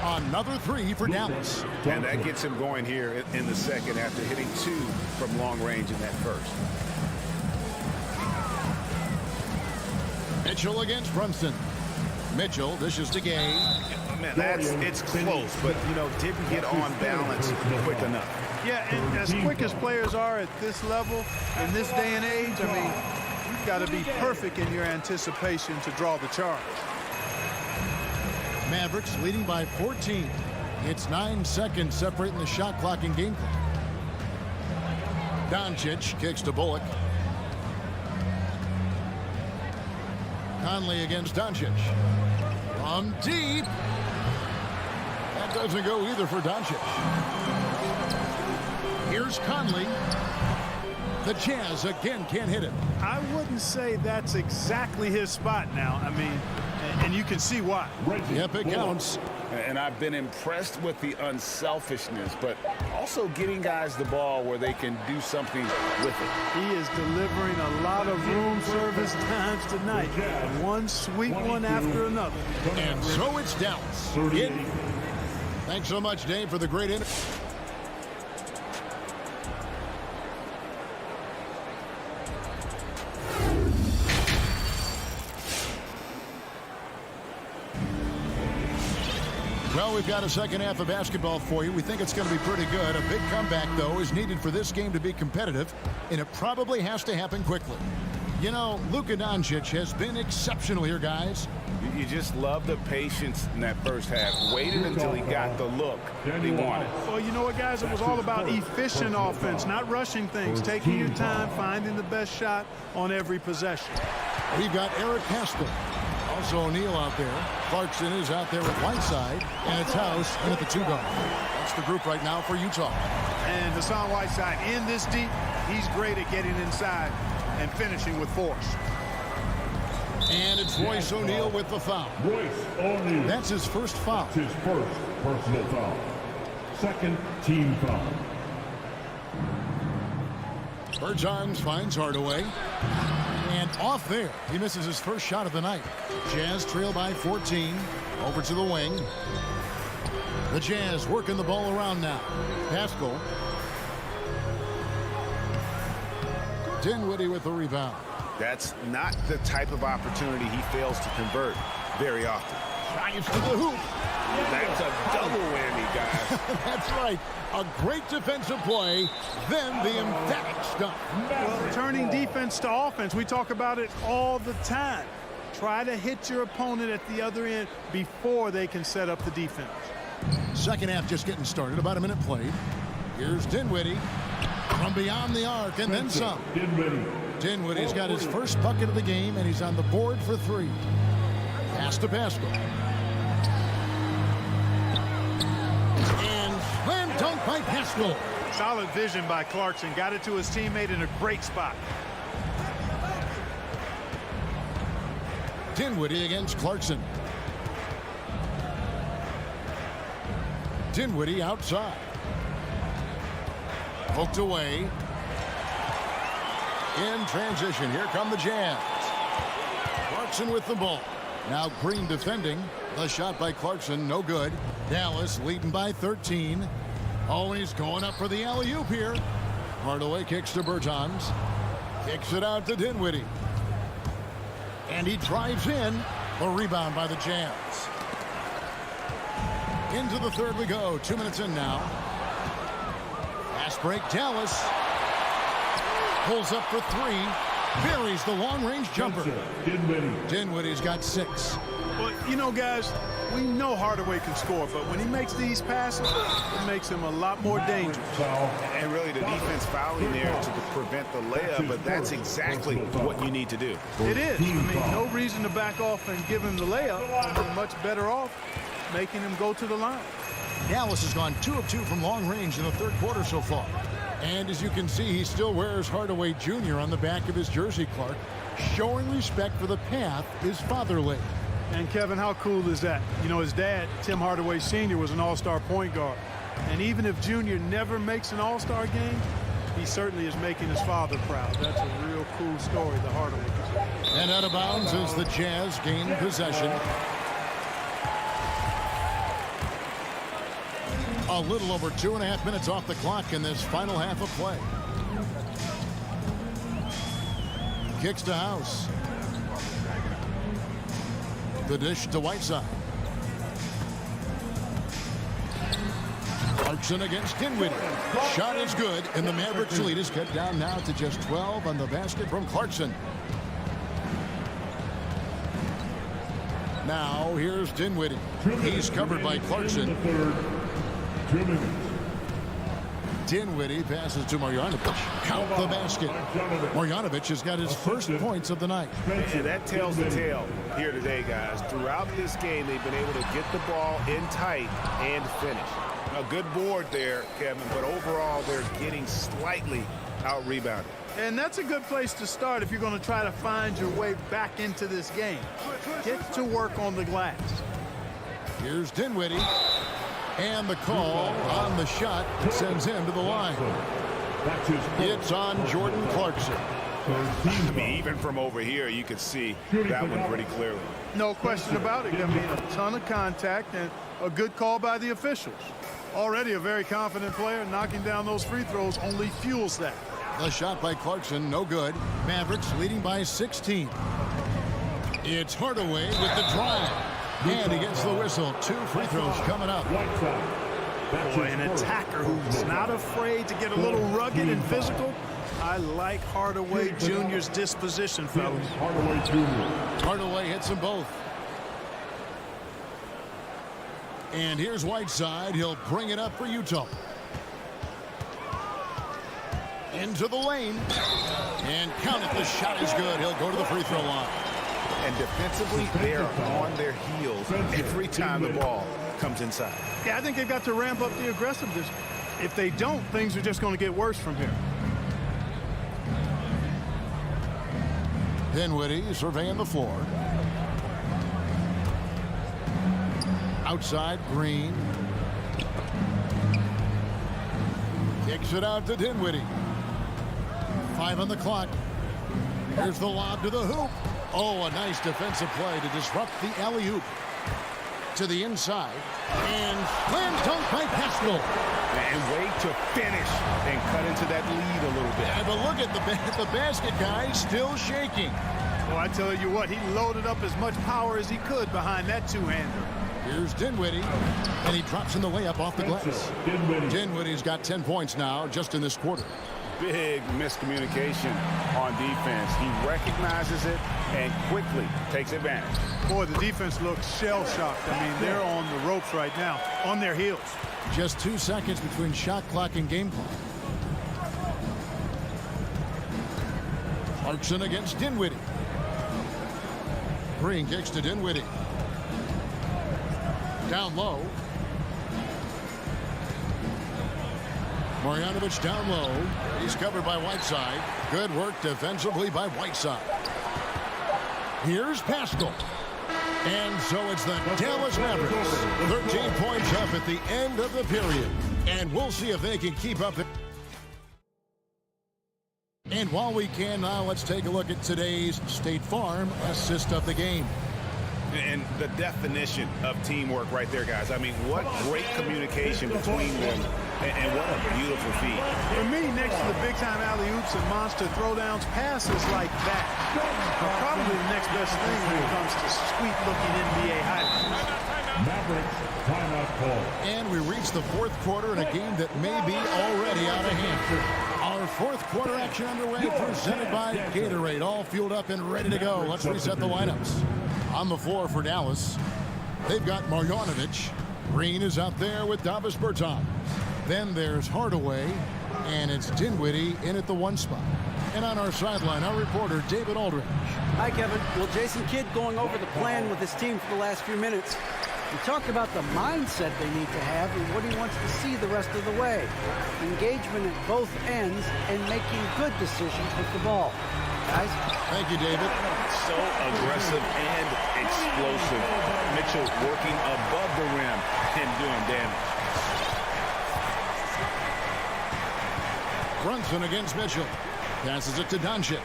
A: Another 3 for Dallas.
B: And that gets him going here in the second after hitting 2 from long range in that first.
A: Mitchell against Brunson. Mitchell dishes to Gay.
B: Man, it's close, but, you know, didn't get on balance quick enough.
D: Yeah, and as quick as players are at this level, in this day and age, I mean, you've got to be perfect in your anticipation to draw the charge.
A: Mavericks leading by 14. It's 9 seconds separating the shot clock and game clock. Doncic kicks to Bullock. Conley against Doncic. From deep. That doesn't go either for Doncic. Here's Conley. The Jazz again can't hit it.
D: I wouldn't say that's exactly his spot now. I mean, and you can see why.
A: Yep, it counts.
B: And I've been impressed with the unselfishness, but also getting guys the ball where they can do something with it.
D: He is delivering a lot of room service times tonight. One sweet one after another.
A: And so it's Dallas. Thanks so much, Dave, for the great interview. Well, we've got a second half of basketball for you. We think it's going to be pretty good. A big comeback, though, is needed for this game to be competitive, and it probably has to happen quickly. You know, Luka Doncic has been exceptional here, guys.
B: You just love the patience in that first half. Waited until he got the look he wanted.
D: Well, you know what, guys? It was all about efficient offense, not rushing things, taking your time, finding the best shot on every possession.
A: We've got Eric Haskell. Also O'Neal out there. Clarkson is out there with Whiteside. And it's House in at the 2 guard. That's the group right now for Utah.
D: And Hassan Whiteside in this deep. He's great at getting inside and finishing with force.
A: And it's Royce O'Neal with the foul.
F: Royce O'Neal.
A: That's his first foul.
F: His first personal foul. Second team foul.
A: Bertans finds Hardaway. And off there, he misses his first shot of the night. Jazz trail by 14. Over to the wing. The Jazz working the ball around now. Haskell. Dinwiddie with the rebound.
B: That's not the type of opportunity he fails to convert very often.
A: Drives to the hoop.
B: That's a double whammy, guys.
A: That's right. A great defensive play, then the emphatic stuff.
D: Well, turning defense to offense, we talk about it all the time. Try to hit your opponent at the other end before they can set up the defense.
A: Second half just getting started, about a minute played. Here's Dinwiddie from beyond the arc and then some. Dinwiddie's got his first bucket of the game, and he's on the board for 3. Pass to Pascal. And slam dunk by Pascal.
D: Solid vision by Clarkson. Got it to his teammate in a great spot.
A: Dinwiddie against Clarkson. Dinwiddie outside. Poked away. In transition, here come the Jazz. Clarkson with the ball. Now Green defending. The shot by Clarkson, no good. Dallas leading by 13. Oh, and he's going up for the alley-oop here. Hardaway kicks to Bertans. Kicks it out to Dinwiddie. And he drives in. The rebound by the Jazz. Into the third we go. 2 minutes in now. Fast break, Dallas. Pulls up for 3. Buries the long-range jumper. Dinwiddie's got 6.
D: Well, you know, guys, We know Hardaway can score, but when he makes these passes, it makes him a lot more dangerous.
B: And really the defense fouling there to prevent the layup, but that's exactly what you need to do.
D: It is. I mean, no reason to back off and give him the layup. You're much better off making him go to the line.
A: Dallas has gone 2 of 2 from long range in the third quarter so far. And as you can see, he still wears Hardaway Jr. on the back of his jersey, Clark, showing respect for the path his father laid.
D: And Kevin, how cool is that? You know, his dad, Tim Hardaway Sr., was an all-star point guard. And even if Jr. never makes an all-star game, he certainly is making his father proud. That's a real cool story, the Hardaway.
A: And out of bounds as the Jazz gain possession. A little over 2.5 minutes off the clock in this final half of play. Kicks to House. The dish to Whiteside. Clarkson against Dinwiddie. Shot is good, and the Mavericks lead is cut down now to just 12 on the basket from Clarkson. Now here's Dinwiddie. He's covered by Clarkson.
F: 2 minutes.
A: Dinwiddie passes to Marjanovic. Count the basket. Marjanovic has got his first points of the night.
B: And that tells the tale here today, guys. Throughout this game, they've been able to get the ball in tight and finish. A good board there, Kevin, but overall, they're getting slightly out-rebounded.
D: And that's a good place to start if you're going to try to find your way back into this game. Get to work on the glass.
A: Here's Dinwiddie. And the call on the shot sends him to the line. It's on Jordan Clarkson.
B: I mean, even from over here, you could see that one pretty clearly.
D: No question about it. I mean, a ton of contact and a good call by the officials. Already a very confident player. Knocking down those free throws only fuels that.
A: The shot by Clarkson, no good. Mavericks leading by 16. It's Hardaway with the drive. And he gets the whistle. 2 free throws coming up.
D: Boy, an attacker who's not afraid to get a little rugged and physical. I like Hardaway Jr.'s disposition, fellas.
A: Hardaway hits them both. And here's Whiteside. He'll bring it up for Utah. Into the lane. And count it. The shot is good. He'll go to the free throw line.
B: And defensively, they are on their heels every time the ball comes inside.
D: Yeah, I think they've got to ramp up the aggressiveness. If they don't, things are just going to get worse from here.
A: Dinwiddie surveying the floor. Outside, Green. Kicks it out to Dinwiddie. 5 on the clock. Here's the lob to the hoop. Oh, a nice defensive play to disrupt the alley-oop. To the inside. And slam dunk by Pascal.
B: And way to finish and cut into that lead a little bit.
A: Yeah, but look at the basket guy still shaking.
D: Well, I tell you what, he loaded up as much power as he could behind that two-hander.
A: Here's Dinwiddie, and he drops in the layup off the glass. Dinwiddie's got 10 points now just in this quarter.
B: Big miscommunication on defense. He recognizes it and quickly takes advantage.
D: Boy, the defense looks shell-shocked. I mean, they're on the ropes right now, on their heels.
A: Just 2 seconds between shot clock and game clock. Clarkson against Dinwiddie. Green kicks to Dinwiddie. Down low. Marjanovic down low. He's covered by Whiteside. Good work defensively by Whiteside. Here's Pascal. And so it's the Dallas Mavericks. 13 points up at the end of the period. And we'll see if they can keep up. And while we can now, let's take a look at today's State Farm assist of the game.
B: And the definition of teamwork right there, guys. I mean, what great communication between them, and what a beautiful feat.
D: For me, next to the big-time alley-oops and monster throwdowns, passes like that are probably the next best thing when it comes to sweet-looking NBA highlights.
F: Mavericks timeout call.
A: And we reach the fourth quarter in a game that may be already out of hand. Our fourth quarter action underway, presented by Gatorade. All fueled up and ready to go. Let's reset the lineups. On the floor for Dallas, They've got Marjanovic. Green is out there with Davis Bertans. Then there's Hardaway, and it's Dinwiddie in at the 1 spot. And on our sideline, our reporter, David Aldridge.
E: Hi, Kevin. Well, Jason Kidd going over the plan with his team for the last few minutes. He talked about the mindset they need to have and what he wants to see the rest of the way. Engagement at both ends and making good decisions with the ball. Guys?
A: Thank you, David.
B: So aggressive and explosive. Mitchell working above the rim and doing damage.
A: Brunson against Mitchell. Passes it to Doncic.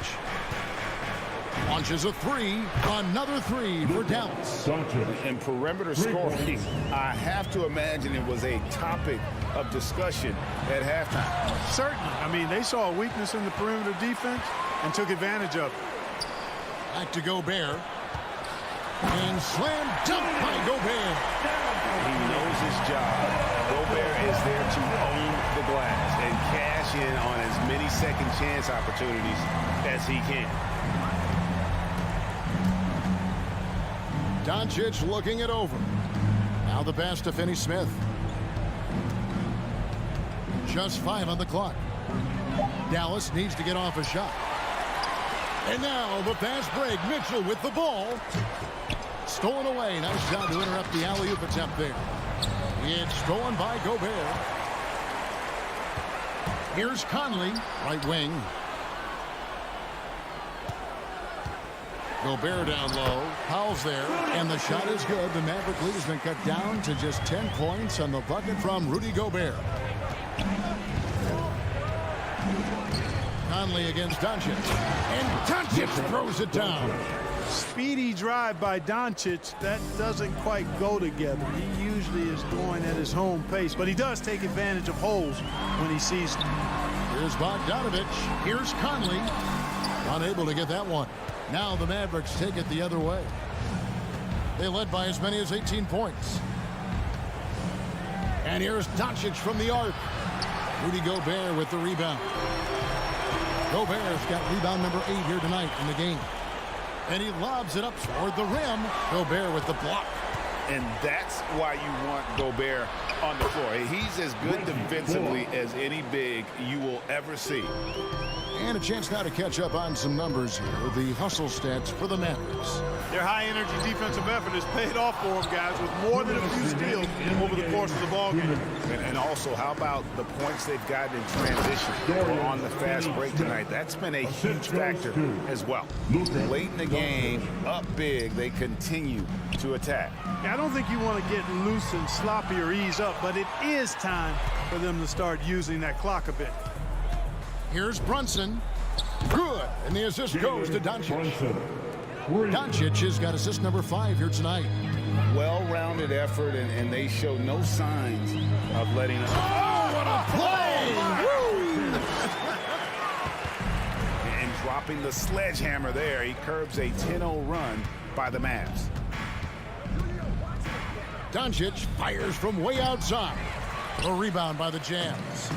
A: Launches a 3. Another 3 for Dallas.
B: And perimeter scoring, I have to imagine it was a topic of discussion at halftime.
D: Certainly. I mean, they saw a weakness in the perimeter defense and took advantage of it.
A: Back to Gobert. And slam dunk by Gobert.
B: He knows his job. Gobert is there to own the glass and cash in on as many second chance opportunities as he can.
A: Doncic looking it over. Now the pass to Finney-Smith. Just 5 on the clock. Dallas needs to get off a shot. And now the fast break. Mitchell with the ball. Stolen away. Nice job to interrupt the alley-oop attempt there. It's stolen by Gobert. Here's Conley, right wing. Gobert down low. Powell's there, and the shot is good. The Maverick lead has been cut down to just 10 points on the bucket from Rudy Gobert. Conley against Doncic. And Doncic throws it down.
D: Speedy drive by Doncic. That doesn't quite go together. He usually is going at his home pace, but he does take advantage of holes when he sees them.
A: Here's Bogdanovic. Here's Conley. Unable to get that one. Now the Mavericks take it the other way. They led by as many as 18 points. And here's Doncic from the arc. Rudy Gobert with the rebound. Gobert's got rebound number 8 here tonight in the game. And he lobs it up toward the rim. Gobert with the block.
B: And that's why you want Gobert on the floor. He's as good defensively as any big you will ever see.
A: And a chance now to catch up on some numbers here. The hustle stats for the Mavericks.
D: Their high-energy defensive effort has paid off for them, guys, with more than a few steals over the course of the ballgame.
B: And also, how about the points they've gotten in transition on the fast break tonight? That's been a huge factor as well. Late in the game, up big, they continue to attack.
D: I don't think you want to get loose and sloppy or ease up, but it is time for them to start using that clock a bit.
A: Here's Brunson. Good. And the assist goes to Doncic. Doncic has got assist number 5 here tonight.
B: Well-rounded effort, and they show no signs of letting up.
A: Oh, what a play!
B: And dropping the sledgehammer there, he curbs a 10-0 run by the Mavs.
A: Doncic fires from way outside. A rebound by the Jazz.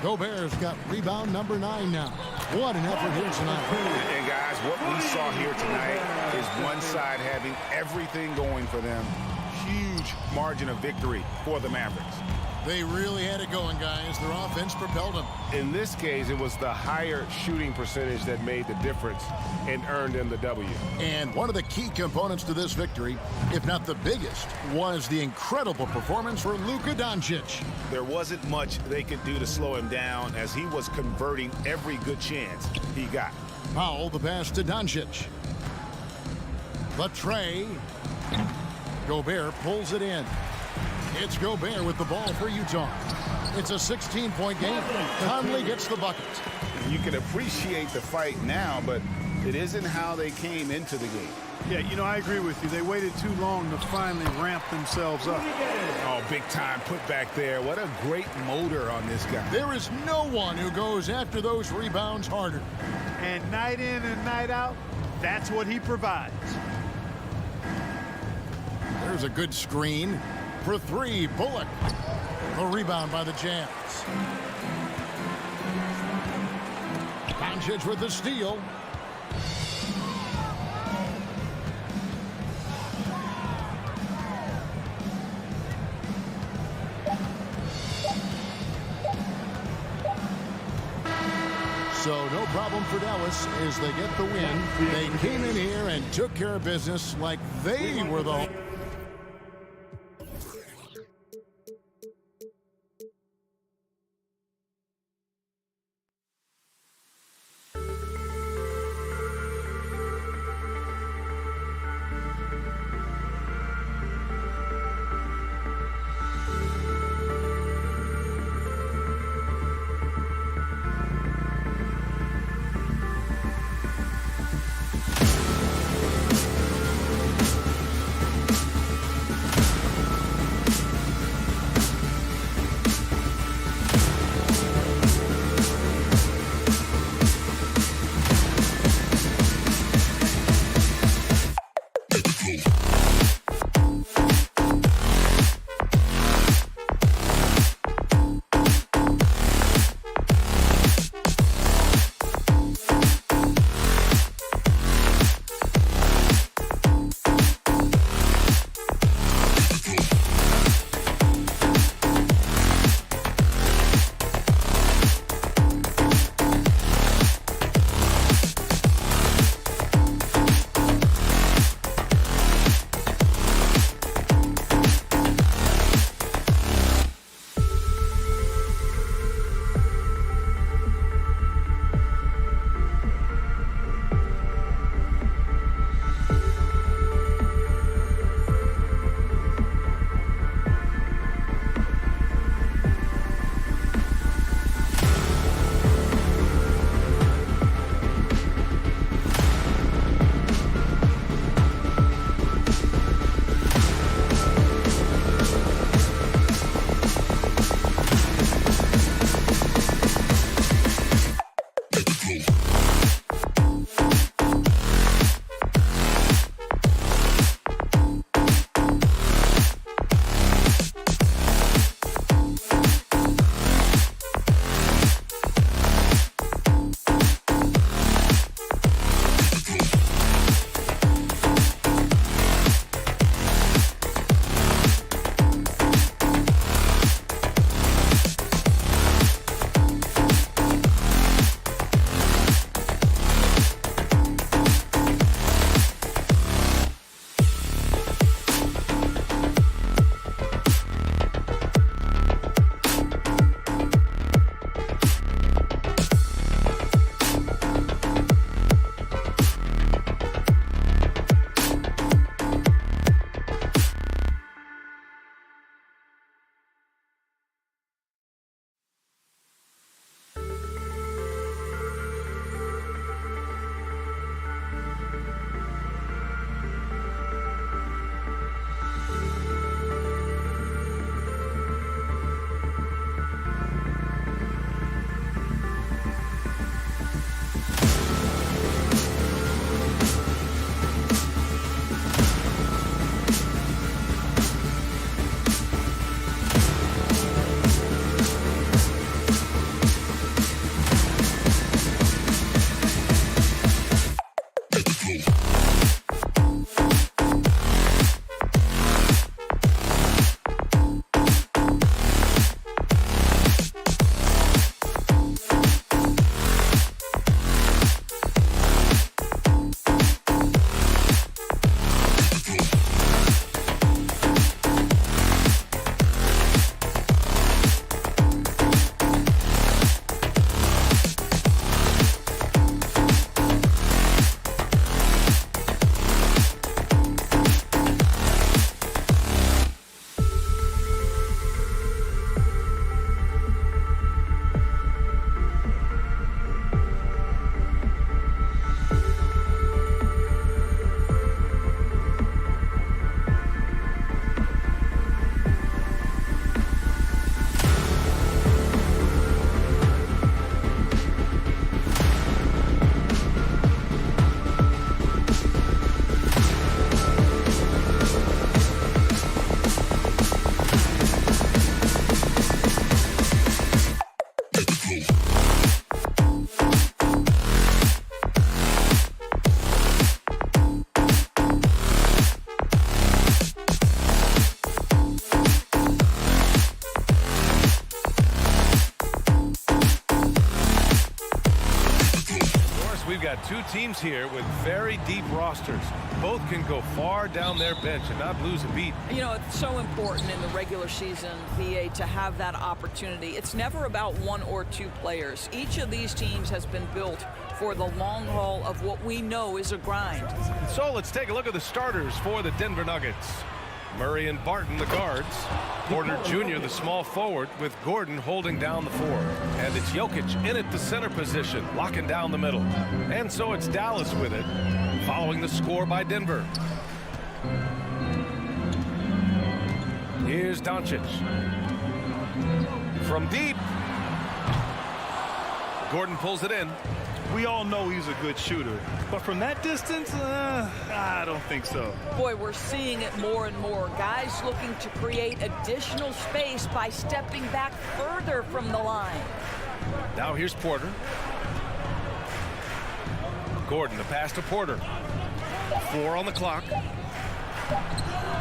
A: Gobert's got rebound number 9 now. What an effort here tonight.
B: And guys, what we saw here tonight is one side having everything going for them. Huge margin of victory for the Mavericks.
A: They really had it going, guys. Their offense propelled them.
B: In this case, it was the higher shooting percentage that made the difference and earned them the W.
A: And one of the key components to this victory, if not the biggest, was the incredible performance for Luka Doncic.
B: There wasn't much they could do to slow him down as he was converting every good chance he got.
A: Powell, the pass to Doncic. The tray. Gobert pulls it in. It's Gobert with the ball for Utah. It's a 16-point game. Conley gets the bucket.
B: You can appreciate the fight now, but it isn't how they came into the game.
D: Yeah, you know, I agree with you. They waited too long to finally ramp themselves up.
B: Oh, big time put back there. What a great motor on this guy.
A: There is no one who goes after those rebounds harder.
D: And night in and night out, that's what he provides.
A: There's a good screen. For 3, Bullock. A rebound by the Jazz. Doncic with the steal. So no problem for Dallas as they get the win. They came in here and took care of business like they were the...
H: got two teams here with very deep rosters. Both can go far down their bench and not lose a beat.
I: You know, it's so important in the regular season, VA, to have that opportunity. It's never about one or two players. Each of these teams has been built for the long haul of what we know is a grind.
H: So let's take a look at the starters for the Denver Nuggets. Murray and Barton, the guards. Porter Jr., the small forward, with Gordon holding down the four. And it's Jokic in at the center position, locking down the middle. And so it's Dallas with it, following the score by Denver. Here's Doncic. From deep. Gordon pulls it in.
J: We all know he's a good shooter, but from that distance, I don't think so.
I: Boy, we're seeing it more and more. Guys looking to create additional space by stepping back further from the line.
H: Now here's Porter. Gordon, the pass to Porter. 4 on the clock.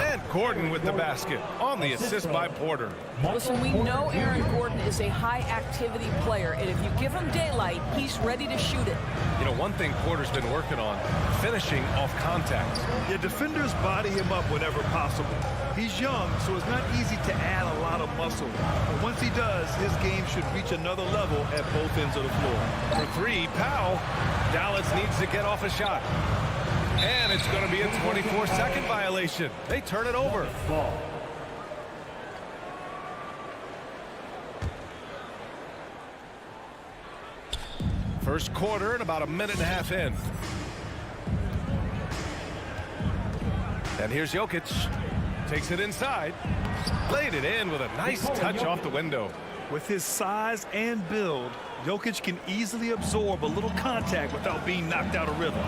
H: And Gordon with the basket on the assist by Porter.
I: Listen, we know Aaron Gordon is a high-activity player, and if you give him daylight, he's ready to shoot it.
H: You know, one thing Porter's been working on, finishing off contact.
J: Yeah, defenders body him up whenever possible. He's young, so it's not easy to add a lot of muscle. But once he does, his game should reach another level at both ends of the floor.
H: For 3, Powell. Dallas needs to get off a shot. And it's going to be a 24-second violation. They turn it over. First quarter and about a minute and a half in. And here's Jokic. Takes it inside. Laid it in with a nice touch off the window.
J: With his size and build, Jokic can easily absorb a little contact without being knocked out of rhythm.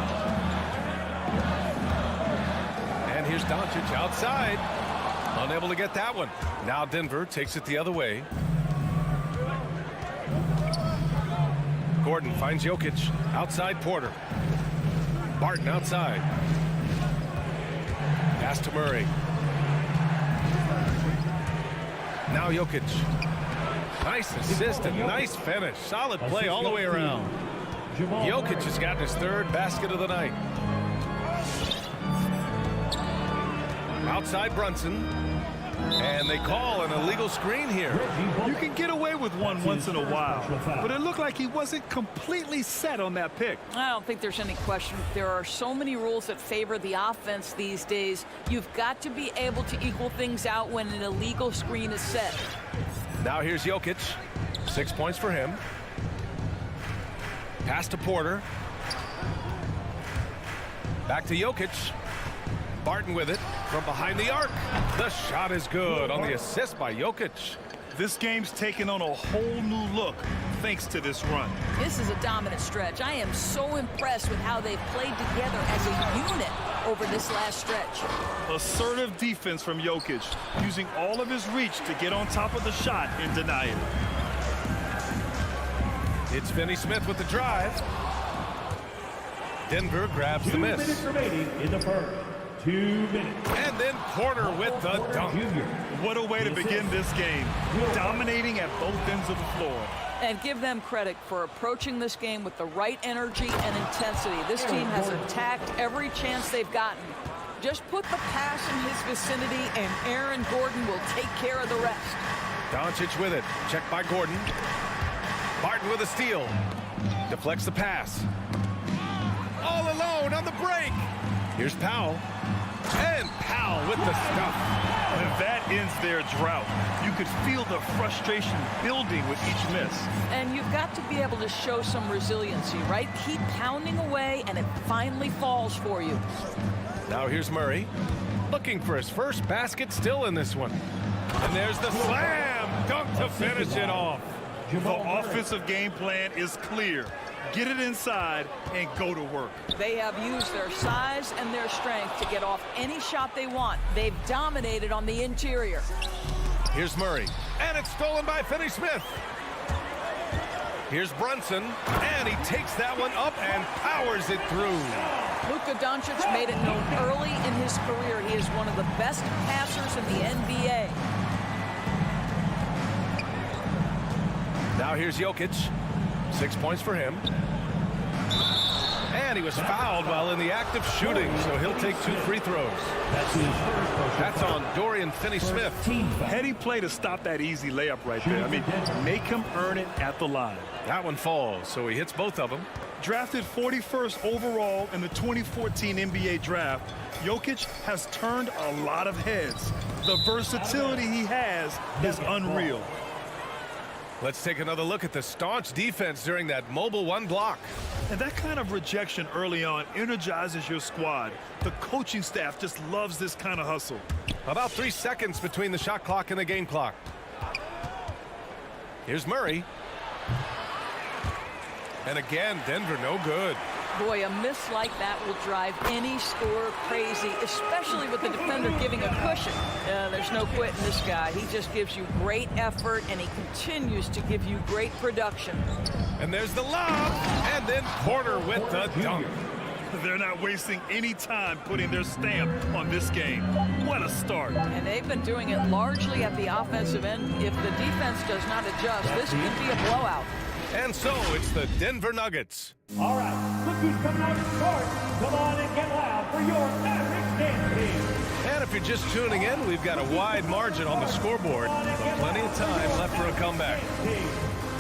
H: And here's Doncic outside. Unable to get that one. Now Denver takes it the other way. Gordon finds Jokic. Outside Porter. Barton outside. Pass to Murray. Now Jokic. Nice assist and nice finish. Solid play all the way around. Jokic has gotten his 3rd basket of the night. Outside Brunson. And they call an illegal screen here.
J: You can get away with one once in a while, but it looked like he wasn't completely set on that pick.
I: I don't think there's any question. There are so many rules that favor the offense these days. You've got to be able to equal things out when an illegal screen is set.
H: Now here's Jokic. 6 points for him. Pass to Porter. Back to Jokic. Barton with it from behind the arc. The shot is good on the assist by Jokic.
J: This game's taken on a whole new look thanks to this run.
I: This is a dominant stretch. I am so impressed with how they've played together as a unit over this last stretch.
J: Assertive defense from Jokic, using all of his reach to get on top of the shot and deny it.
H: It's Finney Smith with the drive. Denver grabs the miss.
F: 2 minutes remaining in the first. 2 minutes.
H: And then Porter with the dunk.
J: What a way to begin this game. Dominating at both ends of the floor.
I: And give them credit for approaching this game with the right energy and intensity. This team has attacked every chance they've gotten. Just put the pass in his vicinity and Aaron Gordon will take care of the rest.
H: Doncic with it. Checked by Gordon. Barton with a steal. Deflects the pass. All alone on the break. Here's Powell. And Powell with the stuff.
J: And that ends their drought. You could feel the frustration building with each miss.
I: And you've got to be able to show some resiliency, right? Keep pounding away and it finally falls for you.
H: Now here's Murray. Looking for his first basket still in this one. And there's the slam dunk to finish it off.
J: The offensive game plan is clear. Get it inside and go to work.
I: They have used their size and their strength to get off any shot they want. They've dominated on the interior.
H: Here's Murray. And it's stolen by Finney Smith. Here's Brunson. And he takes that one up and powers it through.
I: Luka Doncic made it known early in his career he is one of the best passers in the NBA.
H: Now here's Jokic. 6 points for him. And he was fouled while in the act of shooting, so he'll take 2 free throws. That's on Dorian Finney-Smith.
J: Heady play to stop that easy layup right there. I mean, make him earn it at the line.
H: That one falls, so he hits both of them.
J: Drafted 41st overall in the 2014 NBA draft, Jokic has turned a lot of heads. The versatility he has is unreal.
H: Let's take another look at the staunch defense during that mobile 1 block.
J: And that kind of rejection early on energizes your squad. The coaching staff just loves this kind of hustle.
H: About 3 seconds between the shot clock and the game clock. Here's Murray. And again, Denver no good.
I: Boy, a miss like that will drive any scorer crazy, especially with the defender giving a cushion. There's no quitting this guy. He just gives you great effort, and he continues to give you great production.
H: And there's the lob, and then Porter with the dunk.
J: They're not wasting any time putting their stamp on this game. What a start.
I: And they've been doing it largely at the offensive end. If the defense does not adjust, this could be a blowout.
H: And so it's the Denver Nuggets.
F: All right, look who's coming out to start. Come on and get loud for your Mavericks dance team.
H: And if you're just tuning in, we've got a wide margin on the scoreboard, but plenty of time left for a comeback.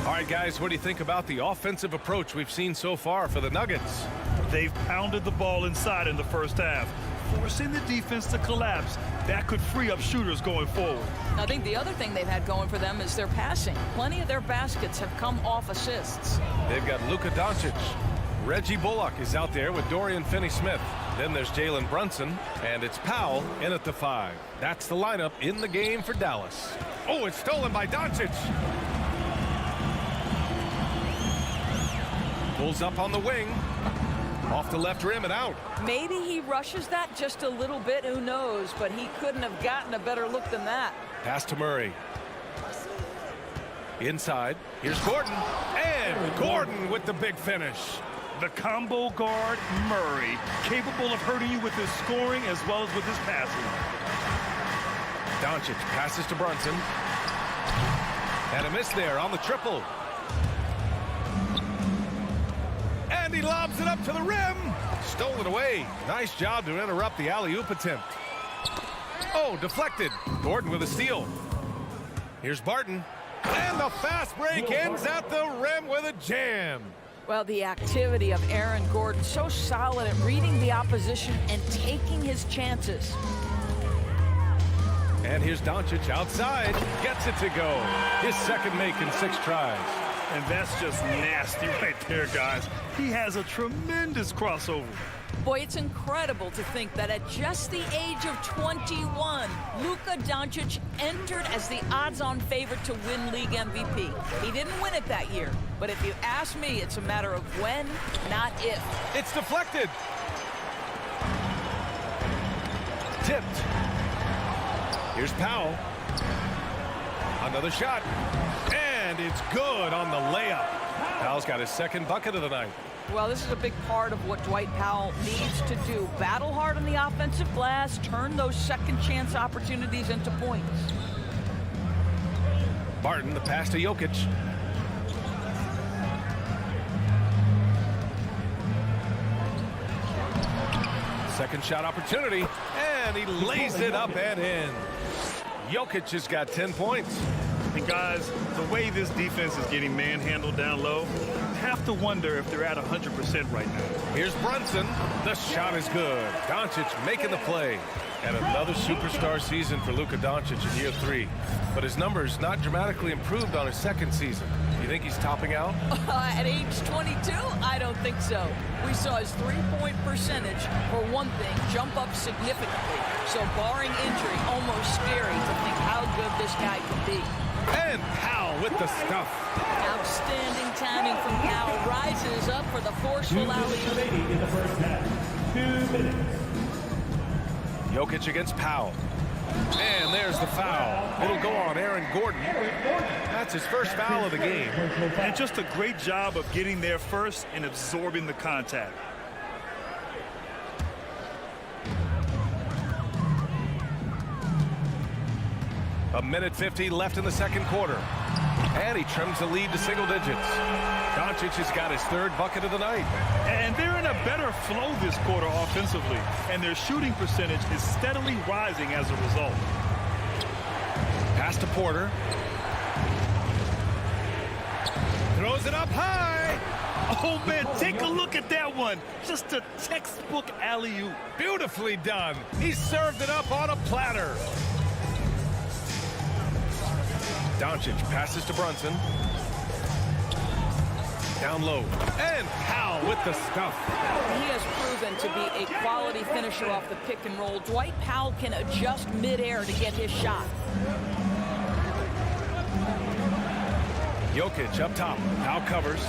H: All right, guys, what do you think about the offensive approach we've seen so far for the Nuggets?
J: They've pounded the ball inside in the first half, forcing the defense to collapse. That could free up shooters going forward.
I: I think the other thing they've had going for them is their passing. Plenty of their baskets have come off assists.
H: They've got Luka Doncic. Reggie Bullock is out there with Dorian Finney-Smith. Then there's Jalen Brunson, and it's Powell in at the 5. That's the lineup in the game for Dallas. Oh, it's stolen by Doncic. Pulls up on the wing. Off the left rim and out.
I: Maybe he rushes that just a little bit, who knows, but he couldn't have gotten a better look than that.
H: Pass to Murray. Inside, here's Gordon, and Gordon with the big finish.
J: The combo guard, Murray, capable of hurting you with his scoring as well as with his passing.
H: Doncic passes to Brunson. And a miss there on the triple. And he lobs it up to the rim. Stolen away. Nice job to interrupt the alley-oop attempt. Oh, deflected. Gordon with a steal. Here's Barton. And the fast break ends at the rim with a jam.
I: Well, the activity of Aaron Gordon, so solid at reading the opposition and taking his chances.
H: And here's Doncic outside. Gets it to go. His second make in 6 tries.
J: And that's just nasty right there, guys. He has a tremendous crossover.
I: Boy, it's incredible to think that at just the age of 21, Luka Doncic entered as the odds-on favorite to win league MVP. He didn't win it that year, but if you ask me, it's a matter of when, not if.
H: It's deflected. Tipped. Here's Powell. Another shot. And it's good on the layup. Powell's got his second bucket of the night.
I: Well, this is a big part of what Dwight Powell needs to do. Battle hard on the offensive glass, turn those second chance opportunities into points.
H: Barton, the pass to Jokic. Second shot opportunity, and he lays it up and in. Jokic has got 10 points.
J: And guys, the way this defense is getting manhandled down low, I have to wonder if they're at 100% right now.
H: Here's Brunson. The shot is good. Doncic making the play. And another superstar season for Luka Doncic in year 3. But his numbers not dramatically improved on his second season. You think he's topping out?
I: At age 22? I don't think so. We saw his three-point percentage, for one thing, jump up significantly. So barring injury, almost scary to think how good this guy can be.
H: And Powell with the stuff.
I: Outstanding timing from Powell. Rises up for the forceful alley-oop.
F: in the first half. 2 minutes.
H: Jokic against Powell. And there's the foul. It'll go on Aaron Gordon. That's his first foul of the game.
J: And just a great job of getting there first and absorbing the contact.
H: A minute 50 left in the second quarter. And he trims the lead to single digits. Doncic has got his third bucket of the night.
J: And they're in a better flow this quarter offensively, and their shooting percentage is steadily rising as a result.
H: Pass to Porter. Throws it up high.
J: Oh, man, take a look at that one. Just a textbook alley-oop.
H: Beautifully done. He served it up on a platter. Doncic passes to Brunson. Down low. And Powell with the stuff.
I: He has proven to be a quality finisher off the pick and roll. Dwight Powell can adjust midair to get his shot.
H: Jokic up top. Now covers.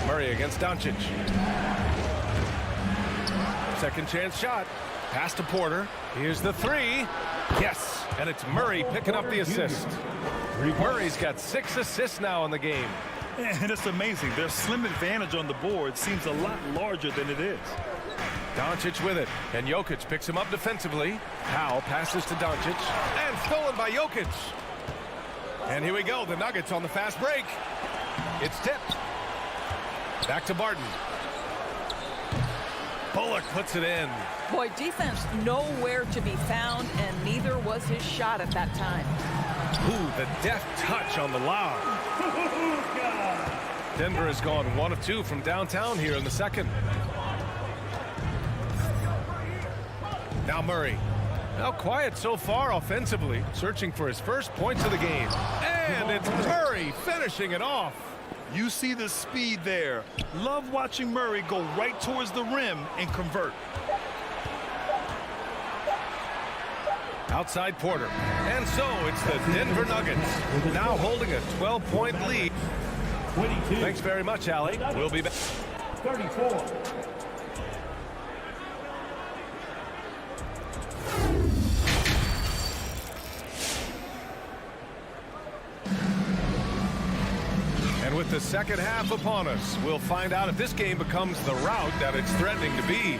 H: Murray against Doncic. Second chance shot. Pass to Porter. Here's the three. Yes, and it's Murray picking up the assist. Murray's got 6 assists now in the game.
J: And it's amazing. Their slim advantage on the board seems a lot larger than it is.
H: Doncic with it, and Jokic picks him up defensively. Powell passes to Doncic, and stolen by Jokic. And here we go, the Nuggets on the fast break. It's tipped. Back to Barton. Bullock puts it in.
I: Boy, defense nowhere to be found, and neither was his shot at that time.
H: Ooh, the deft touch on the lob. Denver has gone 1 of 2 from downtown here in the second. Now Murray. Now quiet so far offensively, searching for his first points of the game. And it's Murray finishing it off.
J: You see the speed there. Love watching Murray go right towards the rim and convert.
H: Outside Porter. And so it's the Denver Nuggets now holding a 12-point lead.
F: 22.
H: Thanks very much, Allie. We'll be back.
F: 34.
H: And with the second half upon us, we'll find out if this game becomes the rout that it's threatening to be.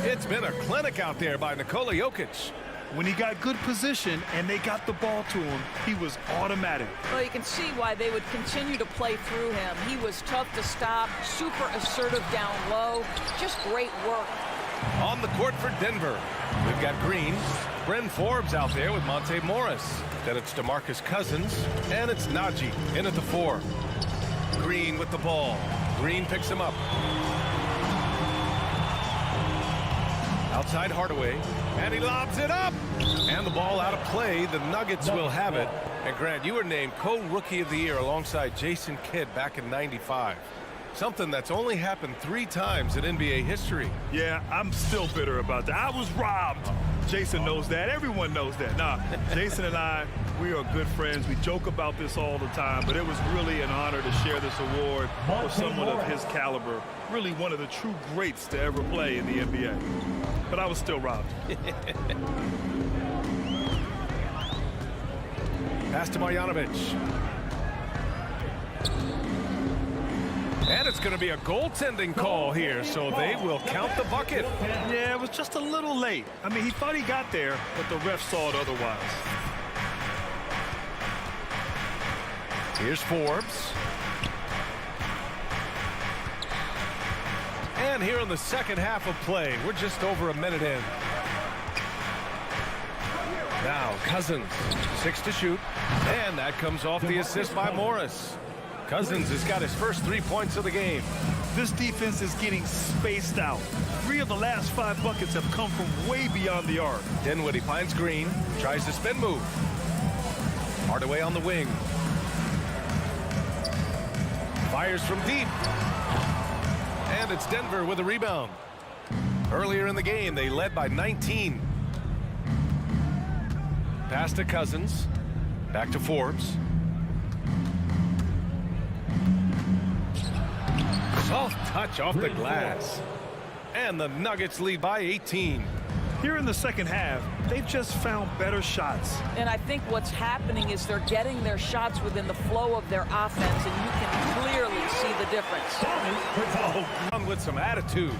H: It's been a clinic out there by Nikola Jokic.
J: When he got good position and they got the ball to him, he was automatic.
I: Well, you can see why they would continue to play through him. He was tough to stop, super assertive down low. Just great work.
H: On the court for Denver, we've got Green, Bryn Forbes out there with Monte Morris. Then it's DeMarcus Cousins, and it's Najee in at the 4. Green with the ball. Green picks him up. Outside Hardaway, and he lobs it up. And the ball out of play. The Nuggets will have it. And Grant, you were named co-rookie of the year alongside Jason Kidd back in '95. Something that's only happened 3 times in NBA history.
J: Yeah, I'm still bitter about that. I was robbed. Jason knows that. Everyone knows that. Nah, Jason and I, we are good friends. We joke about this all the time, but it was really an honor to share this award with someone of his caliber. Really one of the true greats to ever play in the NBA. But I was still robbed.
H: Pass to Marjanovic. And it's going to be a goaltending call here, so they will count the bucket.
J: Yeah, it was just a little late. I mean, he thought he got there, but the ref saw it otherwise.
H: Here's Forbes. And here in the second half of play, we're just over a minute in. Now Cousins, 6 to shoot, and that comes off the assist by Morris. Cousins has got his first 3 points of the game.
J: This defense is getting spaced out. 3 of the last 5 buckets have come from way beyond the arc.
H: Dinwiddie finds Green, tries the spin move. Hardaway on the wing. Fires from deep. And it's Denver with a rebound. Earlier in the game, they led by 19. Pass to Cousins. Back to Forbes. Soft touch off the glass. And the Nuggets lead by 18.
J: Here in the second half, they've just found better shots.
I: And I think what's happening is they're getting their shots within the flow of their offense, and you can clearly see the difference.
H: Oh, with some attitude.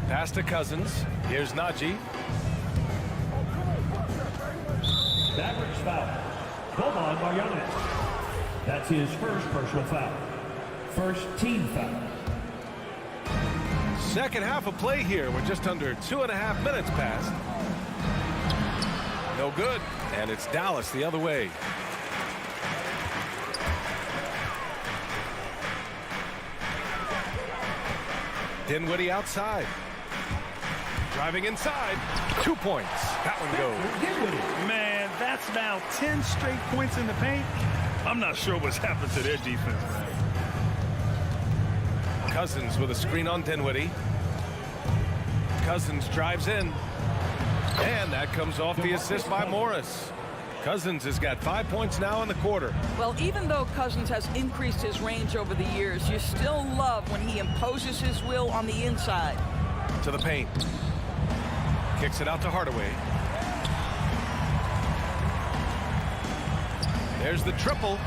H: Pass to Cousins. Here's Najee.
F: foul. Boban Marjanovic. That's his first personal foul. First team foul.
H: Second half of play here. We're just under 2.5 minutes past. No good. And it's Dallas the other way. Dinwiddie outside. Driving inside. 2 points. That one goes.
J: Man, that's now 10 straight points in the paint. I'm not sure what's happened to their defense, man.
H: Cousins with a screen on Dinwiddie. Cousins drives in. And that comes off the assist by Morris. Cousins has got 5 points now in the quarter.
I: Well, even though Cousins has increased his range over the years, you still love when he imposes his will on the inside.
H: To the paint. Kicks it out to Hardaway. There's the triple.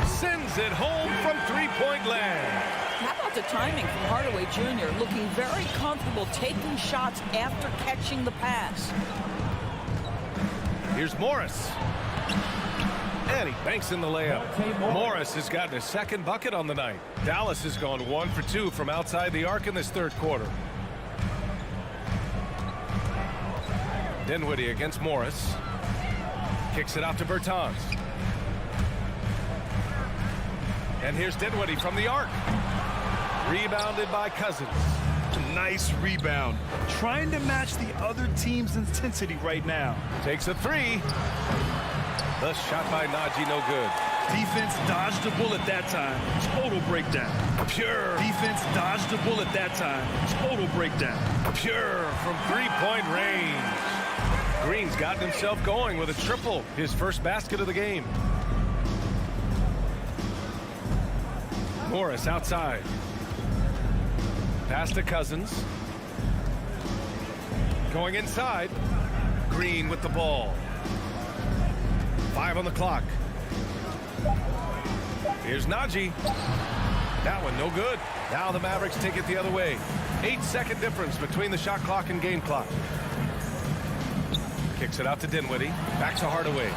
H: Sends it home from three-point land.
I: How about the timing from Hardaway Jr. looking very comfortable taking shots after catching the pass.
H: Here's Morris. And he banks in the layup. Morris has gotten his second bucket on the night. Dallas has gone 1 for 2 from outside the arc in this third quarter. Dinwiddie against Morris. Kicks it out to Bertans. And here's Dinwiddie from the arc. Rebounded by Cousins.
J: Nice rebound. Trying to match the other team's intensity right now.
H: Takes a three. The shot by Naji, no good.
J: Defense dodged a bullet that time. Total breakdown.
H: Pure.
J: Defense dodged a bullet that time. Total breakdown.
H: Pure from three-point range. Green's gotten himself going with a triple. His first basket of the game. Morris outside. Pass to Cousins. Going inside. Green with the ball. 5 on the clock. Here's Naji. That one no good. Now the Mavericks take it the other way. 8-second difference between the shot clock and game clock. Kicks it out to Dinwiddie. Back to Hardaway.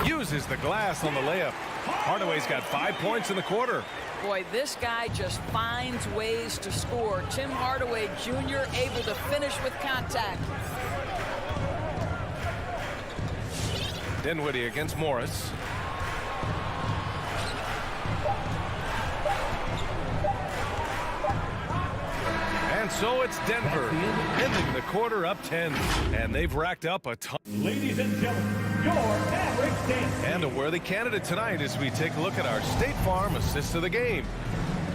H: Uses the glass on the layup. Hardaway's got 5 points in the quarter.
I: Boy, this guy just finds ways to score. Tim Hardaway Jr. able to finish with contact.
H: Dinwiddie against Morris. And so it's Denver, ending the quarter up 10. And they've racked up a ton.
F: Ladies and gentlemen, your Mavericks dance.
H: And a worthy candidate tonight as we take a look at our State Farm assist of the game.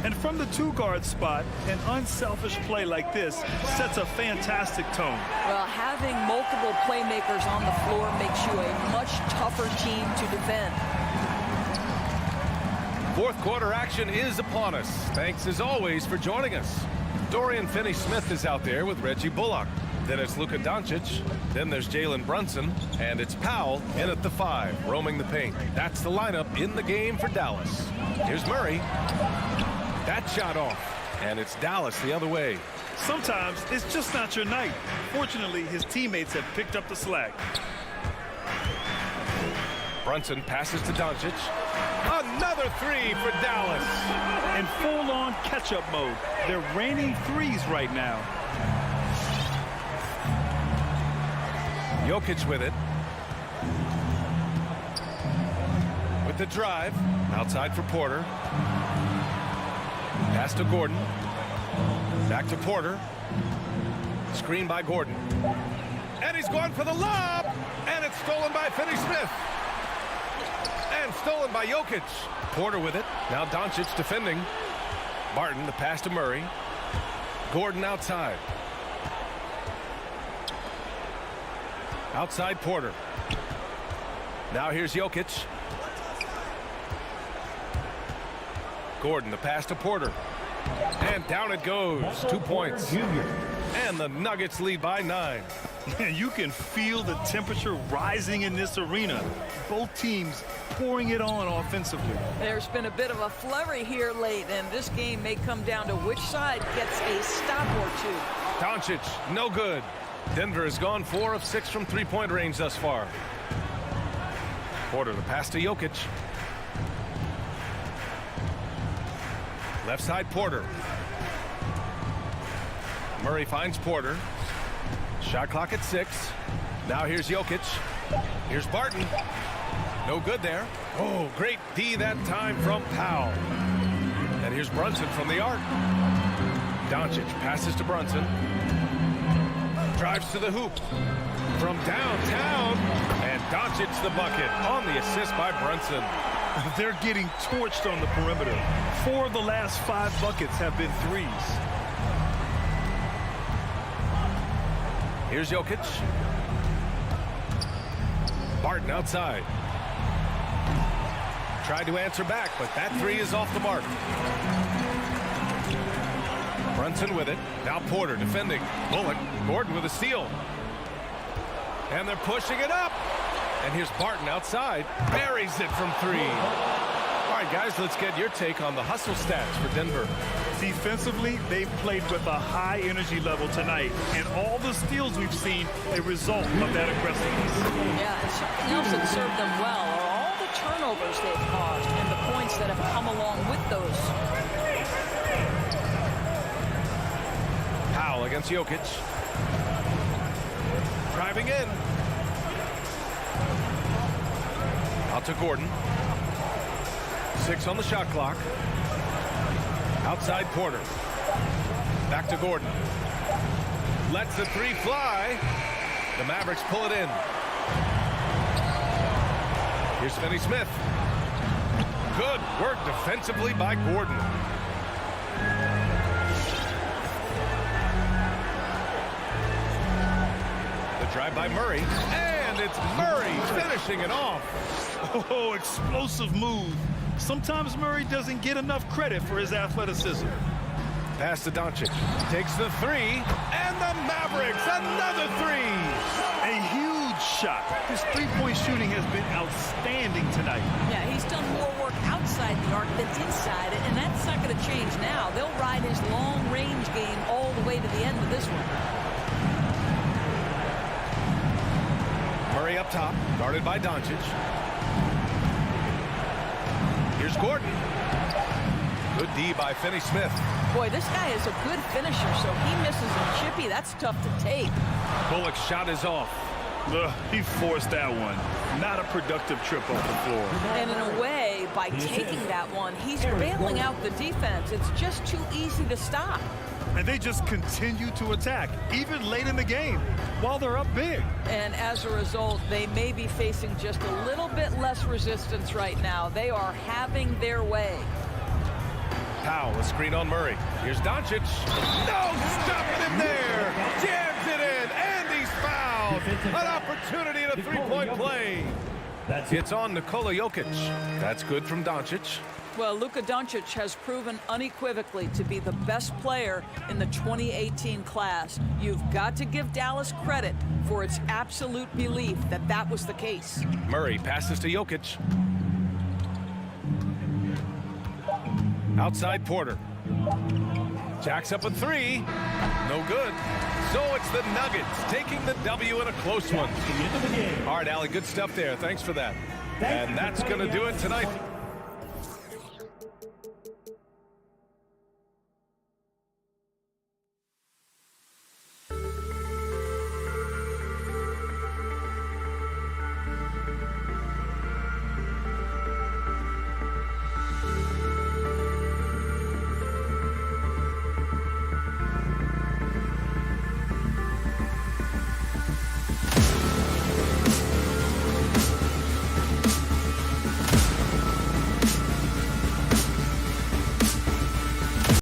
J: And from the two-guard spot, an unselfish play like this sets a fantastic tone.
I: Well, having multiple playmakers on the floor makes you a much tougher team to defend.
H: Fourth quarter action is upon us. Thanks as always for joining us. Dorian Finney-Smith is out there with Reggie Bullock. Then it's Luka Doncic. Then there's Jalen Brunson. And it's Powell in at the 5, roaming the paint. That's the lineup in the game for Dallas. Here's Murray. That shot off. And it's Dallas the other way.
J: Sometimes it's just not your night. Fortunately, his teammates have picked up the slack.
H: Brunson passes to Doncic. Another three for Dallas.
J: In full-on catch-up mode. They're raining threes right now.
H: Jokic with it. With the drive. Outside for Porter. Pass to Gordon. Back to Porter. Screen by Gordon. And he's going for the lob. And it's stolen by Finney-Smith. And stolen by Jokic. Porter with it. Now Doncic defending. Barton, the pass to Murray. Gordon outside. Outside Porter. Now here's Jokic. Gordon, the pass to Porter. And down it goes. 2 points. And the Nuggets lead by 9.
J: Man, you can feel the temperature rising in this arena. Both teams pouring it on offensively.
I: There's been a bit of a flurry here late, and this game may come down to which side gets a stop or two.
H: Doncic, no good. Denver has gone 4 of 6 from three-point range thus far. Porter, the pass to Jokic. Left side, Porter. Murray finds Porter. Shot clock at 6. Now here's Jokic. Here's Barton. No good there. Oh, great D that time from Powell. And here's Brunson from the arc. Doncic passes to Brunson. Drives to the hoop. From downtown. And Doncic the bucket on the assist by Brunson.
J: They're getting torched on the perimeter. 4 of the last 5 buckets have been threes.
H: Here's Jokic. Barton outside. Tried to answer back, but that 3 is off the mark. Brunson with it. Now Porter defending. Bullock. Gordon with a steal. And they're pushing it up. And here's Barton outside. Buries it from 3. All right, guys, let's get your take on the hustle stats for Denver.
J: Defensively, they've played with a high energy level tonight. And all the steals we've seen, a result of that aggressiveness.
I: Yeah, and something else that served them well are all the turnovers they've caused and the points that have come along with those.
H: Powell against Jokic. Driving in. Out to Gordon. 6 on the shot clock. Outside Porter. Back to Gordon. Lets the 3 fly. The Mavericks pull it in. Here's Finney-Smith. Good work defensively by Gordon. The drive by Murray. And it's Murray finishing it off.
J: Oh, explosive move. Sometimes Murray doesn't get enough credit for his athleticism.
H: Pass to Doncic. Takes the 3. And the Mavericks, another 3.
J: A huge shot. His three-point shooting has been outstanding tonight.
I: Yeah, he's done more work outside the arc than inside it, and that's not going to change now. They'll ride his long-range game all the way to the end of this one.
H: Murray up top, guarded by Doncic. Here's Gordon. Good D by Finney-Smith.
I: Boy, this guy is a good finisher, so he misses a chippy. That's tough to take.
H: Bullock's shot is off.
J: He forced that one. Not a productive trip off the floor.
I: And in a way, by taking that one, he's bailing out the defense. It's just too easy to stop.
J: And they just continue to attack, even late in the game, while they're up big.
I: And as a result, they may be facing just a little bit less resistance right now. They are having their way.
H: Powell, a screen on Murray. Here's Doncic. No, stopping him there. Jams it in, and he's fouled. An opportunity in a three-point play. It's on Nikola Jokic. That's good from Doncic.
I: Well, Luka Doncic has proven unequivocally to be the best player in the 2018 class. You've got to give Dallas credit for its absolute belief that that was the case.
H: Murray passes to Jokic. Outside Porter. Jacks up a 3. No good. So it's the Nuggets taking the W in a close one. All right, Allie, good stuff there. Thanks for that. And that's going to do it tonight.